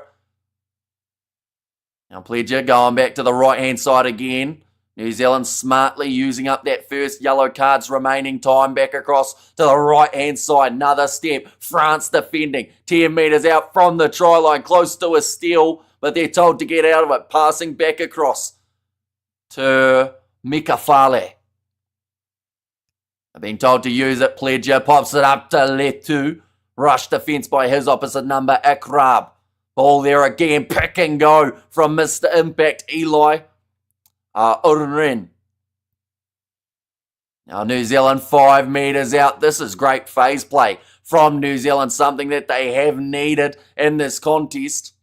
Now Pledger going back to the right-hand side again. New Zealand smartly using up that first yellow card's remaining time back across to the right-hand side. Another step. France defending. 10 metres out from the try line, close to a steal, but they're told to get out of it. Passing back across to Mikafale. I've been told to use it. Pledger pops it up to Letu. Rush defence by his opposite number, Akrab. Ball there again. Pick and go from Mr. Impact, Eli Urin. Now New Zealand 5 metres out. This is great phase play from New Zealand, something that they have needed in this contest.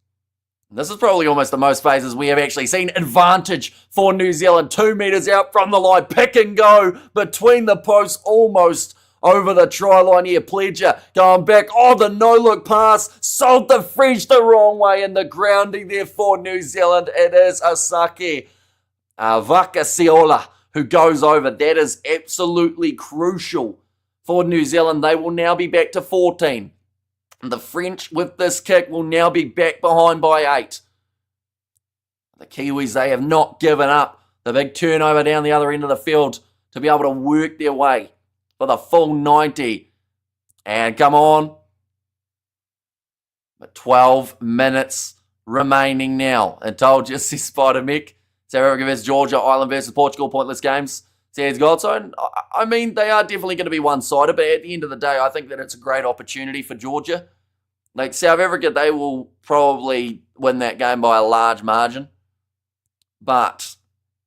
This is probably almost the most phases we have actually seen. Advantage for New Zealand. 2 metres out from the line. Pick and go between the posts. Almost over the try line here. Pledger going back. Oh, the no-look pass. Sold the French the wrong way. And the grounding there for New Zealand. It is Asake Vakasiola who goes over. That is absolutely crucial for New Zealand. They will now be back to 14. The French, with this kick, will now be back behind by 8. The Kiwis, they have not given up. The big turnover down the other end of the field to be able to work their way for the full 90. And come on. But 12 minutes remaining now. And told you, says Spider-Mick. South Africa versus Georgia, Ireland versus Portugal, pointless games. Says Godson. I mean, they are definitely going to be one-sided, but at the end of the day, I think that it's a great opportunity for Georgia. Like South Africa, they will probably win that game by a large margin. But,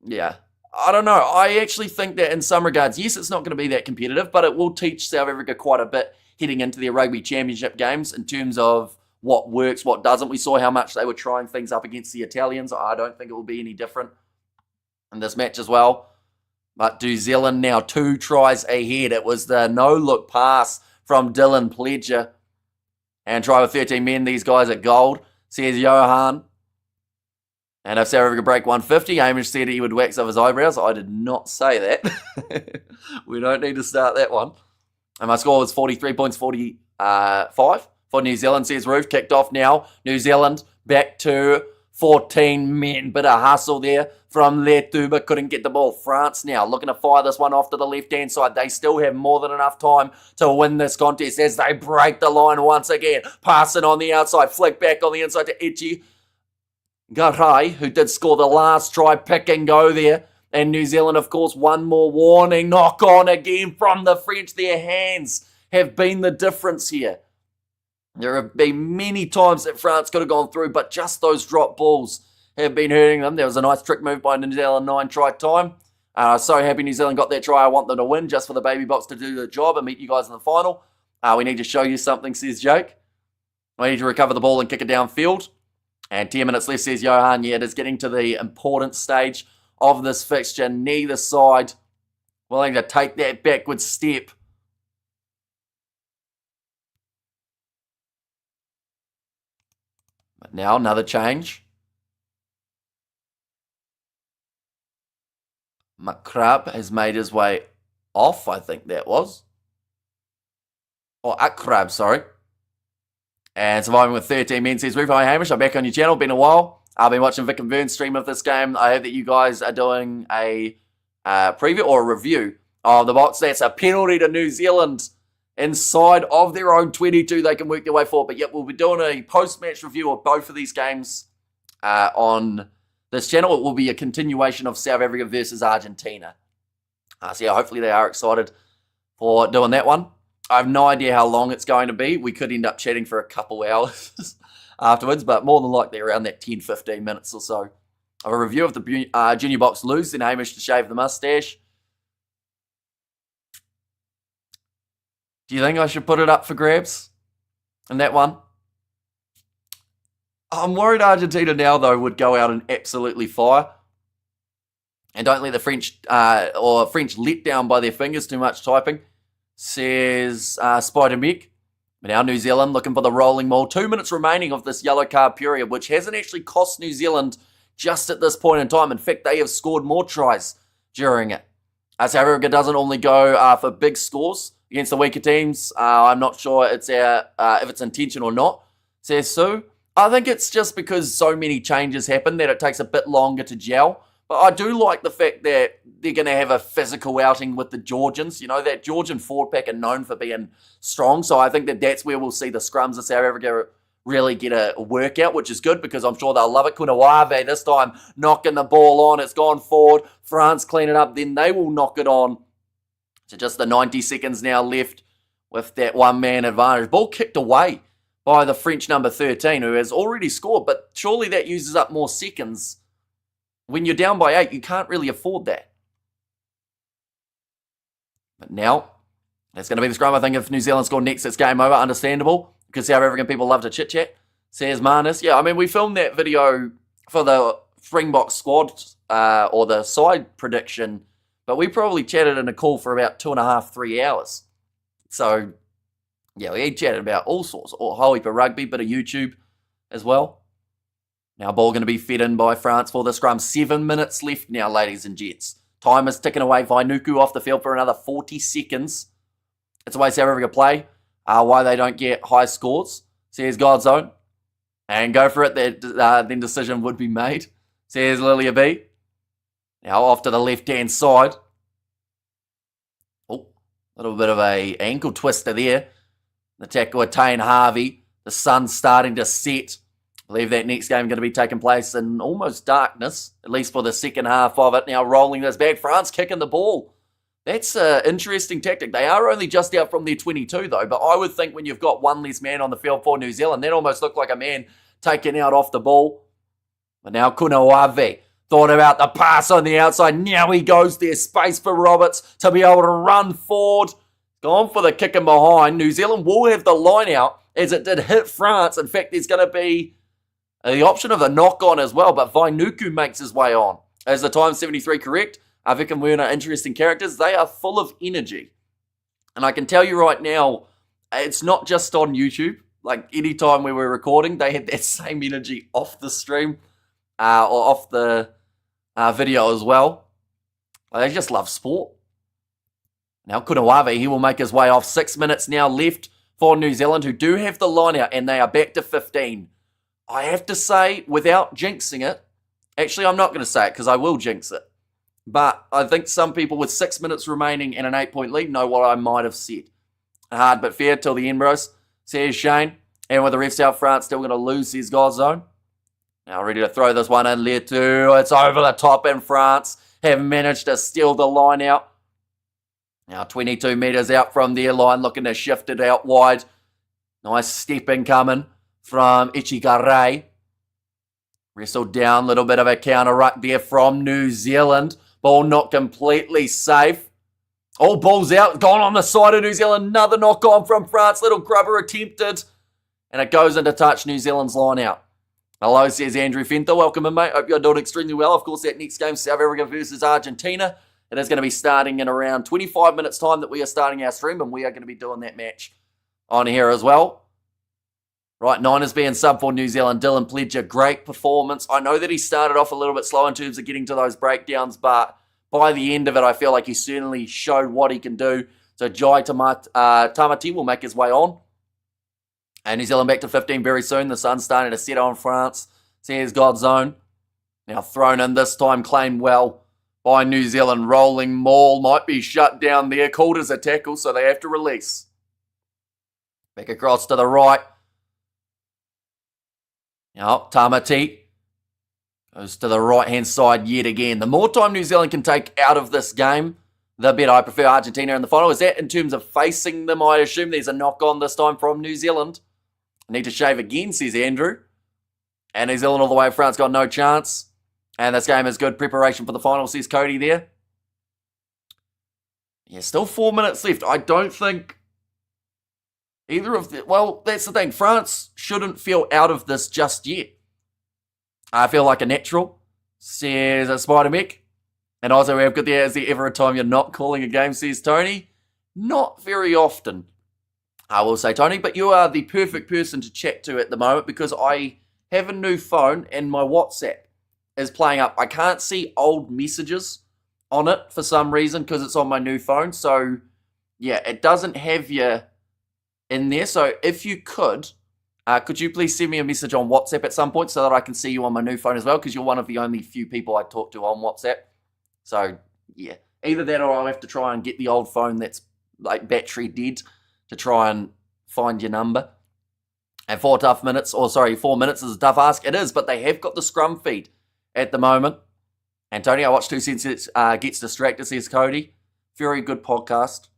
yeah, I don't know. I actually think that in some regards, yes, it's not going to be that competitive, but it will teach South Africa quite a bit heading into their Rugby Championship games in terms of what works, what doesn't. We saw how much they were trying things up against the Italians. I don't think it will be any different in this match as well. But New Zealand now 2 tries ahead. It was the no-look pass from Dylan Pledger. And try with 13 men. These guys are gold, says Johan. And if South Africa break 150, Hamish said he would wax off his eyebrows. I did not say that. We don't need to start that one. And my score was 43 points, 45 for New Zealand, says Roof. Kicked off now. New Zealand back to 14 men. Bit of hustle there from Letu, but couldn't get the ball. France now looking to fire this one off to the left-hand side. They still have more than enough time to win this contest as they break the line once again. Passing on the outside, flick back on the inside to Echi Garay, who did score the last try. Pick and go there. And New Zealand, of course, one more warning. Knock on again from the French. Their hands have been the difference here. There have been many times that France could have gone through, but just those drop balls have been hurting them. There was a nice trick move by New Zealand, 9 try time. So happy New Zealand got that try. I want them to win just for the baby box to do the job and meet you guys in the final. We need to show you something, says Jake. We need to recover the ball and kick it downfield. And 10 minutes left, says Johan. Yeah, it is getting to the important stage of this fixture. Neither side willing to take that backward step. But now another change. Makrab has made his way off, I think that was. Or Akrab, sorry. And surviving with 13 men, says Rufo. Hi Hamish, I'm back on your channel. Been a while. I've been watching Vic and Vern's stream of this game. I hope that you guys are doing a preview or a review of the box. That's a penalty to New Zealand inside of their own 22. They can work their way forward. But yet we'll be doing a post-match review of both of these games on this channel. It will be a continuation of South Africa versus Argentina. So yeah, hopefully they are excited for doing that one. I have no idea how long it's going to be. We could end up chatting for a couple hours afterwards, but more than likely around that 10-15 minutes or so. Of a review of the junior box loose, then Hamish to shave the mustache. Do you think I should put it up for grabs in that one? I'm worried Argentina now, though, would go out and absolutely fire. And don't let the French let down by their fingers too much typing, says Spider Mick. But now New Zealand looking for the rolling maul. 2 minutes remaining of this yellow card period, which hasn't actually cost New Zealand just at this point in time. In fact, they have scored more tries during it. South Africa doesn't only go for big scores against the weaker teams. I'm not sure if it's intention or not, says Sue. I think it's just because so many changes happen that it takes a bit longer to gel. But I do like the fact that they're going to have a physical outing with the Georgians. You know, that Georgian forward pack are known for being strong. So I think that that's where we'll see the scrums of South Africa really get a workout, which is good because I'm sure they'll love it. Kunawave this time knocking the ball on. It's gone forward. France clean it up. Then they will knock it on. So just the 90 seconds now left with that one-man advantage. Ball kicked away by the French number 13, who has already scored. But surely that uses up more seconds. When you're down by 8, you can't really afford that. But now, that's going to be the scrum. I think if New Zealand score next, it's game over. Understandable, because South African people love to chit-chat. Says Marnus. Yeah, I mean, we filmed that video for the Springbok squad or the side prediction, but we probably chatted in a call for about 2.5, 3 hours. So, yeah, we chatted about all sorts, a whole heap of rugby, bit of YouTube as well. Now, ball going to be fed in by France for the scrum. 7 minutes left now, ladies and gents. Time is ticking away. Vainuku off the field for another 40 seconds. It's the way South Africa play. Why they don't get high scores. Says Godzone. And go for it. Then decision would be made. Says Lilia B. Now off to the left-hand side. Oh, a little bit of a ankle twister there. The tackle with Tane Harvey. The sun's starting to set. I believe that next game is going to be taking place in almost darkness, at least for the second half of it. Now rolling this back. France kicking the ball. That's an interesting tactic. They are only just out from their 22, though. But I would think when you've got one less man on the field for New Zealand, that almost looked like a man taken out off the ball. But now Kunawave thought about the pass on the outside. Now he goes there. Space for Roberts to be able to run forward. Gone for the kick in behind. New Zealand will have the line out as it did hit France. In fact, there's going to be the option of a knock-on as well, but Vainuku makes his way on. As the time 73 correct, Vic and Werner, interesting characters. They are full of energy. And I can tell you right now, it's not just on YouTube. Like, any time we were recording, they had that same energy off the stream or off the video as well. They just love sport. Now, Kunawave, he will make his way off. 6 minutes now left for New Zealand, who do have the line out, and they are back to 15. I have to say, without jinxing it, actually I'm not going to say it because I will jinx it. But I think some people with 6 minutes remaining and an 8-point lead know what I might have said. Hard but fair till the end, bros. Says Shane. And with the refs out, France still going to lose his God zone. Now ready to throw this one in there too. It's over the top and France have managed to steal the line out. Now 22 metres out from their line, looking to shift it out wide. Nice stepping coming from Ichigare. Wrestled down, little bit of a counter ruck there from New Zealand. Ball not completely safe. Oh, ball's out, gone on the side of New Zealand. Another knock on from France. Little grubber attempted. And it goes into touch, New Zealand's line out. Hello, says Andrew Fenter. Welcome in, mate. Hope you're doing extremely well. Of course, that next game, South Africa versus Argentina. It is going to be starting in around 25 minutes' time that we are starting our stream, and we are going to be doing that match on here as well. Right, Niners being sub for New Zealand. Dylan Pledger, great performance. I know that he started off a little bit slow in terms of getting to those breakdowns, but by the end of it, I feel like he certainly showed what he can do. So Jai Tamati will make his way on. And New Zealand back to 15 very soon. The sun's starting to set on France. Says Godzone. Now thrown in this time, claimed well by New Zealand. Rolling maul might be shut down there. Called as a tackle, so they have to release. Back across to the right. Now, Tamati goes to the right-hand side yet again. The more time New Zealand can take out of this game, the better. I prefer Argentina in the final. Is that in terms of facing them? I assume there's a knock-on this time from New Zealand. I need to shave again, says Andrew. And New Zealand all the way. France got no chance. And this game is good preparation for the final, says Cody there. Yeah, still 4 minutes left. I don't think Either of the, well, that's the thing. France shouldn't feel out of this just yet. I feel like a natural, says a Spider Mech. And also, we have got there, is there ever a time you're not calling a game, says Tony? Not very often, I will say, Tony, but you are the perfect person to chat to at the moment because I have a new phone and my WhatsApp is playing up. I can't see old messages on it for some reason because it's on my new phone. So, yeah, it doesn't have you in there. So, if you could you please send me a message on WhatsApp at some point so that I can see you on my new phone as well because you're one of the only few people I talk to on WhatsApp. So, yeah, either that or I'll have to try and get the old phone that's like battery dead to try and find your number. And 4 minutes is a tough ask. It is, but they have got the Scrum feed at the moment. And Tony, I watched 2 Cents Gets Distracted, says Cody. Very good podcast.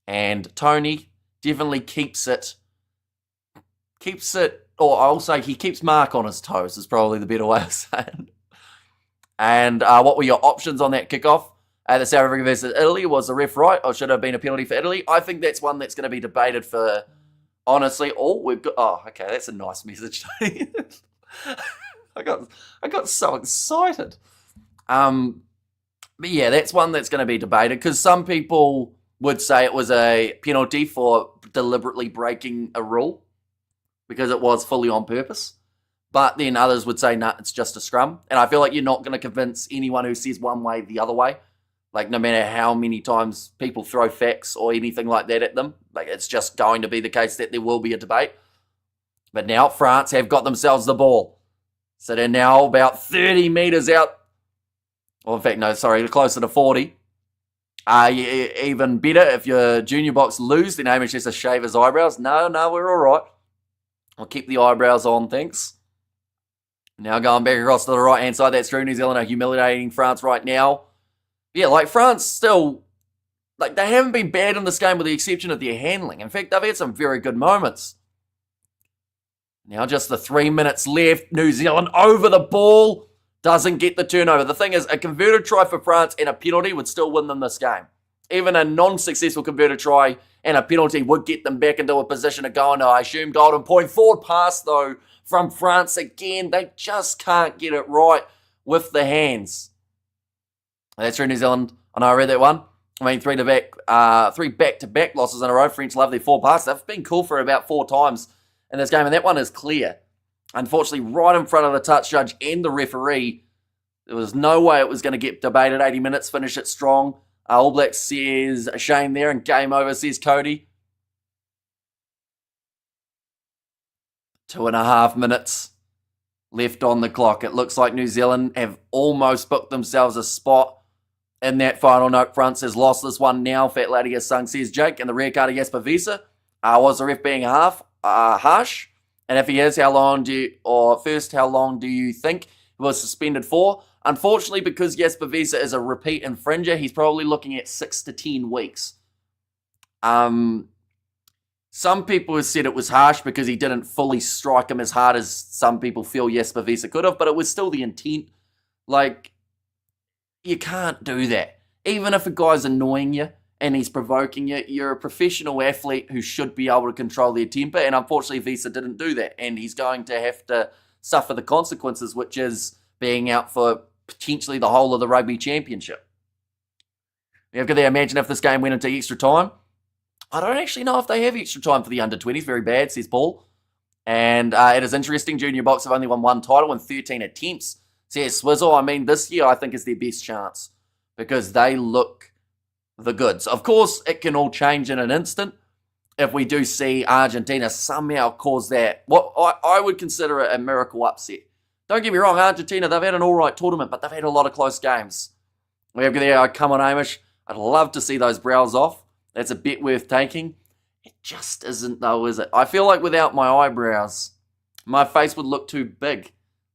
And Tony definitely keeps it, or I'll say he keeps Mark on his toes is probably the better way of saying it. And what were your options on that kickoff? The South Africa versus Italy, was the ref right, or should it have been a penalty for Italy? I think that's one that's going to be debated for, honestly, okay, that's a nice message. I got so excited. But yeah, that's one that's going to be debated because some people would say it was a penalty for deliberately breaking a rule because it was fully on purpose. But then others would say, it's just a scrum. And I feel like you're not going to convince anyone who says one way the other way. Like, no matter how many times people throw facts or anything like that at them, like, it's just going to be the case that there will be a debate. But now France have got themselves the ball. So they're now about 30 metres out. Well, in fact, no, sorry, closer to 40. Even better, if your junior box lose, then Hamish has to shave his eyebrows. No, we're all right. I'll keep the eyebrows on, thanks. Now going back across to the right-hand side, that's true. New Zealand are humiliating France right now. Yeah, like France still, like they haven't been bad in this game with the exception of their handling. In fact, they've had some very good moments. Now just the 3 minutes left. New Zealand over the ball. Doesn't get the turnover. The thing is, a converted try for France and a penalty would still win them this game. Even a non-successful converted try and a penalty would get them back into a position of going to, I assume, golden point. Forward pass, though, from France again. They just can't get it right with the hands. That's true, New Zealand. I know I read that one. I mean, three back-to-back losses in a row. French love their forward pass. They've been called for about 4 times in this game, and that one is clear. Unfortunately, right in front of the touch judge and the referee, there was no way it was going to get debated. 80 minutes, finish it strong. All Blacks says a shame there, and game over, says Cody. 2.5 minutes left on the clock. It looks like New Zealand have almost booked themselves a spot in that final note. France has lost this one now. Fat Lady has sung, says Jake. And the red card of Jasper Wiese. Was the ref being harsh? And if he is, how long do you think he was suspended for? Unfortunately, because Jasper Wiese is a repeat infringer, he's probably looking at 6 to 10 weeks. Some people have said it was harsh because he didn't fully strike him as hard as some people feel Jasper Wiese could have, but it was still the intent. Like, you can't do that. Even if a guy's annoying you and he's provoking you, you're a professional athlete who should be able to control their temper, and unfortunately Wiese didn't do that, and he's going to have to suffer the consequences, which is being out for potentially the whole of the Rugby Championship. You've got to imagine if this game went into extra time. I don't actually know if they have extra time for the under-20s. Very bad, says Paul. And it is interesting, Junior Box have only won 1 title in 13 attempts. Says Swizzle, I mean, this year I think is their best chance because they look the goods. Of course, it can all change in an instant if we do see Argentina somehow cause that, what I would consider a miracle upset. Don't get me wrong, Argentina, they've had an alright tournament, but they've had a lot of close games. We have there, come on, Amish. I'd love to see those brows off. That's a bet worth taking. It just isn't, though, is it? I feel like without my eyebrows, my face would look too big.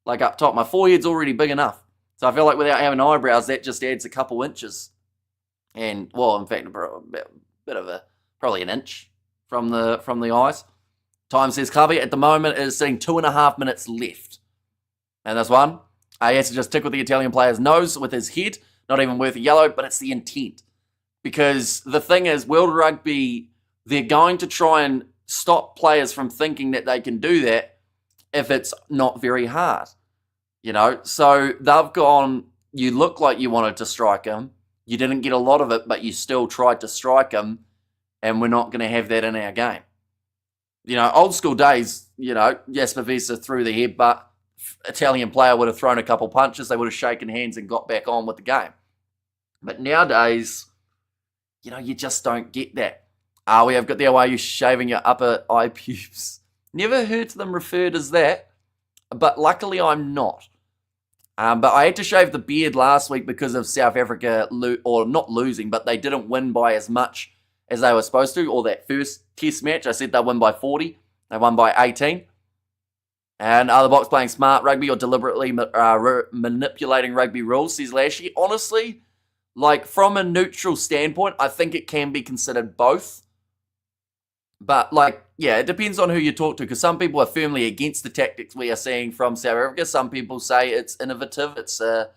Like up top. My forehead's already big enough. So I feel like without having eyebrows, that just adds a couple inches. And, well, in fact, probably an inch from the eyes. Time says Covey. At the moment, it is sitting 2.5 minutes left. And this one, he has to just tickle the Italian player's nose with his head. Not even worth a yellow, but it's the intent. Because the thing is, World Rugby, they're going to try and stop players from thinking that they can do that if it's not very hard. So they've gone, you look like you wanted to strike him. You didn't get a lot of it, but you still tried to strike him, and we're not going to have that in our game. Old school days, Jasper Wiese threw the head, but Italian player would have thrown a couple punches, they would have shaken hands and got back on with the game. But nowadays, you just don't get that. We have got there, why are you shaving your upper eye pubes? Never heard them referred as that, but luckily I'm not. But I had to shave the beard last week because of South Africa, or not losing, but they didn't win by as much as they were supposed to, or that first test match. I said they'd win by 40. They won by 18. And are the Box playing smart rugby or deliberately manipulating rugby rules, says Lashy. Honestly, from a neutral standpoint, I think it can be considered both. But, it depends on who you talk to, because some people are firmly against the tactics we are seeing from South Africa. Some people say it's innovative. It's an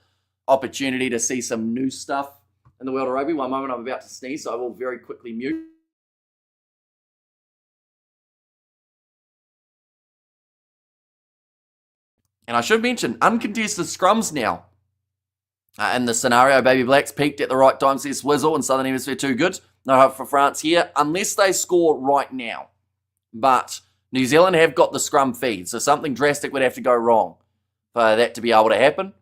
opportunity to see some new stuff in the world of rugby. One moment, I'm about to sneeze, so I will very quickly mute. And I should mention, uncontested scrums now. In the scenario, Baby Blacks peaked at the right time, says Swizzle, and Southern Hemisphere too good. No hope for France here, unless they score right now. But New Zealand have got the scrum feed, so something drastic would have to go wrong for that to be able to happen.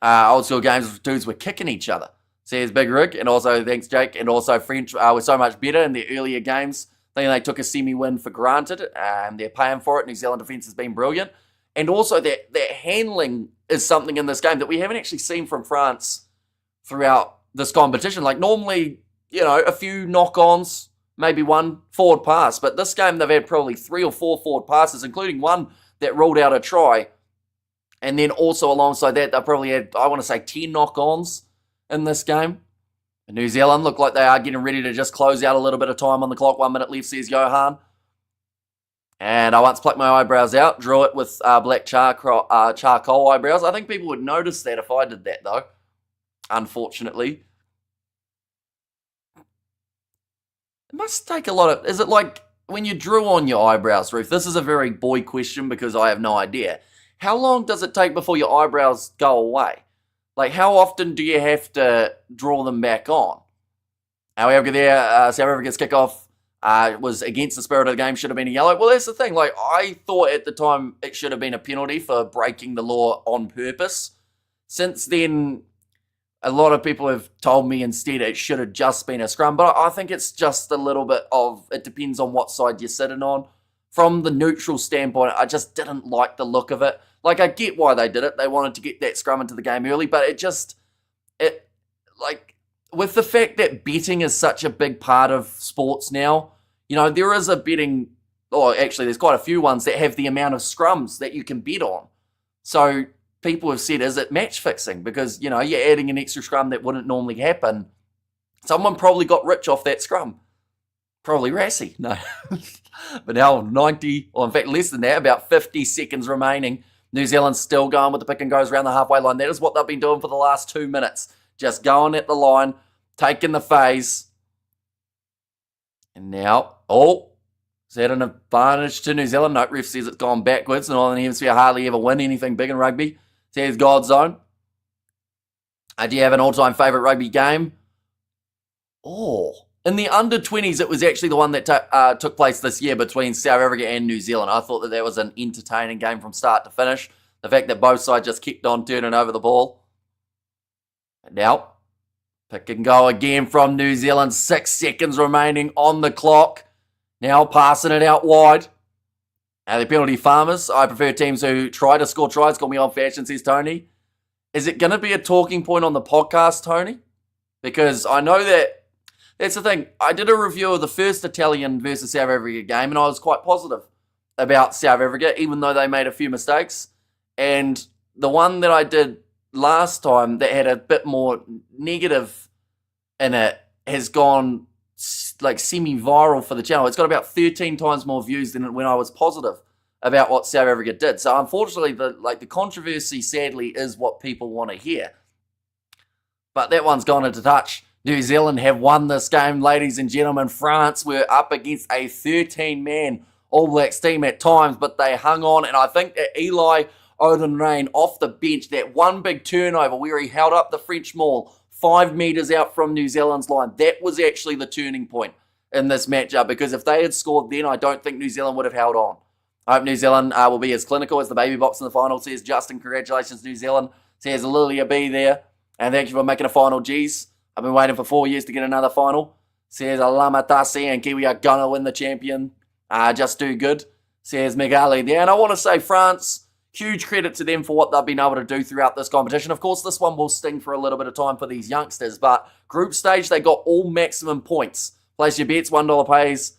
Old school games, dudes were kicking each other, says Big Rig, and also, thanks Jake, and also French were so much better in the earlier games. I think they took a semi-win for granted, and they're paying for it. New Zealand defence has been brilliant. And also that handling is something in this game that we haven't actually seen from France throughout this competition. Normally, a few knock-ons, maybe one forward pass. But this game, they've had probably 3 or 4 forward passes, including one that ruled out a try. And then also alongside that, they probably had, 10 knock-ons in this game. And New Zealand look like they are getting ready to just close out a little bit of time on the clock. 1 minute left, says Johan. And I once plucked my eyebrows out, drew it with black charcoal eyebrows. I think people would notice that if I did that, though, unfortunately. It must take a lot of... Is it like when you drew on your eyebrows, Ruth? This is a very boy question because I have no idea. How long does it take before your eyebrows go away? How often do you have to draw them back on? However, there, South Africa's kickoff was against the spirit of the game, should have been a yellow. Well, that's the thing. I thought at the time it should have been a penalty for breaking the law on purpose. Since then, a lot of people have told me instead it should have just been a scrum. But I think it's just a little bit of, it depends on what side you're sitting on. From the neutral standpoint, I just didn't like the look of it. I get why they did it. They wanted to get that scrum into the game early, but with the fact that betting is such a big part of sports now, there is a betting, or actually there's quite a few ones that have the amount of scrums that you can bet on. So people have said, is it match fixing? Because, you're adding an extra scrum that wouldn't normally happen. Someone probably got rich off that scrum. Probably Rassie. No. But now 90, or in fact less than that, about 50 seconds remaining. New Zealand's still going with the pick and goes around the halfway line. That is what they've been doing for the last 2 minutes. Just going at the line, taking the phase. And now, is that an advantage to New Zealand? No, ref says it's gone backwards. The Northern Hemisphere hardly ever win anything big in rugby. Says God's Zone. Do you have an all-time favourite rugby game? In the under-20s, it was actually the one that took place this year between South Africa and New Zealand. I thought that was an entertaining game from start to finish. The fact that both sides just kept on turning over the ball. And now, pick and go again from New Zealand. 6 seconds remaining on the clock. Now passing it out wide. Now the penalty farmers. I prefer teams who try to score tries. Call me old-fashioned, says Tony. Is it going to be a talking point on the podcast, Tony? Because I know that's the thing. I did a review of the first Italian versus South Africa game, and I was quite positive about South Africa, even though they made a few mistakes. And the one that I did last time that had a bit more negative in it has gone semi-viral for the channel. It's got about 13 times more views than when I was positive about what South Africa did. So unfortunately, the controversy sadly is what people want to hear. But that one's gone into touch. New Zealand have won this game, ladies and gentlemen. France were up against a 13-man All Blacks team at times, but they hung on, and I think that Eli Odenrain off the bench, that one big turnover where he held up the French maul 5 metres out from New Zealand's line, that was actually the turning point in this matchup, because if they had scored then, I don't think New Zealand would have held on. I hope New Zealand will be as clinical as the baby box in the final, says Justin. Congratulations, New Zealand, says Lilia B there, and thank you for making a final, G's. I've been waiting for 4 years to get another final. Says Alamatasi and Kiwi are going to win the champion. Just do good. Says Megali there. And I want to say France, huge credit to them for what they've been able to do throughout this competition. Of course, this one will sting for a little bit of time for these youngsters. But group stage, they got all maximum points. Place your bets, $1 pays.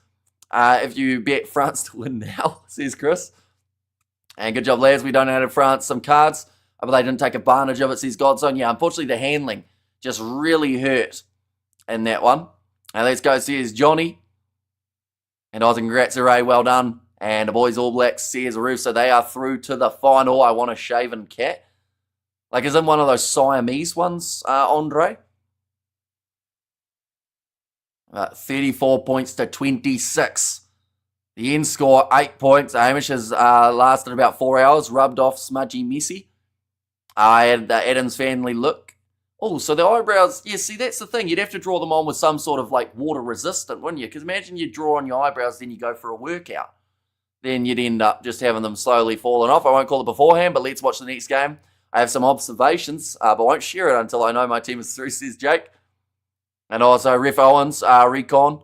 If you bet France to win now, says Chris. And good job, lads. We donated France some cards, but they didn't take advantage of it, says Godzone. Yeah, unfortunately, the handling just really hurt in that one. And let's go, says Johnny. And I was congrats, Ray, well done. And the boys All Blacks, says Roof, so they are through to the final. I want a shaven cat. Like, is it one of those Siamese ones, Andre? 34 points to 26. The end score, 8 points. Hamish has lasted about 4 hours, rubbed off smudgy messy. I had the Adams family look. Oh, so the eyebrows, yeah, see, that's the thing. You'd have to draw them on with some sort of, like, water resistant, wouldn't you? Because imagine you draw on your eyebrows, then you go for a workout. Then you'd end up just having them slowly falling off. I won't call it beforehand, but let's watch the next game. I have some observations, but I won't share it until I know my team is through, says Jake. And also, Ref Owens, recon.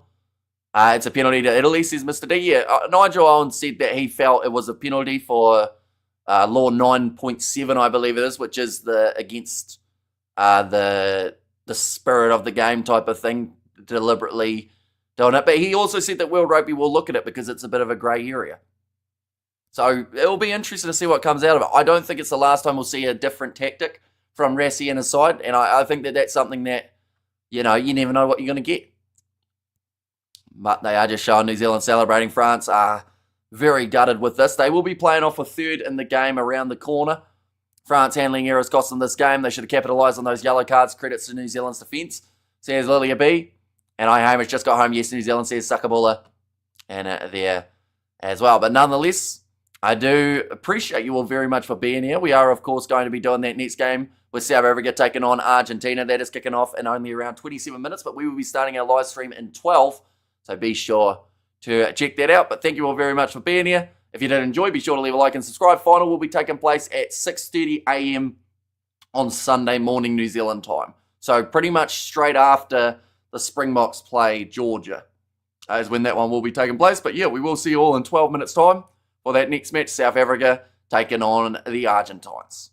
It's a penalty to Italy, says Mr. D. Yeah, Nigel Owens said that he felt it was a penalty for law 9.7, I believe it is, which is the against the spirit of the game type of thing, deliberately doing it. But he also said that World Rugby will look at it because it's a bit of a grey area. So it'll be interesting to see what comes out of it. I don't think it's the last time we'll see a different tactic from Rassie and his side, and I think that that's something that, you know, you never know what you're going to get. But they are just showing New Zealand celebrating. France are very gutted with this. They will be playing off a third in the game around the corner. France handling errors cost them this game. They should have capitalised on those yellow cards. Credits to New Zealand's defence, says Lilia B. And I, Hamish, just got home. Yes, New Zealand, says Sakabula. And there as well. But nonetheless, I do appreciate you all very much for being here. We are, of course, going to be doing that next game with South Africa taking on Argentina. That is kicking off in only around 27 minutes. But we will be starting our live stream in 12. So be sure to check that out. But thank you all very much for being here. If you did enjoy, be sure to leave a like and subscribe. Final will be taking place at 6:30 a.m. on Sunday morning New Zealand time. So pretty much straight after the Springboks play Georgia is when that one will be taking place. But yeah, we will see you all in 12 minutes time for that next match. South Africa taking on the Argentines.